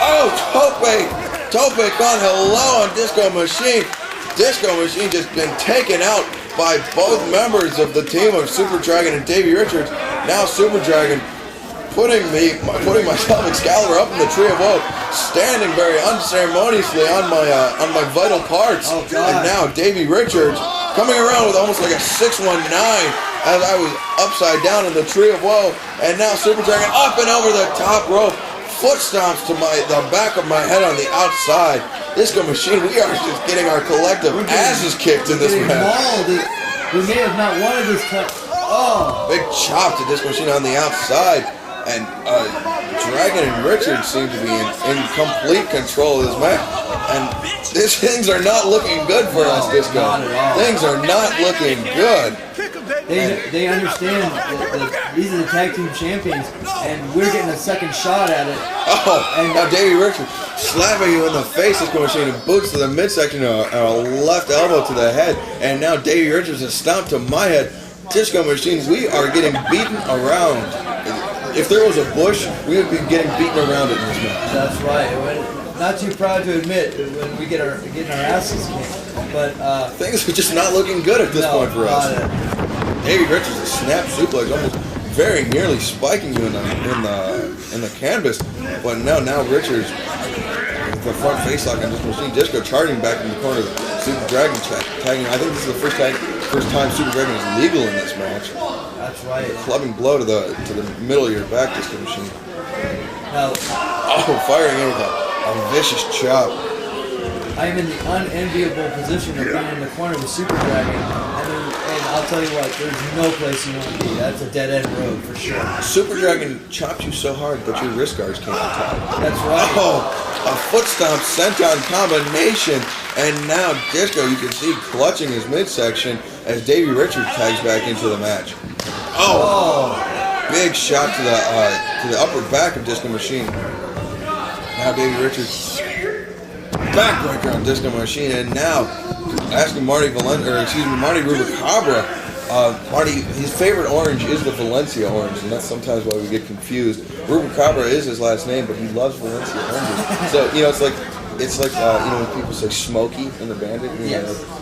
Oh, tope con hello on Disco Machine. Disco Machine just been taken out by both members of the team of Super Dragon and Davey Richards. Now Super Dragon putting myself Excalibur up in the Tree of Woe, standing very unceremoniously on my vital parts. Oh, God. And now Davey Richards coming around with almost like a 619 as I was upside down in the Tree of Woe. And now Super Dragon up and over the top rope. Foot stomps to the back of my head on the outside. Disco Machine, we are just getting our collective asses kicked in this match. We may have not wanted this time. Oh! Big chop to Disco Machine on the outside. And Dragon and Richard seem to be in complete control of this match. And things are not looking good for us, Disco. Not at all. Things are not looking good. They understand that these are the tag team champions, and we're getting a second shot at it. Oh, and now Davey Richards slapping you in the face, Disco Machine, and boots to the midsection and a left elbow to the head. And now Davey Richards has stomped to my head. Disco Machine, we are getting beaten around. If there was a bush, we would be getting beaten around it in this match. That's right. Not too proud to admit when we getting our asses kicked, but things are just not looking good at this point for us. Davey Richards, a snap suplex, almost very nearly spiking you in the canvas, but now Richards with the front face lock on Disco Machine. Disco charging back in the corner of the Super Dragon tagging. I think this is the first time Super Dragon is legal in this match. That's right. Clubbing blow to the middle of your back, Disco Machine. Now, firing in with a vicious chop. I am in the unenviable position of being in the corner with Super Dragon, and I'll tell you what, there's no place you want to be. That's a dead-end road for sure. Super Dragon chopped you so hard, but your wrist guards can't attack. That's right. Oh, a foot stomp senton combination, and now Disco, you can see clutching his midsection as Davey Richards tags back into the match. Oh. Big shot to the upper back of Disco Machine. Now Davey Richards backbreaker on Disco Machine, and now asking Marty Rubalcaba. Marty, his favorite orange is the Valencia orange, and that's sometimes why we get confused. Rubalcaba is his last name, but he loves Valencia oranges. So it's like when people say Smokey in the Bandit.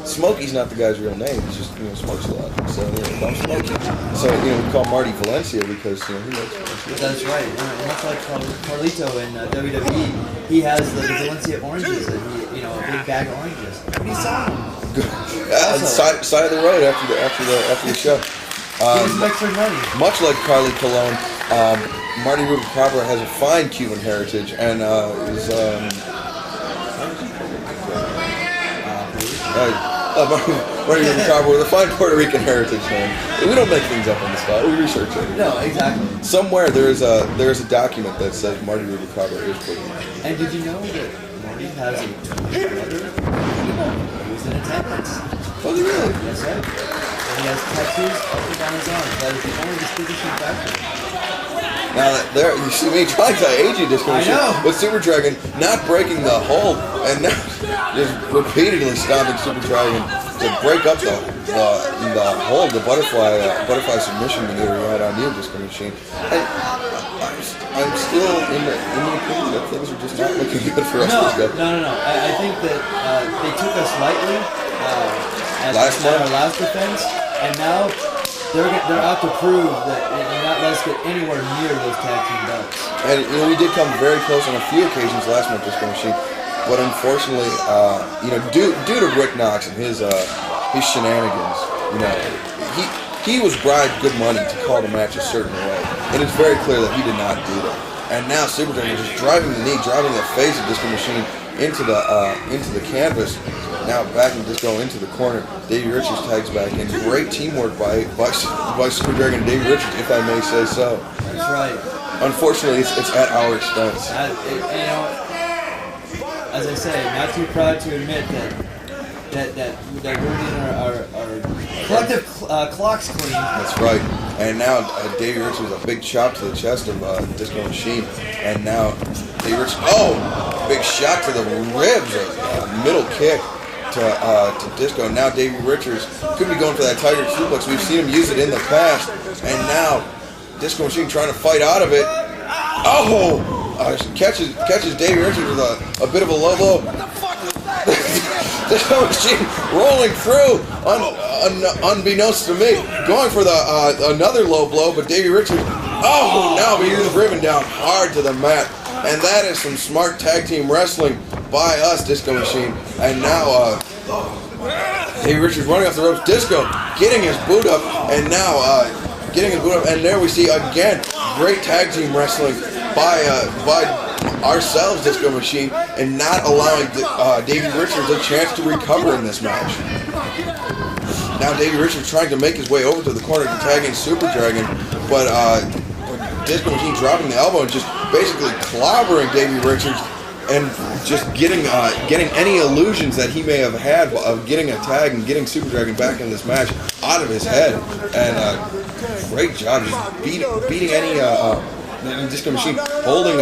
Smokey's not the guy's real name. He's just smokes a lot. So call him Smokey. So we call Marty Valencia because he likes Valencia. That's right. And much like Carlito in WWE, he has the Valencia oranges, and a big bag of oranges. And he saw them. Side of the road after the show. Give us extra money. Much like Carly Colon, Marty Rubalcaba has a fine Cuban heritage and is. Marty Rubalcaba with a fine Puerto Rican heritage name. We don't make things up on the spot. We research it. No, exactly. Somewhere there is a document that says Marty Rubalcaba is Puerto Rican. And did you know that Marty has a twin brother who's in attendance? Oh, really? Yes, sir. And he has tattoos up and down his arm. That is the only distinguishing factor. Now you see me trying to age you, Disco Machine, with Super Dragon not breaking the hold, and now just repeatedly stopping Super Dragon to break up the hold, the butterfly submission maneuver you had on you, Disco Machine. I'm still in the opinion that things are just not looking good for us, Disco. No. I think that they took us lightly at our last defense, and now they're out to prove that and not let us get anywhere near those tag team belts. And we did come very close on a few occasions last month, Disco Machine, but unfortunately, due to Rick Knox and his shenanigans, he was bribed good money to call the match a certain way, and it's very clear that he did not do that. And now Super Dragon is just driving the knee, driving the face of Disco Machine into the canvas. Now back in Disco into the corner. Davey Richards tags back in. Great teamwork by Super Dragon and Davey Richards, if I may say so. That's right. Unfortunately, it's at our expense. As I say, not too proud to admit that we're getting our collective clocks clean. That's right. And now Davey Richards a big chop to the chest of Disco Machine. And now Davey Richards, big shot to the ribs, a middle kick to Disco. Now Davey Richards could be going for that Tiger suplex. We've seen him use it in the past. And now Disco Machine trying to fight out of it. Catches Davey Richards with a bit of a low blow. Disco Machine rolling through, unbeknownst to me, going for the another low blow, but Davey Richards, now he's driven down hard to the mat, and that is some smart tag team wrestling by us, Disco Machine. And now Davey Richards running off the ropes, Disco getting his boot up, and now and there we see again great tag team wrestling by ourselves, Disco Machine, and not allowing Davey Richards a chance to recover in this match. Now Davey Richards trying to make his way over to the corner to tag in Super Dragon, but Disco Machine dropping the elbow and just basically clobbering Davey Richards and just getting any illusions that he may have had of getting a tag and getting Super Dragon back in this match out of his head. And great job just beating any Disco Machine, holding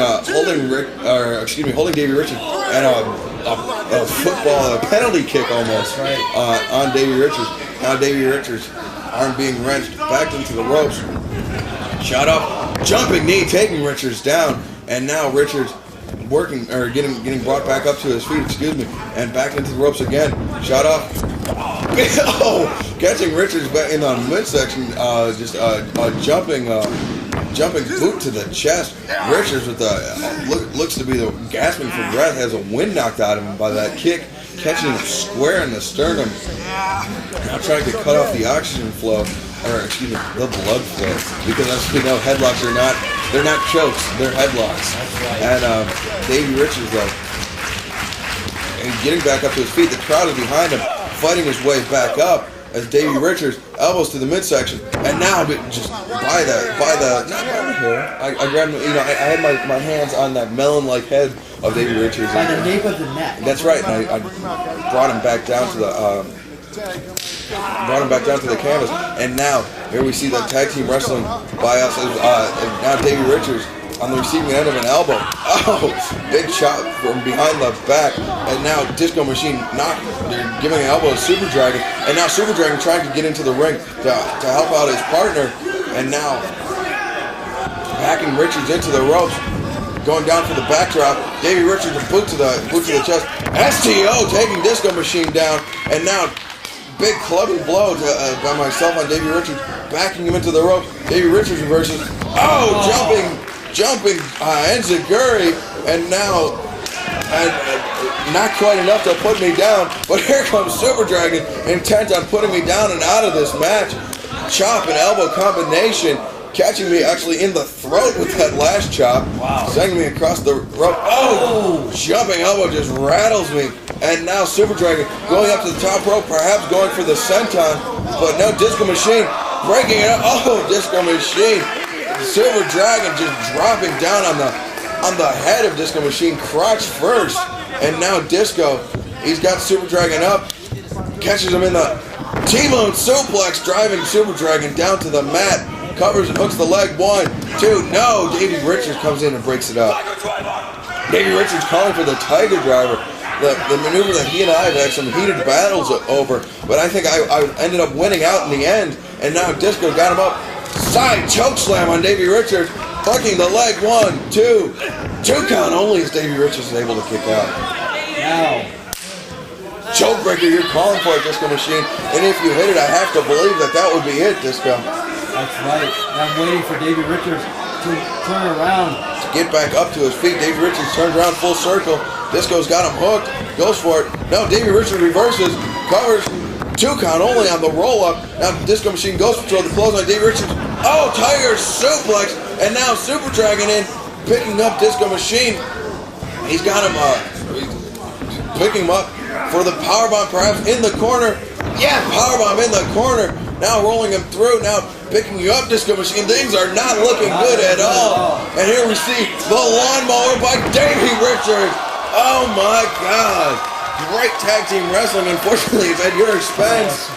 Davey Richards and a football, a penalty kick almost on Davey Richards. Now Davey Richards, arm being wrenched back into the ropes. Shot up, jumping knee, taking Richards down, and now Richards getting brought back up to his feet, and back into the ropes again. Shot up. Catching Richards back in the midsection, just a jumping boot to the chest. Richards with looks to be gasping for breath, has a wind knocked out of him by that kick, catching him square in the sternum. Now trying to cut off the oxygen flow, the blood flow, because as we know, headlocks they're not chokes, they're headlocks. That's right. And Davey Richards getting back up to his feet. The crowd is behind him, fighting his way back up as Davey Richards elbows to the midsection, and now just not by the hair. I grabbed him, I had my hands on that melon-like head of Davey Richards. By the nape of the neck. That's right. And I brought him back down to the canvas, and now here we see the tag team wrestling by us. And now Davey Richards on the receiving end of an elbow. Big chop from behind the back. And now Disco Machine they're giving an elbow to Super Dragon. And now Super Dragon trying to get into the ring to help out his partner. And now backing Richards into the ropes. Going down for the backdrop. Davey Richards a boot to the chest. STO taking Disco Machine down. And now big clubbing blow by myself on Davey Richards, backing him into the ropes. Davey Richards reverses. Jumping enziguri, and now not quite enough to put me down, but here comes Super Dragon, intent on putting me down and out of this match. Chop and elbow combination, catching me actually in the throat with that last chop, sending me across the rope. Jumping elbow just rattles me, and now Super Dragon going up to the top rope, perhaps going for the senton, but no, Disco Machine breaking it up. Disco Machine. Silver Dragon just dropping down on the head of Disco Machine, crotch first. And now Disco, he's got Super Dragon up, catches him in the T-bone suplex, driving Super Dragon down to the mat, covers and hooks the leg. 1, 2, no! Davey Richards comes in and breaks it up. Davey Richards calling for the Tiger Driver. The maneuver that he and I have had some heated battles over, but I think I ended up winning out in the end. And now Disco got him up. Side choke slam on Davey Richards, fucking the leg. 1, 2 count only as Davey Richards is able to kick out. Now, choke breaker, you're calling for it, Disco Machine, and if you hit it, I have to believe that would be it, Disco. That's right. I'm waiting for Davey Richards to turn around. To get back up to his feet, Davey Richards turns around full circle. Disco's got him hooked, goes for it. No, Davey Richards reverses, covers. 2 count only on the roll-up. Now Disco Machine goes for the close on Davey Richards. Tiger suplex. And now Super Dragon in, picking up Disco Machine. He's got him picking him up for the powerbomb, perhaps in the corner. Yeah, powerbomb in the corner. Now rolling him through. Now picking you up, Disco Machine. Things are not looking good at all. And here we see the lawnmower by Davey Richards. Oh my God. Great tag team wrestling. Unfortunately, it's at your expense.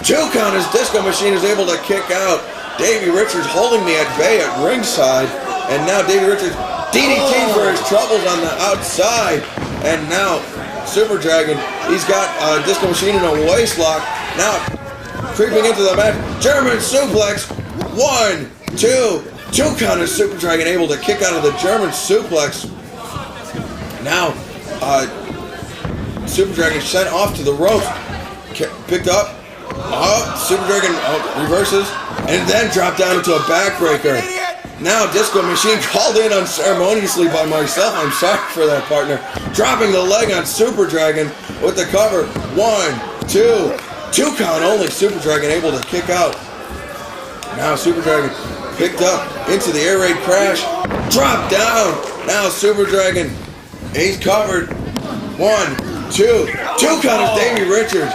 2 count as Disco Machine is able to kick out. Davey Richards holding me at bay at ringside. And now Davey Richards DDT for his troubles on the outside. And now Super Dragon, he's got Disco Machine in a waist lock. Now creeping into the match. German suplex. 1, 2 count as Super Dragon able to kick out of the German suplex. Now Super Dragon sent off to the ropes. Picked up. Super Dragon reverses and then dropped down into a backbreaker. Now Disco Machine called in unceremoniously by myself. I'm sorry for that, partner. Dropping the leg on Super Dragon with the cover. 1, 2 count only. Super Dragon able to kick out. Now Super Dragon picked up into the air raid crash. Dropped down. Now Super Dragon, he's covered. 1, 2 count of Davey Richards.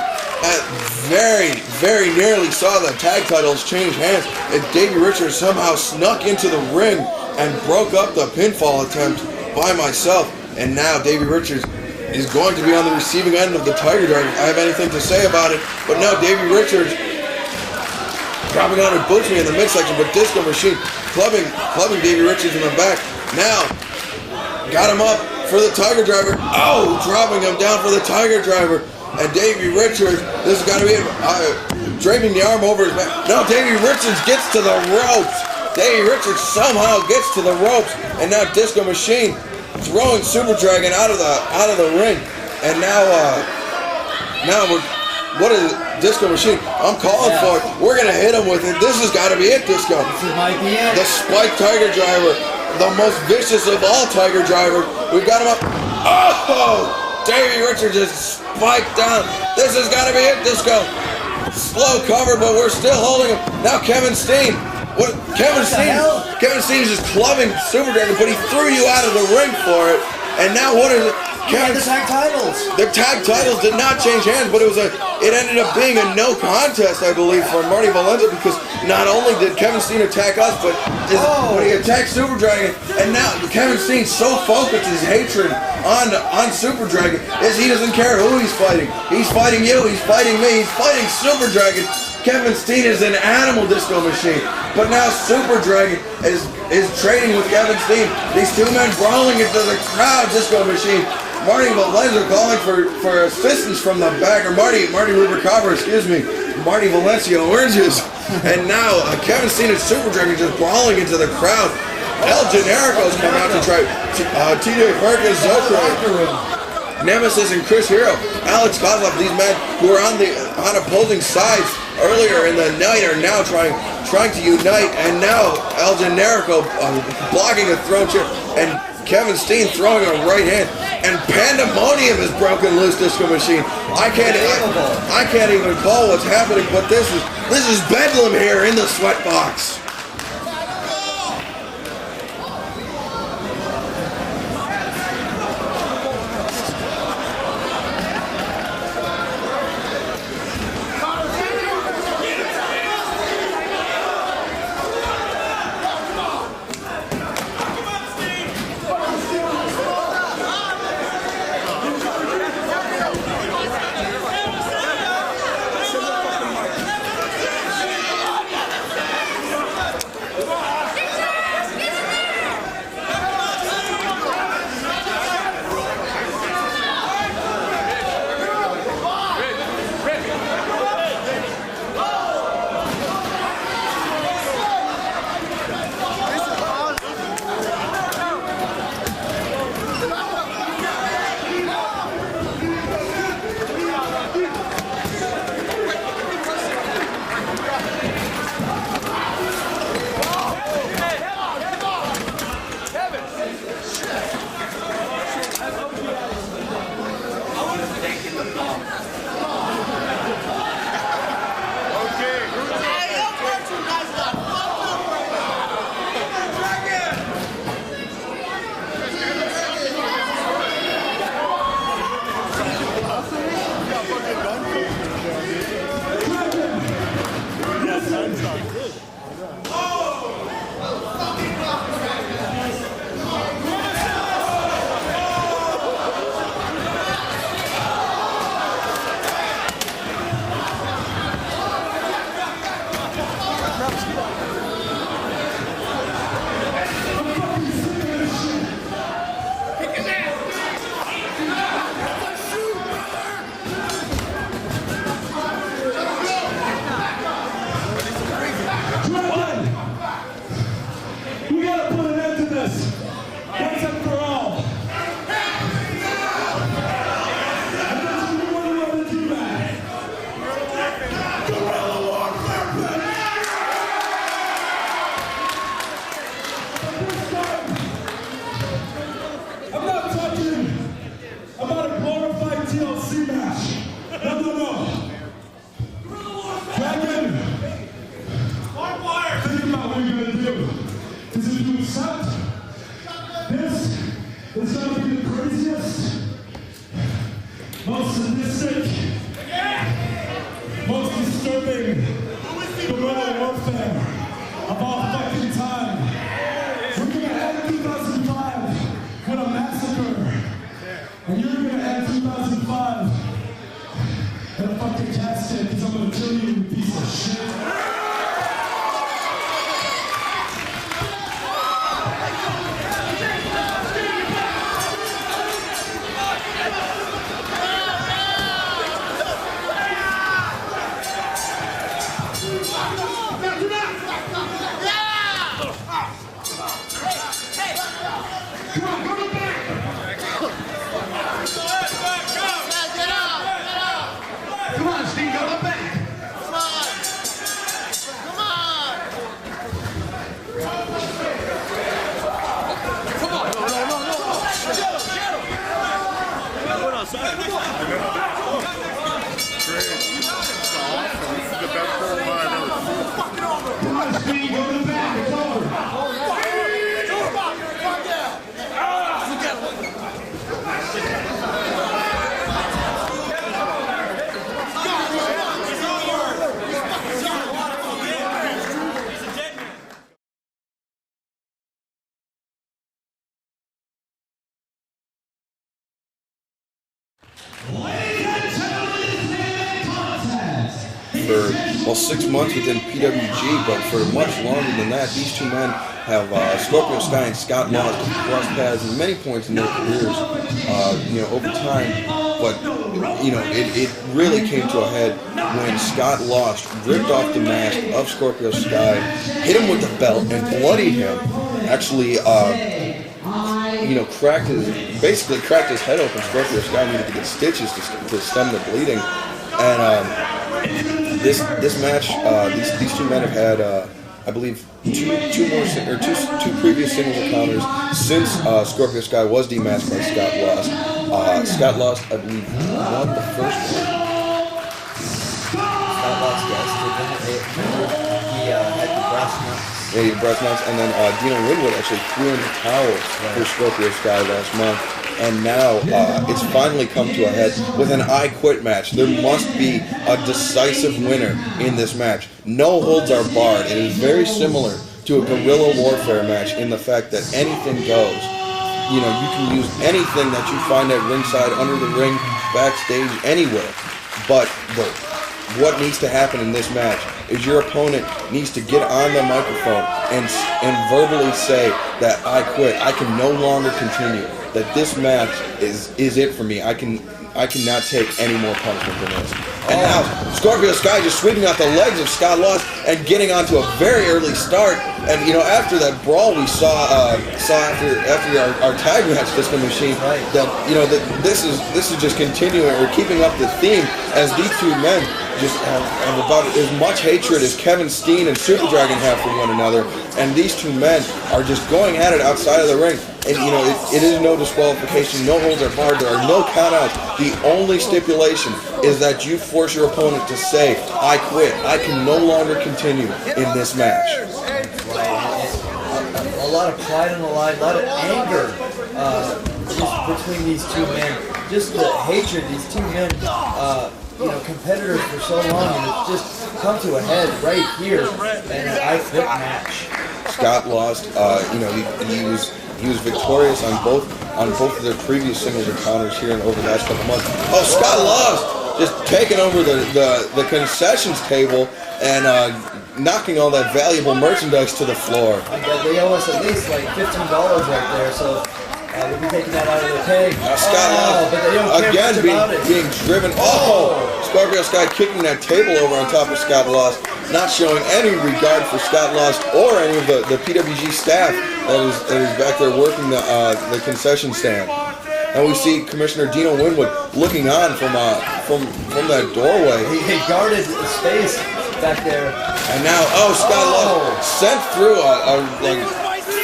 Very nearly saw the tag titles change hands. And Davey Richards somehow snuck into the ring and broke up the pinfall attempt by myself. And now Davey Richards is going to be on the receiving end of the Tiger Driver. I have anything to say about it, but now Davey Richards dropping on and butchering in the midsection, but Disco Machine clubbing Davey Richards in the back. Now got him up for the Tiger Driver. Oh, dropping him down for the Tiger Driver. And Davey Richards, this has got to be draping the arm over his back. Now Davey Richards gets to the ropes. Davey Richards somehow gets to the ropes, and now Disco Machine throwing Super Dragon out of the ring. And now what is it? Disco Machine? I'm calling for it. We're gonna hit him with it. This has got to be it, Disco. This might be it. The Spike Tiger Driver, the most vicious of all Tiger Drivers. We've got him up. Oh! Davey Richards is spiked down. This has got to be it, Disco. Slow cover, but we're still holding him. Now Kevin Steen. Kevin Steen is just clubbing Super Dragon, but he threw you out of the ring for it. And now what is it? The tag titles. The tag titles did not change hands, but it ended up being a no contest, I believe, for Marty Valenza, because not only did Kevin Steen attack us, but he attacked Super Dragon, and now Kevin Steen so focused his hatred on Super Dragon is he doesn't care who he's fighting. He's fighting you, he's fighting me, he's fighting Super Dragon. Kevin Steen is an animal, Disco Machine, but now Super Dragon is trading with Kevin Steen. These two men brawling into the crowd, Disco Machine. Marty Valenza calling for assistance from the back, or Marty Rubricabra, excuse me, Marty Valencia Oranges. And now Kevin Steen and Super Dragon just brawling into the crowd. El Generico's come out to try TJ Perkins, Zokre, Nemesis, and Chris Hero. Alex Koslov, these men who were on opposing sides earlier in the night are now trying to unite. And now El Generico blocking a throw chair, and Kevin Steen throwing a right hand, and pandemonium is broken loose, Disco Machine. I can't even call what's happening, but this is bedlam here in the Sweatbox. disturbing the guerrilla warfare of all fucking time. We're gonna end 2005 with a massacre, and you're gonna end 2005 in a fucking casket because I'm gonna kill you, you piece of shit. Come on, Steen, go to back. Come on. Come on. Come on. No. Get him. What else? The best ball line ever. Come on, Steen, go to back. It's over. For 6 months within PWG, but for much longer than that, these two men have Scorpio Sky and Scott Lost crossed paths at many points in their careers, over time. But it really came to a head when Scott Lost ripped off the mask of Scorpio Sky, hit him with the belt, and bloodied him. Actually, cracked his head open. Scorpio Sky needed to get stitches to stem the bleeding, and. This match, these two men have had, I believe, two previous singles encounters since Scorpio Sky was demasked by Scott Lost. Scott Lost, I believe, won the first one. Scott Lost, yes. He had the brass knucks. Yeah, he had brass knucks, and then Dino Winwood actually threw in the towel for Scorpio Sky last month. And now it's finally come to a head with an I Quit match. There must be a decisive winner in this match. No holds are barred. It is very similar to a guerrilla warfare match in the fact that anything goes. You can use anything that you find at ringside, under the ring, backstage, anywhere. But what needs to happen in this match is your opponent needs to get on the microphone and verbally say that I quit. I can no longer continue. That this match is it for me. I cannot take any more punishment than this. And now Scorpio Sky just sweeping out the legs of Scott Lost and getting onto a very early start. And after that brawl we saw after our tag match Disco Machine, that this is just continuing. We're keeping up the theme as these two men just have about as much hatred as Kevin Steen and Super Dragon have for one another. And these two men are just going at it outside of the ring. And it is no disqualification, no holds are barred, there are no countouts. The only stipulation is that you force your opponent to say, I quit, I can no longer continue in this match. A lot of pride on the line, a lot of anger just between these two men. Just the hatred, these two men, competitors for so long, and it's just come to a head right here in an I Quit match. Scott Lost, he was victorious on both of their previous singles encounters here and over the last couple months. Oh, Scott Lost just taking over the concessions table and knocking all that valuable merchandise to the floor. They owe us at least like $15 right there, so we'll be taking that out of the pay. Scott Lost but they don't care again much about being driven. Scorpio Sky kicking that table over on top of Scott Lost, not showing any regard for Scott Lost or any of the PWG staff that is back there working the concession stand. And we see Commissioner Dino Winwood looking on from that doorway. He guarded the space back there. And now, Scott Lost sent through like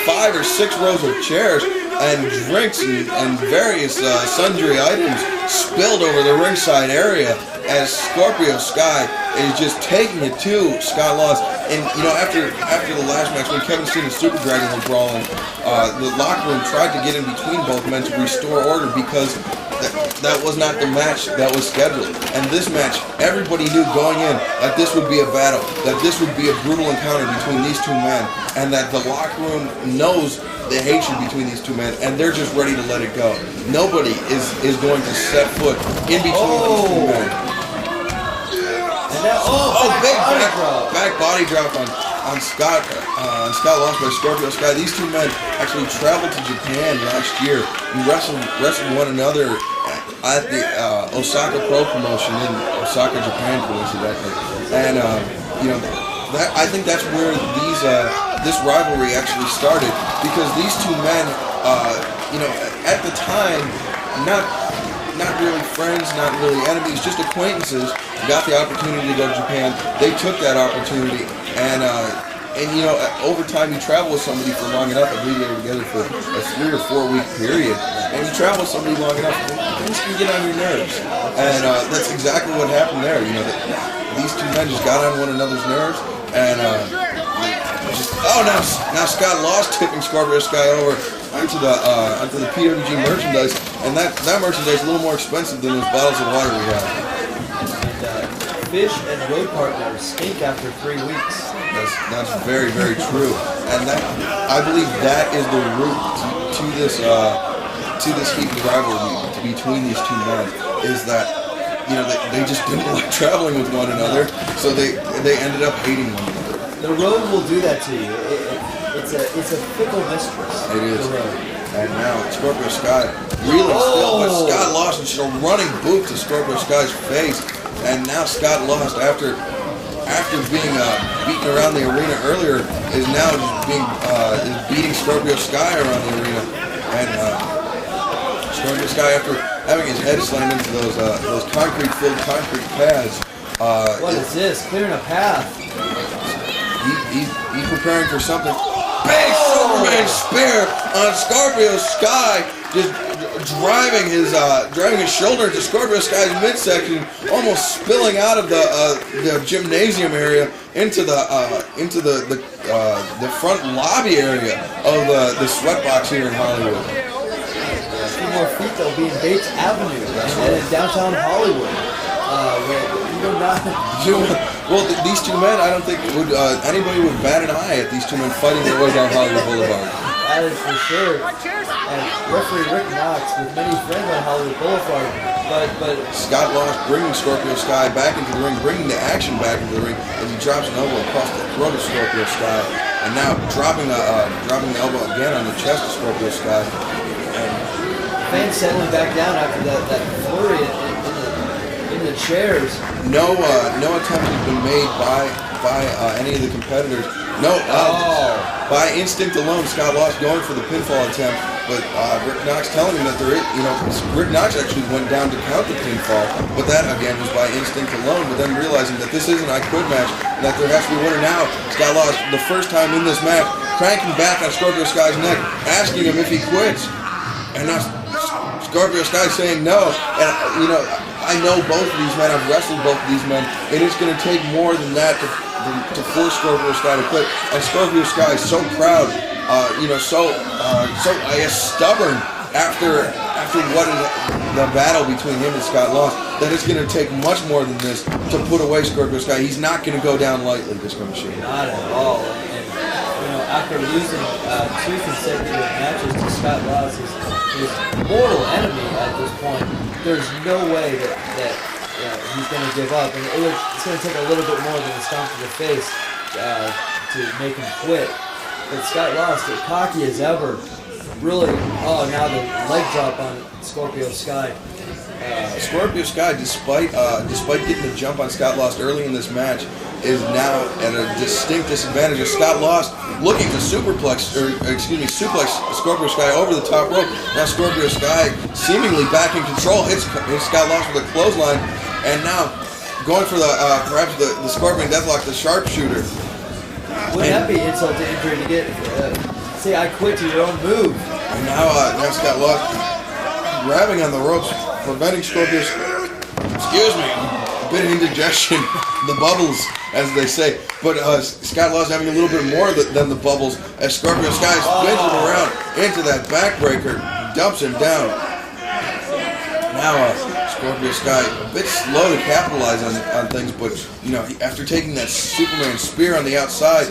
5 or 6 rows of chairs, and drinks and various sundry items spilled over the ringside area as Scorpio Sky is just taking it to Scott Lost. And after the last match, when Kevin Steen and Super Dragon were brawling, the locker room tried to get in between both men to restore order because that was not the match that was scheduled. And this match, everybody knew going in that this would be a battle, that this would be a brutal encounter between these two men, and that the locker room knows the hatred between these two men, and they're just ready to let it go. Nobody is going to set foot in between these two men. And now, big back body drop on Scott lost by Scorpio Sky. These two men actually traveled to Japan last year and wrestled one another at the Osaka Pro promotion in Osaka, Japan, coincidentally. And I think that's where this rivalry actually started, because these two men, at the time, not really friends, not really enemies, just acquaintances, got the opportunity to go to Japan. They took that opportunity, and over time you travel with somebody for long enough. I believe they were together for a 3 or 4 week period, and you travel with somebody long enough, things can get on your nerves, and that's exactly what happened there. These two men just got on one another's nerves, and now Scott lost, tipping Scorpio Sky over onto the PWG merchandise, and that merchandise is a little more expensive than those bottles of water we have. And fish and road partners stink after 3 weeks. That's very, very true, and I believe that is the root to this heated rivalry between these two men, is that they just didn't like traveling with one another, so they ended up hating one another. The road will do that to you. It's a fickle mistress. It is. The road. And now Scorpio Sky reeling still, but Scott lost, and just a running boot to Scorpio Sky's face. And now Scott lost after being beaten around the arena earlier, is now just beating Scorpio Sky around the arena. And Scorpio Sky, after having his head slammed into those concrete-filled concrete pads. What is this? Clearing a path. He's preparing for something. Big Superman spear on Scorpio Sky, just driving his shoulder into Scorpio Sky's midsection, almost spilling out of the gymnasium area into the front lobby area of the Sweatbox here in Hollywood. A few more feet, they'll be in Bates Avenue and in downtown Hollywood. Well, these two men, I don't think anybody would bat an eye at these two men fighting their way down Hollywood Boulevard. That is for sure. And referee Rick Knox with many friends on Hollywood Boulevard, but Scott lost, bringing Scorpio Sky back into the ring, bringing the action back into the ring as he drops an elbow across the throat of Scorpio Sky, and now dropping the elbow again on the chest of Scorpio Sky. And fans settling back down after that flurry in the chairs. No attempt has been made by any of the competitors. By instinct alone, Scott lost going for the pinfall attempt, but Rick Knox telling him that Rick Knox actually went down to count the pinfall, but that again was by instinct alone. But then realizing that this isn't I Quit match, and that there has to be a winner now, Scott lost the first time in this match, cranking back on Scorpio Sky's neck, asking him if he quits, and now Scorpio Sky saying no. And I know both of these men. I've wrestled both of these men. It is going to take more than that to force Scorpio Sky to quit. And Scorpio Sky is so proud, so I guess stubborn after what the battle between him and Scott lost, that it's going to take much more than this to put away Scorpio Sky. He's not going to go down lightly, this machine. Not at all. And after losing 2 consecutive matches to Scott Loss, his mortal enemy at this point, there's no way that he's going to give up, and it's going to take a little bit more than a stomp to the face to make him quit. But Scott Lost, cocky as ever, really. Now the leg drop on Scorpio Sky. Scorpio Sky, despite getting the jump on Scott Lost early in this match, is now at a distinct disadvantage. As Scott Lost looking to suplex Scorpio Sky over the top rope. Now Scorpio Sky seemingly back in control, hits Scott Lost with a clothesline, and now going for perhaps the Scorpion Deathlock, the sharpshooter. Wouldn't that be insult to injury to get say I quit to your own move? And now Scott Lost grabbing on the ropes, preventing Scorpio. Excuse me. A bit of indigestion, the bubbles, as they say. But Scott Lost having a little bit more than the bubbles as Scorpio Sky spins him around into that backbreaker, dumps him down. now Scorpio Sky a bit slow to capitalize on things, but after taking that Superman spear on the outside,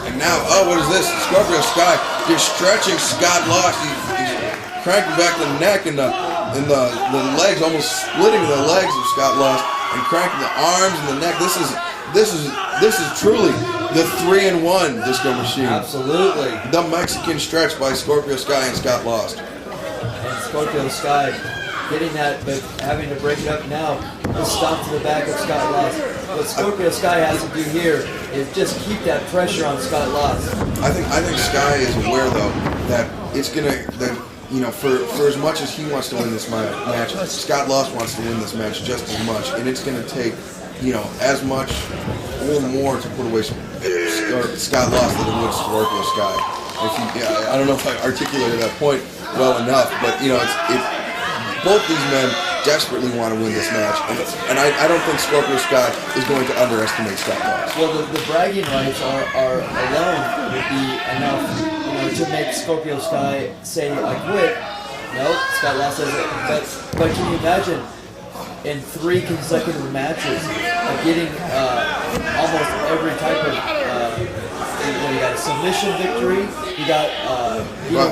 and now what is this? Scorpio Sky just stretching Scott Lost. He's cranking back the neck and the legs, almost splitting the legs of Scott Lost, and cranking the arms and the neck. This is truly the 3-in-1 Disco Machine. Absolutely. The Mexican stretch by Scorpio Sky and Scott Lost. And Scorpio Sky getting that, but having to break it up now. The stomp to the back of Scott Lost. What Scorpio Sky has to do here is just keep that pressure on Scott Lost. I think Sky is aware though that it's for as much as he wants to win this match, Scott Lost wants to win this match just as much, and it's going to take as much or more to put away Scott Lost than it would Scorpio Sky. I don't know if I articulated that point well enough, but both these men desperately want to win this match, and I don't think Scorpio Sky is going to underestimate Scott Lost. Well, the bragging rights are alone would be enough, to make Scorpio Sky say, I quit. No, Scott Lost says it. But can you imagine in 3 consecutive matches getting almost every type of you got a submission victory, you got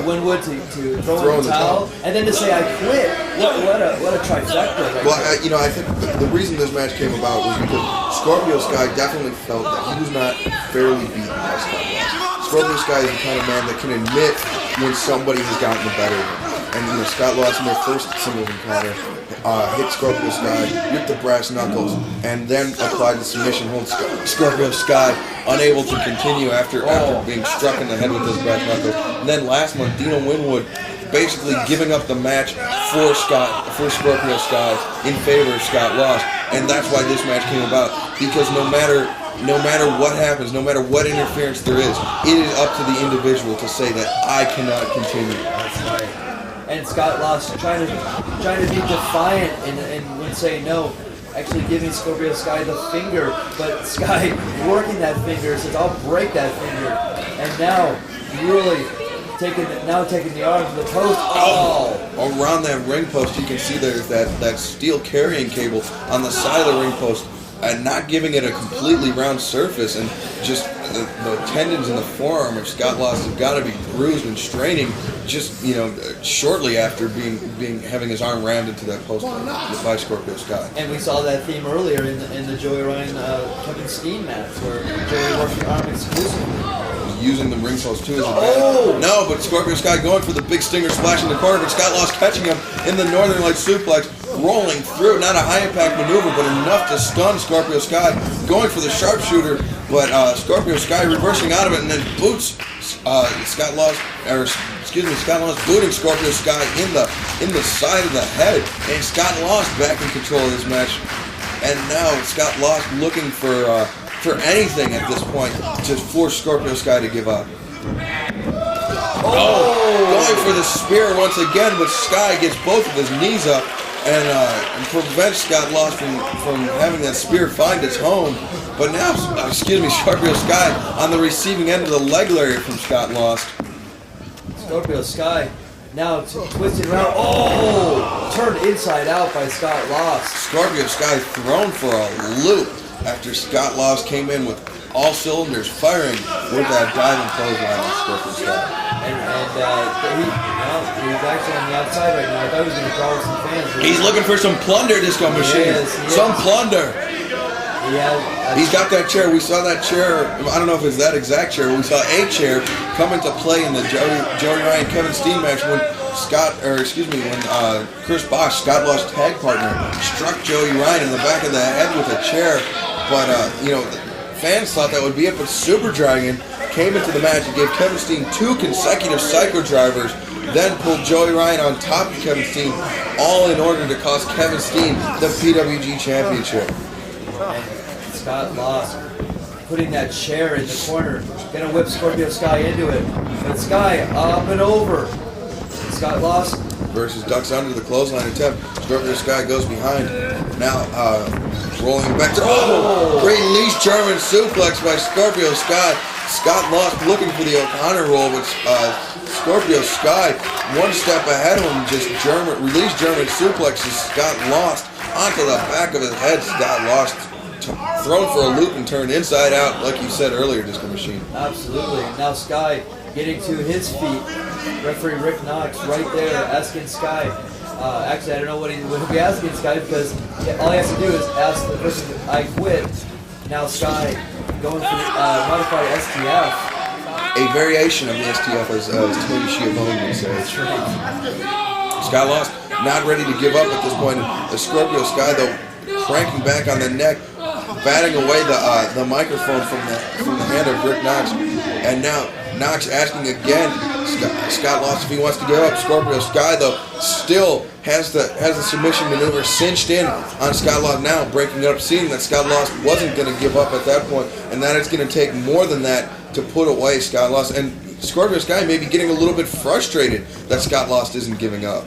Winwood to throw in the towel, and then to say I quit. What a trifecta! Well, I think the reason this match came about was because Scorpio Sky definitely felt that he was not fairly beaten by Scott Lost. Scorpio Sky is the kind of man that can admit when somebody has gotten the better of him. And Scott Lost in their first singles encounter hit Scorpio Sky, ripped the brass knuckles, and then applied the submission hold. Scorpio Sky unable to continue after being struck in the head with those brass knuckles. And then last month, Dino Winwood basically giving up the match for Scorpio Sky in favor of Scott Lost, and that's why this match came about. Because no matter what happens, no matter what interference there is, it is up to the individual to say that I cannot continue. That's right. And Scott Lost trying to be defiant and would say no, actually giving Scorpio Sky the finger, but Sky working that finger says I'll break that finger, and now really taking the arm to the post. Around that ring post, you can see there's that steel carrying cable on the side of the ring post, and not giving it a completely round surface, and just the tendons in the forearm of Scott Lost have got to be bruised and straining just shortly after having his arm rammed into that post by Scorpio Sky. And we saw that theme earlier in the Joey Ryan Kevin Steen match where Joey worked the arm exclusively. Using the ring post too as advantage. No, but Scorpio Sky going for the big stinger splash in the corner, but Scott Lost catching him in the Northern Light suplex, rolling through. Not a high impact maneuver, but enough to stun Scorpio Sky. Going for the sharpshooter, but Scorpio Sky reversing out of it and then boots Scott Lost booting Scorpio Sky in the side of the head, and Scott Lost back in control of this match. And now Scott Lost looking for anything at this point to force Scorpio Sky to give up. Going for the spear once again, but Sky gets both of his knees up and prevents Scott Lost from having that spear find its home. But now, Scorpio Sky on the receiving end of the leg lariat from Scott Lost. Scorpio Sky now twisted around. Turned inside out by Scott Lost. Scorpio Sky thrown for a loop after Scott Lost came in with all cylinders firing with that diving clothesline on Scorpio Sky. He's actually on the outside right now. I thought he was going to draw some fans. He's looking for some plunder, Disco Machine. Some plunder. He's got that chair. We saw that chair. I don't know if it's that exact chair. We saw a chair come into play in the Joey Ryan Kevin Steen match when Chris Bosh, Scott Lost's tag partner, struck Joey Ryan in the back of the head with a chair. But fans thought that would be it. But Super Dragon came into the match and gave Kevin Steen 2 consecutive Psycho Drivers, then pulled Joey Ryan on top of Kevin Steen, all in order to cost Kevin Steen the PWG Championship. And Scott Lost putting that chair in the corner, gonna whip Scorpio Sky into it. But Sky up and over. Scott Lost versus ducks under the clothesline attempt. Scorpio Sky goes behind. Now rolling back to great Lee's German suplex by Scorpio Sky. Scott Lost looking for the O'Connor roll, which Scorpio Sky one step ahead of him, just release German suplexes Scott Lost onto the back of his head. Scott Lost thrown for a loop and turned inside out, like you said earlier, Disco Machine. Absolutely. Now Sky getting to his feet. Referee Rick Knox right there asking Sky. Actually, I don't know what he'll be asking Sky, because all he has to do is ask the person, I quit. Now Sky going for modified STF. A variation of the STF, as Tony Schiavone would say. Sky Lost not ready to give up at this point. The Scorpio Sky, though, cranking back on the neck, batting away the microphone from the hand of Rick Knox. And now Knox asking again, Scott Lost if he wants to give up. Scorpio Sky, though, still has the submission maneuver cinched in on Scott Lost now, breaking up, seeing that Scott Lost wasn't going to give up at that point, and that it's going to take more than that to put away Scott Lost. And Scorpio Sky may be getting a little bit frustrated that Scott Lost isn't giving up.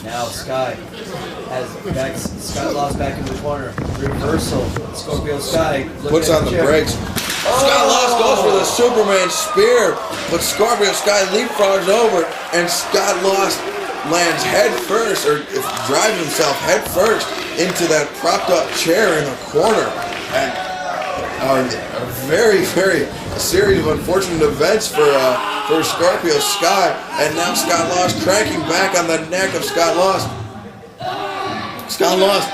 Now Sky has Scott Lost back in the corner. Reversal. Scorpio Sky puts on the brakes. Scott Lost goes for the Superman spear, but Scorpio Sky leapfrogs over, and Scott Lost lands head first, or drives himself head first into that propped up chair in the corner. And a very, very series of unfortunate events for Scorpio Sky. And now Scott Lost cranking back on the neck of Scott Lost. Scott Lost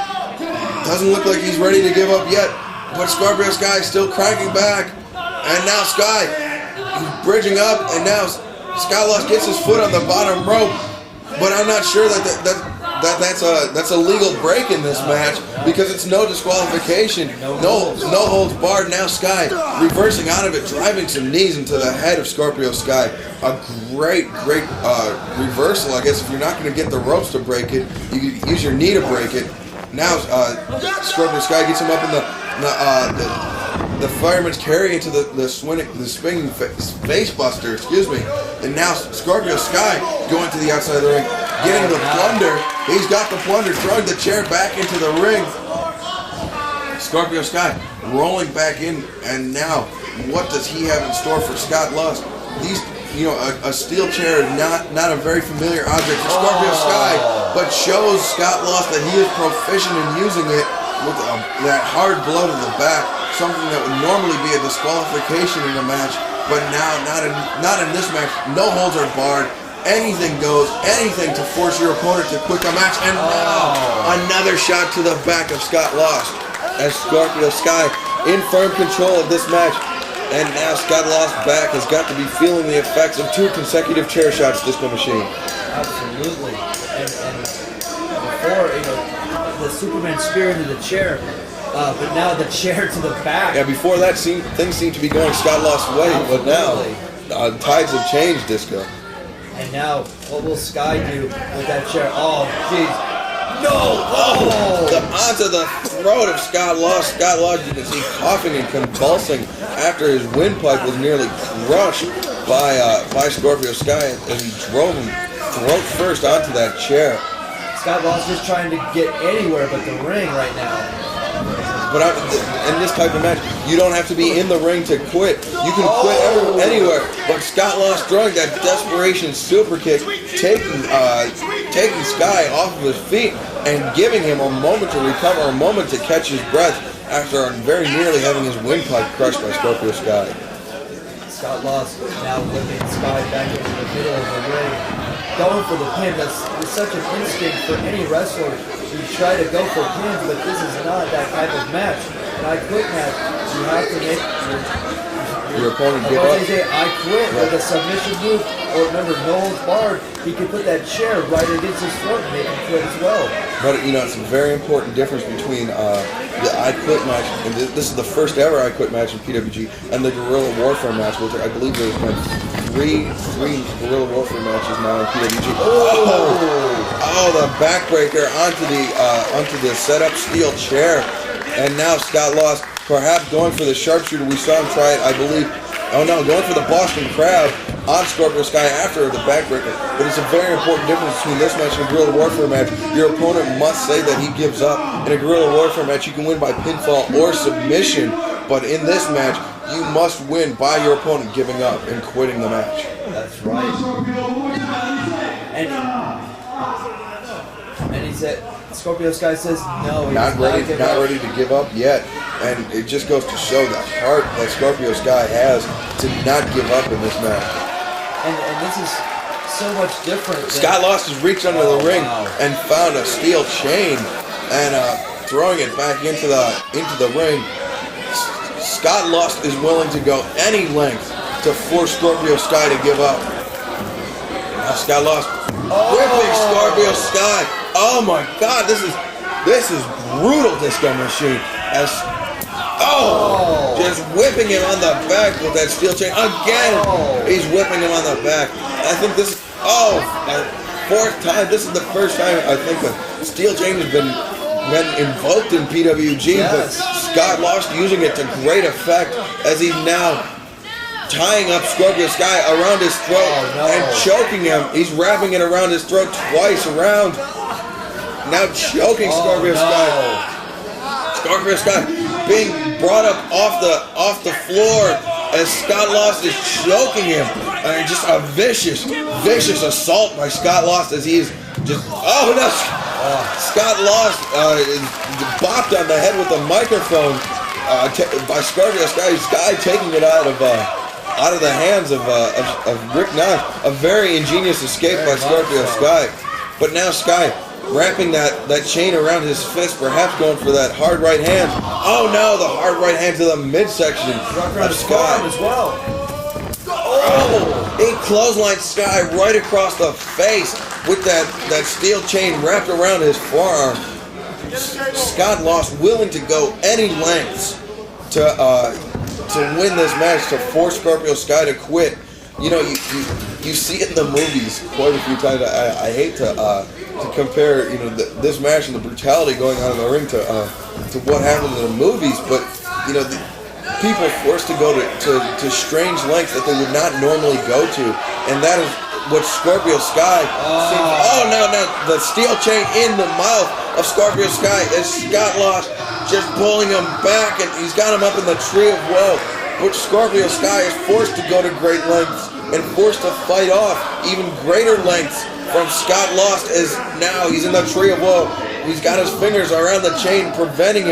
doesn't look like he's ready to give up yet, but Scorpio Sky is still cranking back. And now Sky bridging up, and now Scott Lost gets his foot on the bottom rope. But I'm not sure that's a legal break in this match, because it's no disqualification, no holds barred. Now Sky reversing out of it, driving some knees into the head of Scorpio Sky. A great reversal, I guess. If you're not going to get the ropes to break it, you can use your knee to break it. Now Scorpio Sky gets him up in the fireman's carry into the swinging face buster, excuse me. And now Scorpio Sky going to the outside of the ring, getting the plunder. He's got the plunder, throwing the chair back into the ring. Scorpio Sky rolling back in, and now what does he have in store for Scott Lost? A steel chair is not a very familiar object for Scorpio Sky, but shows Scott Lost that he is proficient in using it with that hard blow to the back. Something that would normally be a disqualification in a match, but now not in this match. No holds are barred. Anything goes. Anything to force your opponent to quit the match. And now another shot to the back of Scott Lost, as Scorpio Sky in firm control of this match. And now Scott Lost's back has got to be feeling the effects of 2 consecutive chair shots. Disco Machine. Absolutely. And before, the Superman spear into the chair. But now the chair to the back. Yeah, before that, things seem to be going Scott Lost's way, but now tides have changed, Disco. And now, what will Sky do with that chair? Oh, jeez. No! Onto the throat of Scott Lost. Scott Lost, you can see coughing and convulsing after his windpipe was nearly crushed by Scorpio Sky as he drove him throat first onto that chair. Scott Lost is trying to get anywhere but the ring right now. But in this type of match, you don't have to be in the ring to quit. You can quit anywhere. But Scott Lost throwing that desperation super kick, taking Sky off of his feet and giving him a moment to recover, a moment to catch his breath after very nearly having his windpipe crushed by Scorpio Sky. Scott Lost now whipping Sky back into the middle of the ring, going for the pin. That's such an instinct for any wrestler. You try to go for pins, but this is not that type of match. An I quit match, you have to make your opponent give up. Say, I quit with a submission move, or remember, no holds barred. He could put that chair right against his throat and make him quit as well. But it's a very important difference between the I Quit match, and this is the first ever I Quit match in PWG, and the Guerrilla Warfare match, which I believe there's been three Guerrilla Warfare matches now in PWG. The backbreaker onto the set-up steel chair, and now Scott Lost perhaps going for the sharpshooter. We saw him try it, I believe. Going for the Boston Crab on Scorpio Sky after the backbreaker. But it's a very important difference between this match and a Guerrilla Warfare match. Your opponent must say that he gives up. In a Guerrilla Warfare match, you can win by pinfall or submission. But in this match, you must win by your opponent giving up and quitting the match. That's right. And he said, Scorpio Sky says no. Not ready to give up yet. And it just goes to show the heart that Scorpio Sky has to not give up in this match. And this is so much different. Scott Lost has reached under the ring and found a steel chain and throwing it back into the ring. Scott Lost is willing to go any length to force Scorpio Sky to give up. Now Scott Lost whipping Scorpio Sky. Oh my God, this is brutal, Disco Machine. Just whipping him on the back with that steel chain again. He's whipping him on the back. I think this. Fourth time. This is the first time I think the steel chain has been invoked in PWG, but Scott Lost using it to great effect as he's now tying up Scorpio Sky around his throat and choking him. He's wrapping it around his throat twice around. Now choking Scorpio Sky. Scorpio Sky being brought up off the floor as Scott Lost is choking him. Just a vicious assault by Scott Lost as he is just Scott Lost is bopped on the head with a microphone by Scorpio Sky. Sky taking it out of the hands of Rick Knox. A very ingenious escape by Scorpio Sky. But now Sky wrapping that chain around his fist, perhaps going for that hard right hand. Oh no, the hard right hand to the midsection of Sky. As well. He clotheslined Sky right across the face with that steel chain wrapped around his forearm. Scott Lost willing to go any lengths to win this match, to force Scorpio Sky to quit. You know, you see it in the movies quite a few times. I hate to compare, you know, this match and the brutality going on in the ring to what happens in the movies, but you know, people forced to go to strange lengths that they would not normally go to, and that is what Scorpio Sky seems. No, the steel chain in the mouth of Scorpio Sky as Scott Lost just pulling him back, and he's got him up in the tree of woe. But Scorpio Sky is forced to go to great lengths and forced to fight off even greater lengths from Scott Lost as now he's in the tree of woe. He's got his fingers around the chain preventing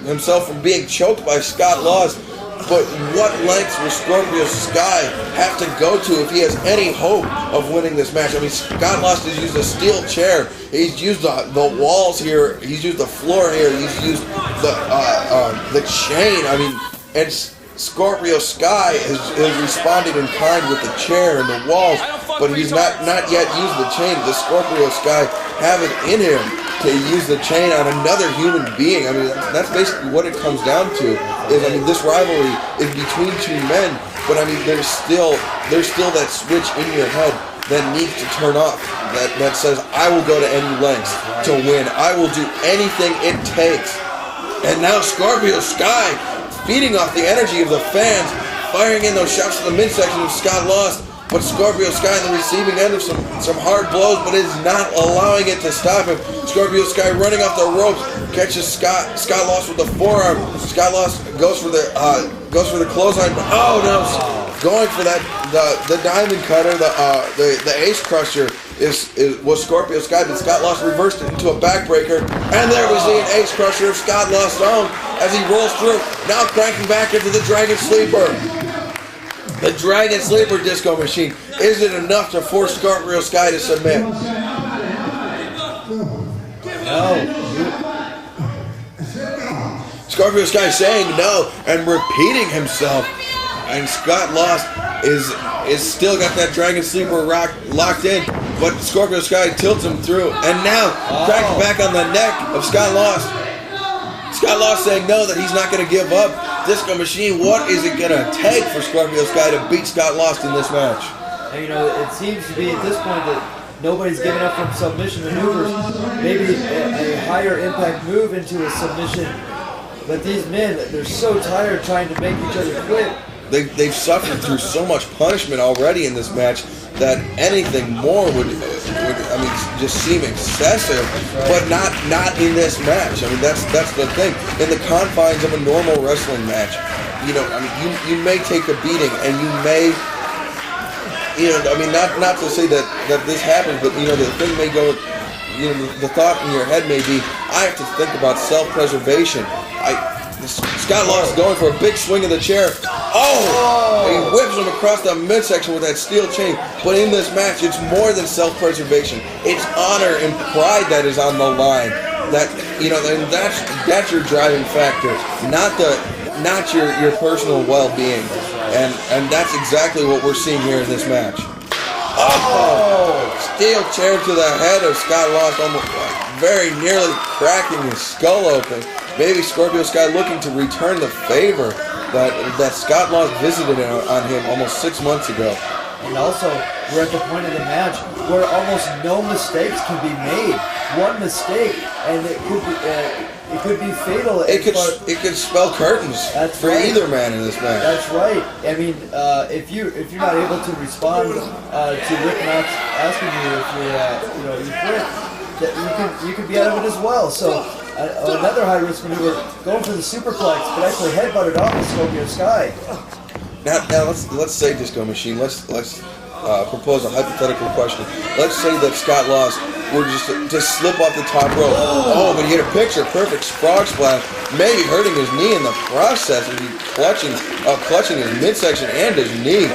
himself from being choked by Scott Lost. But what lengths will Scorpio Sky have to go to if he has any hope of winning this match? I mean, Scott Lost has used a steel chair. He's used the walls here. He's used the floor here. He's used the chain. I mean, and Scorpio Sky has responded in kind with the chair and the walls, but he's not yet used the chain. Does Scorpio Sky have it in him to use the chain on another human being? I mean, that's basically what it comes down to. This rivalry is between two men, but I mean, there's still that switch in your head that needs to turn off. That says, I will go to any lengths to win. I will do anything it takes. And now Scorpio Sky, feeding off the energy of the fans, firing in those shots to the midsection of Scott Lost, but Scorpio Sky on the receiving end of some hard blows, but is not allowing it to stop him. Scorpio Sky running off the ropes, catches Scott Lost with the forearm. Scott Lost goes for the clothesline, but going for that the diamond cutter, the ace crusher was Scorpio Sky, but Scott Lost reversed it into a backbreaker, and there we see an ace crusher of Scott Lost's own as he rolls through, now cranking back into the Dragon Sleeper. The Dragon Sleeper, Disco Machine. Is it enough to force Scorpio Sky to submit? No. Scorpio Sky saying no and repeating himself. And Scott Lost is still got that Dragon Sleeper locked in, but Scorpio Sky tilts him through, and now cracks back on the neck of Scott Lost. Scott Lost saying no, that he's not going to give up. Disco Machine, what is it going to take for Scorpio Sky to beat Scott Lost in this match? And, you know, it seems to be at this point that nobody's giving up from submission maneuvers. Maybe a higher impact move into a submission. But these men, they're so tired trying to make each other quit. They've suffered through so much punishment already in this match that anything more would just seem excessive, but not in this match. I mean, that's the thing. In the confines of a normal wrestling match, you know, I mean, you may take a beating, and you may, you know, I mean, not to say that this happens, but you know, the thing may go, you know, the thought in your head may be, I have to think about self-preservation. Scott Lost is going for a big swing of the chair. Oh! He whips him across the midsection with that steel chain. But in this match, it's more than self-preservation. It's honor and pride that is on the line. That, you know, and that's your driving factor, not your personal well-being. And that's exactly what we're seeing here in this match. Oh! Steel chair to the head of Scott Lost, almost very nearly cracking his skull open. Maybe Scorpio Sky looking to return the favor that Scott Lost visited on him almost 6 months ago. And also, we're at the point of the match where almost no mistakes can be made. One mistake, and it could be fatal. It could spell curtains for either man in this match. That's right. I mean, if you're not able to respond to Rick Knox asking you if you quit, you could be out of it as well. So. Another high-risk maneuver, going for the superplex, but actually headbutted off the Scorpio Sky. Now let's say, Disco Machine. Let's propose a hypothetical question. Let's say that Scott Lost were just slip off the top rope. Oh, but he had a picture-perfect frog splash, maybe hurting his knee in the process, and he clutching his midsection and his knee.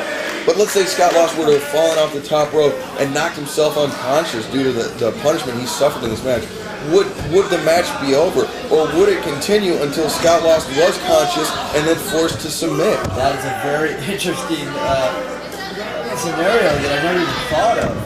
But let's say Scott Lost were to have fallen off the top rope and knocked himself unconscious due to the punishment he suffered in this match. Would the match be over, or would it continue until Scott Lost was conscious and then forced to submit? That is a very interesting scenario that I never even thought of.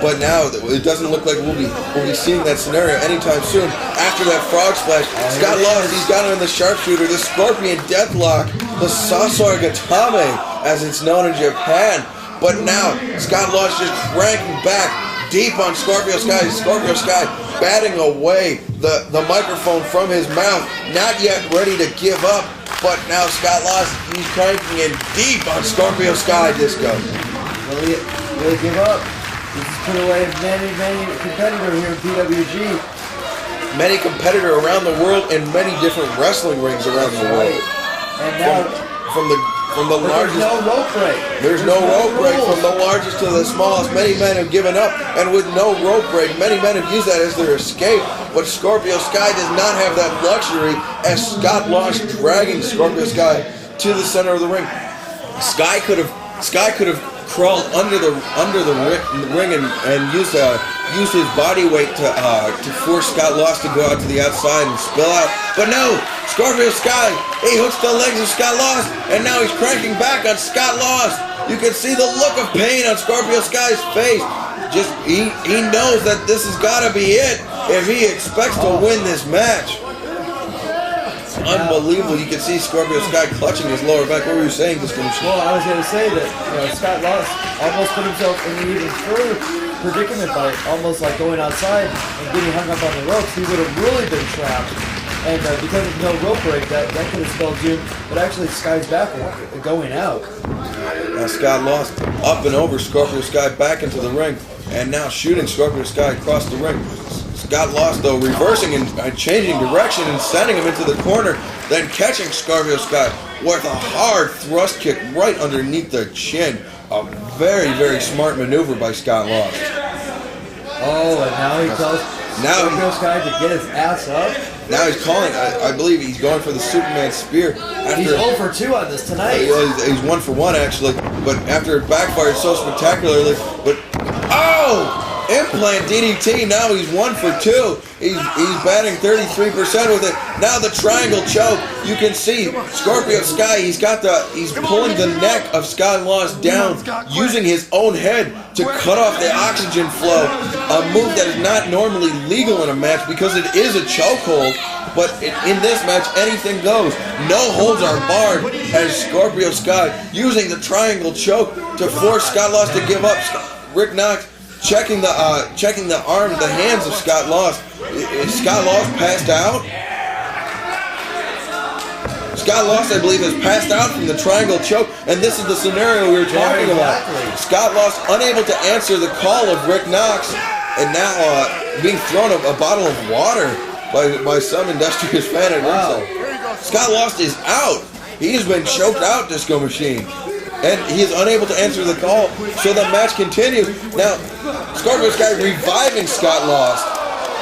But now it doesn't look like we'll be seeing that scenario anytime soon. After that frog splash, Scott Lost, he's got him in the sharpshooter, the Scorpion Deathlock, the Sasor Gatame, as it's known in Japan. But now Scott Lost just cranking back deep on Scorpio Sky. Scorpio Sky batting away the microphone from his mouth, not yet ready to give up. But now Scott Lost, he's cranking in deep on Scorpio Sky. Disco. Will he give up? This has put away many competitors here in PWG. Many competitor around the world and many different wrestling rings around the world. And now from the largest. There's no rope break. There's no rope break from the largest to the smallest. Many men have given up, and with no rope break, many men have used that as their escape. But Scorpio Sky does not have that luxury, as Scott Lost dragging Scorpio Sky to the center of the ring. Sky could have crawled under the ring and used his body weight to force Scott Lost to go out to the outside and spill out. But no, Scorpio Sky, he hooks the legs of Scott Lost, and now he's cranking back on Scott Lost. You can see the look of pain on Scorpio Sky's face. Just he knows that this has got to be it if he expects to win this match. Unbelievable. You can see Scorpio Sky clutching his lower back. What were you saying, this commission? Well, I was going to say that Scott Lost almost put himself in an even further predicament by almost like going outside and getting hung up on the ropes. He would have really been trapped. And because of no rope break, that could have spelled doom. But actually, Sky's back going out. Now Scott Lost up and over Scorpio Sky back into the ring. And now shooting Scorpio Sky across the ring. Scott Lost, though, reversing and changing direction and sending him into the corner, then catching Scorpio Sky with a hard thrust kick right underneath the chin. A very, very smart maneuver by Scott Lost. Oh, and now he tells Scorpio Sky to get his ass up. Now he's calling, I believe he's going for the Superman spear. He's 0 for 2 on this tonight. He's 1 for 1, actually. But after it backfired so spectacularly, oh! Implant DDT, now he's 1 for 2. He's batting 33% with it. Now the triangle choke. You can see Scorpio Sky, he's pulling the neck of Scott Lost down, using his own head to cut off the oxygen flow. A move that is not normally legal in a match because it is a chokehold. But in this match, anything goes. No holds are barred as Scorpio Sky using the triangle choke to force Scott Lost to give up. Rick Knox checking the hands of Scott Lost. Is Scott Lost passed out? Scott Lost, I believe, has passed out from the triangle choke, and this is the scenario we were talking about. Scott Lost unable to answer the call of Rick Knox, and now being thrown a bottle of water by some industrious fan at ringside. Scott Lost is out. He's been choked out, Disco Machine. And he is unable to answer the call, so the match continues. Now, Scorpio Sky reviving Scott Lost.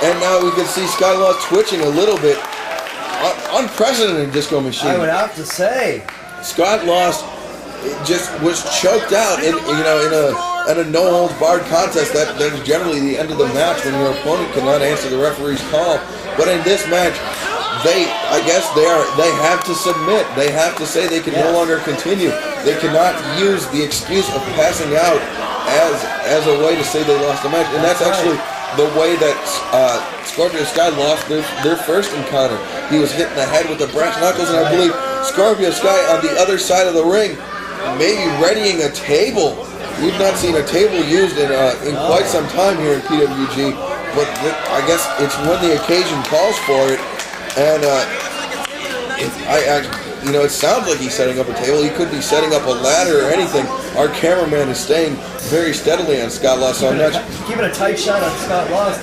And now we can see Scott Lost twitching a little bit. Unprecedented, Disco Machine. I would have to say. Scott Lost just was choked out in a no holds barred contest. That is generally the end of the match when your opponent cannot answer the referee's call. But in this match, they have to submit. They have to say they can no longer continue. They cannot use the excuse of passing out as a way to say they lost the match. And that's actually the way that Scorpio Sky lost their first encounter. He was hit in the head with the brass knuckles, and I believe Scorpio Sky on the other side of the ring, maybe readying a table. We've not seen a table used in quite some time here in PWG, but I guess it's when the occasion calls for it. And it sounds like he's setting up a table. He could be setting up a ladder or anything. Our cameraman is staying very steadily on Scott Lost. So I'm not keeping a tight shot on Scott Lost.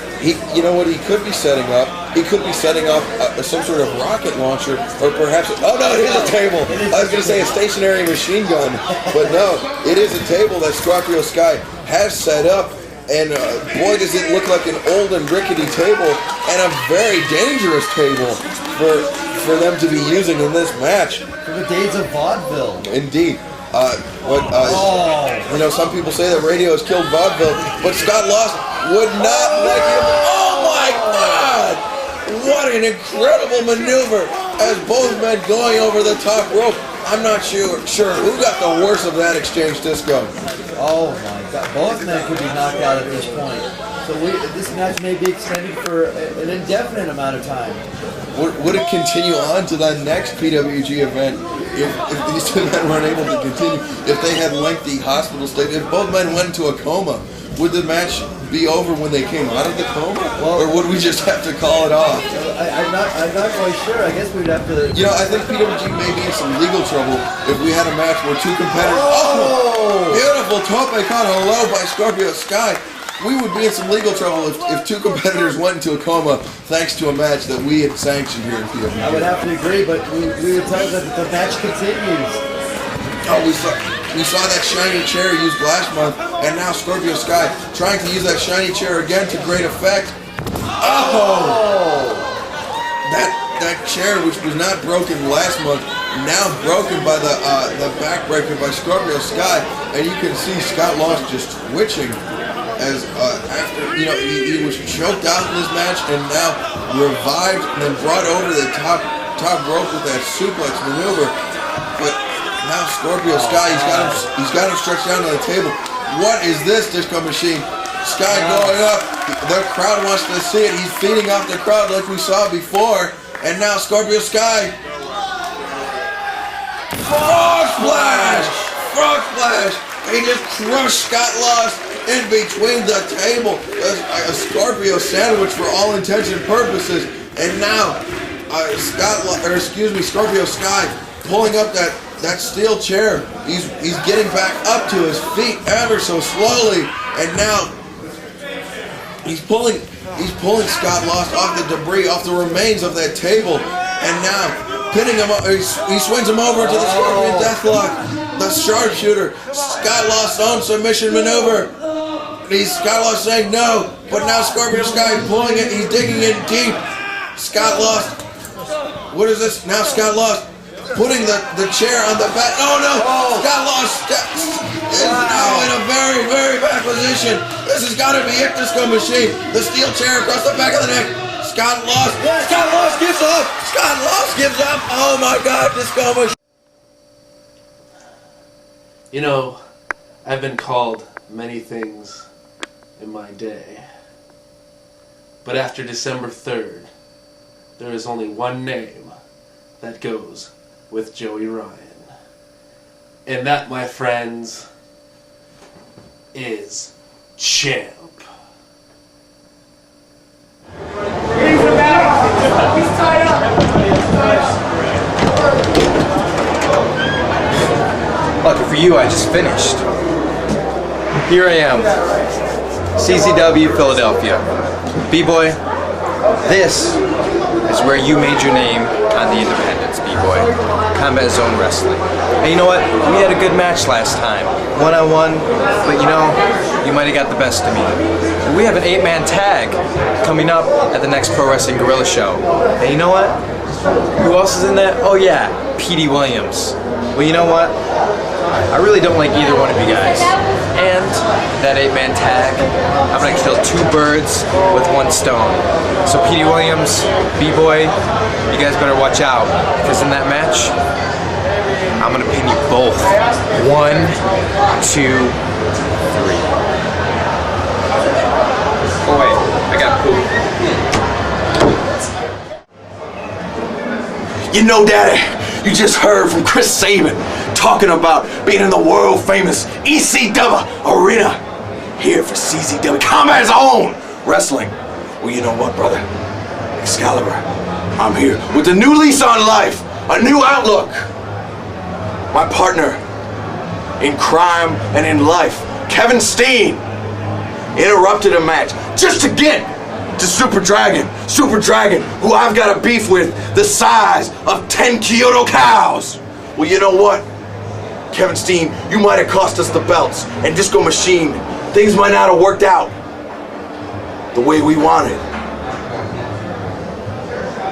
You know what he could be setting up? He could be setting up some sort of rocket launcher, or perhaps here's a table. I was going to say a stationary machine gun, but no, it is a table that Scorpio Sky has set up. And boy, does it look like an old and rickety table, and a very dangerous table for them to be using in this match. For the days of vaudeville. Indeed. Some people say that radio has killed vaudeville, but Scott Lost would not let him. Oh my God! What an incredible maneuver as both men going over the top rope. I'm not sure who got the worst of that exchange, Disco. Oh my God! Both men could be knocked out at this point. So this match may be extended for an indefinite amount of time. Would it continue on to the next PWG event if these two men were unable to continue? If they had lengthy hospital stays, if both men went into a coma, would the match be over when they came out of the coma, or would we just have to call it off? I'm not quite sure. I guess we'd have to. I think PWG may be in some legal trouble if we had a match where two competitors. Beautiful tope con hello by Scorpio Sky. We would be in some legal trouble if two competitors went into a coma thanks to a match that we had sanctioned here in PWG. I would have to agree, but we would tell that the match continues. We saw that shiny chair used last month, and now Scorpio Sky trying to use that shiny chair again to great effect. That chair, which was not broken last month, now broken by the backbreaker by Scorpio Sky, and you can see Scott Lost just twitching as after he was choked out in this match and now revived and then brought over the top rope with that suplex maneuver. But now Scorpio Sky, he's got him stretched down on the table. What is this, Disco Machine? Sky going up. The crowd wants to see it. He's feeding off the crowd like we saw before. And now Scorpio Sky. Frog splash! Frog splash! He just crushed Scott Lost in between the table. A Scorpio sandwich for all intents and purposes. And now Scorpio Sky pulling up that steel chair. He's getting back up to his feet ever so slowly, and now he's pulling Scott Lost off the debris, off the remains of that table, and now pinning him up. He swings him over to the Scorpion Deathlock, the sharpshooter. Scott Lost's own submission maneuver. Scott Lost saying no, but now Scorpio Sky pulling it. He's digging in deep. Scott Lost. What is this? Now Scott Lost putting the chair on the back. Oh no! Scott Lost is now in a very, very bad position. This has got to be it, Disco Machine. The steel chair across the back of the neck. Scott Lost. Scott Lost gives up. Scott Lost gives up. Oh my God, Disco Machine. I've been called many things in my day. But after December 3rd, there is only one name that goes with Joey Ryan. And that, my friends, is Champ. He's tied up. Lucky for you, I just finished. Here I am, CCW Philadelphia. B-Boy, this is where you made your name on the independents. B-Boy. Combat Zone Wrestling. And you know what? We had a good match last time. One-on-one, but you know, you might have got the best of me. And we have an 8-man tag coming up at the next Pro Wrestling Guerrilla show. And you know what? Who else is in that? Oh yeah, Petey Williams. Well, you know what? I really don't like either one of you guys. And that 8-man tag, I'm gonna kill 2 birds with 1 stone. So Petey Williams, B-Boy, you guys better watch out, because in that match, I'm gonna pin you both. 1, 2, 3. Oh wait, I got poop. You know, Daddy, you just heard from Chris Sabin talking about being in the world famous ECW arena here for CZW Combat Zone Wrestling. Well, you know what, brother? Excalibur, I'm here with a new lease on life, a new outlook. My partner in crime and in life, Kevin Steen, interrupted a match just to get to Super Dragon, who I've got a beef with the size of 10 Kyoto cows. Well, you know what? Kevin Steen, you might have cost us the belts and Disco Machine. Things might not have worked out the way we wanted.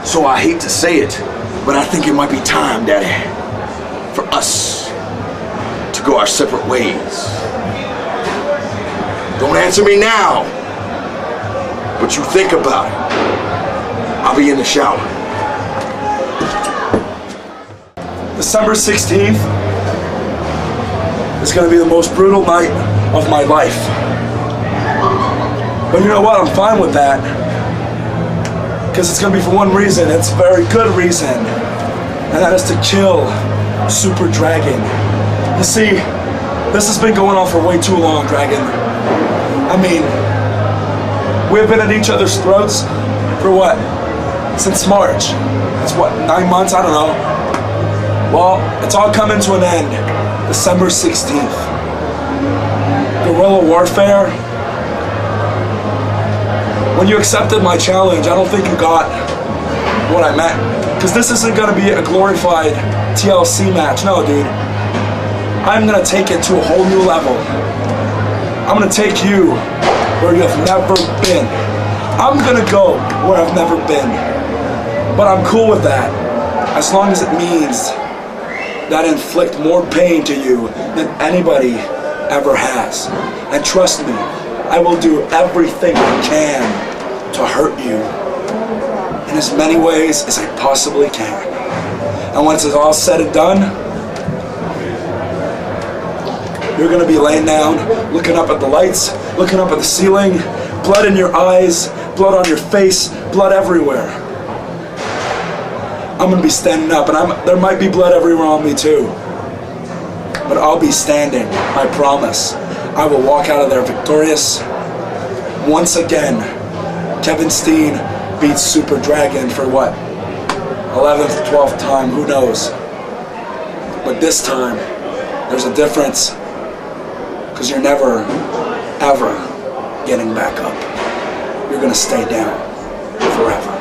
So I hate to say it, but I think it might be time, Daddy, for us to go our separate ways. Don't answer me now, but you think about it. I'll be in the shower. December 16th is going to be the most brutal night of my life. But you know what? I'm fine with that. Because it's going to be for one reason. It's a very good reason. And that is to kill Super Dragon. You see, this has been going on for way too long, Dragon. I mean, we've been at each other's throats for what? Since March. It's what, 9 months? I don't know. Well, it's all coming to an end. December 16th. Guerrilla warfare. When you accepted my challenge, I don't think you got what I meant. Because this isn't going to be a glorified TLC match. No, dude. I'm going to take it to a whole new level. I'm going to take you where you have never been. I'm going to go where I've never been. But I'm cool with that. As long as it means that I inflict more pain to you than anybody ever has. And trust me, I will do everything I can to hurt you in as many ways as I possibly can. And once it's all said and done, you're gonna be laying down, looking up at the lights, looking up at the ceiling, blood in your eyes, blood on your face, blood everywhere. I'm gonna be standing up, and there might be blood everywhere on me too. But I'll be standing, I promise. I will walk out of there victorious. Once again, Kevin Steen beats Super Dragon for what? 11th, 12th time, who knows? But this time, there's a difference. Because you're never, ever getting back up. You're gonna stay down forever.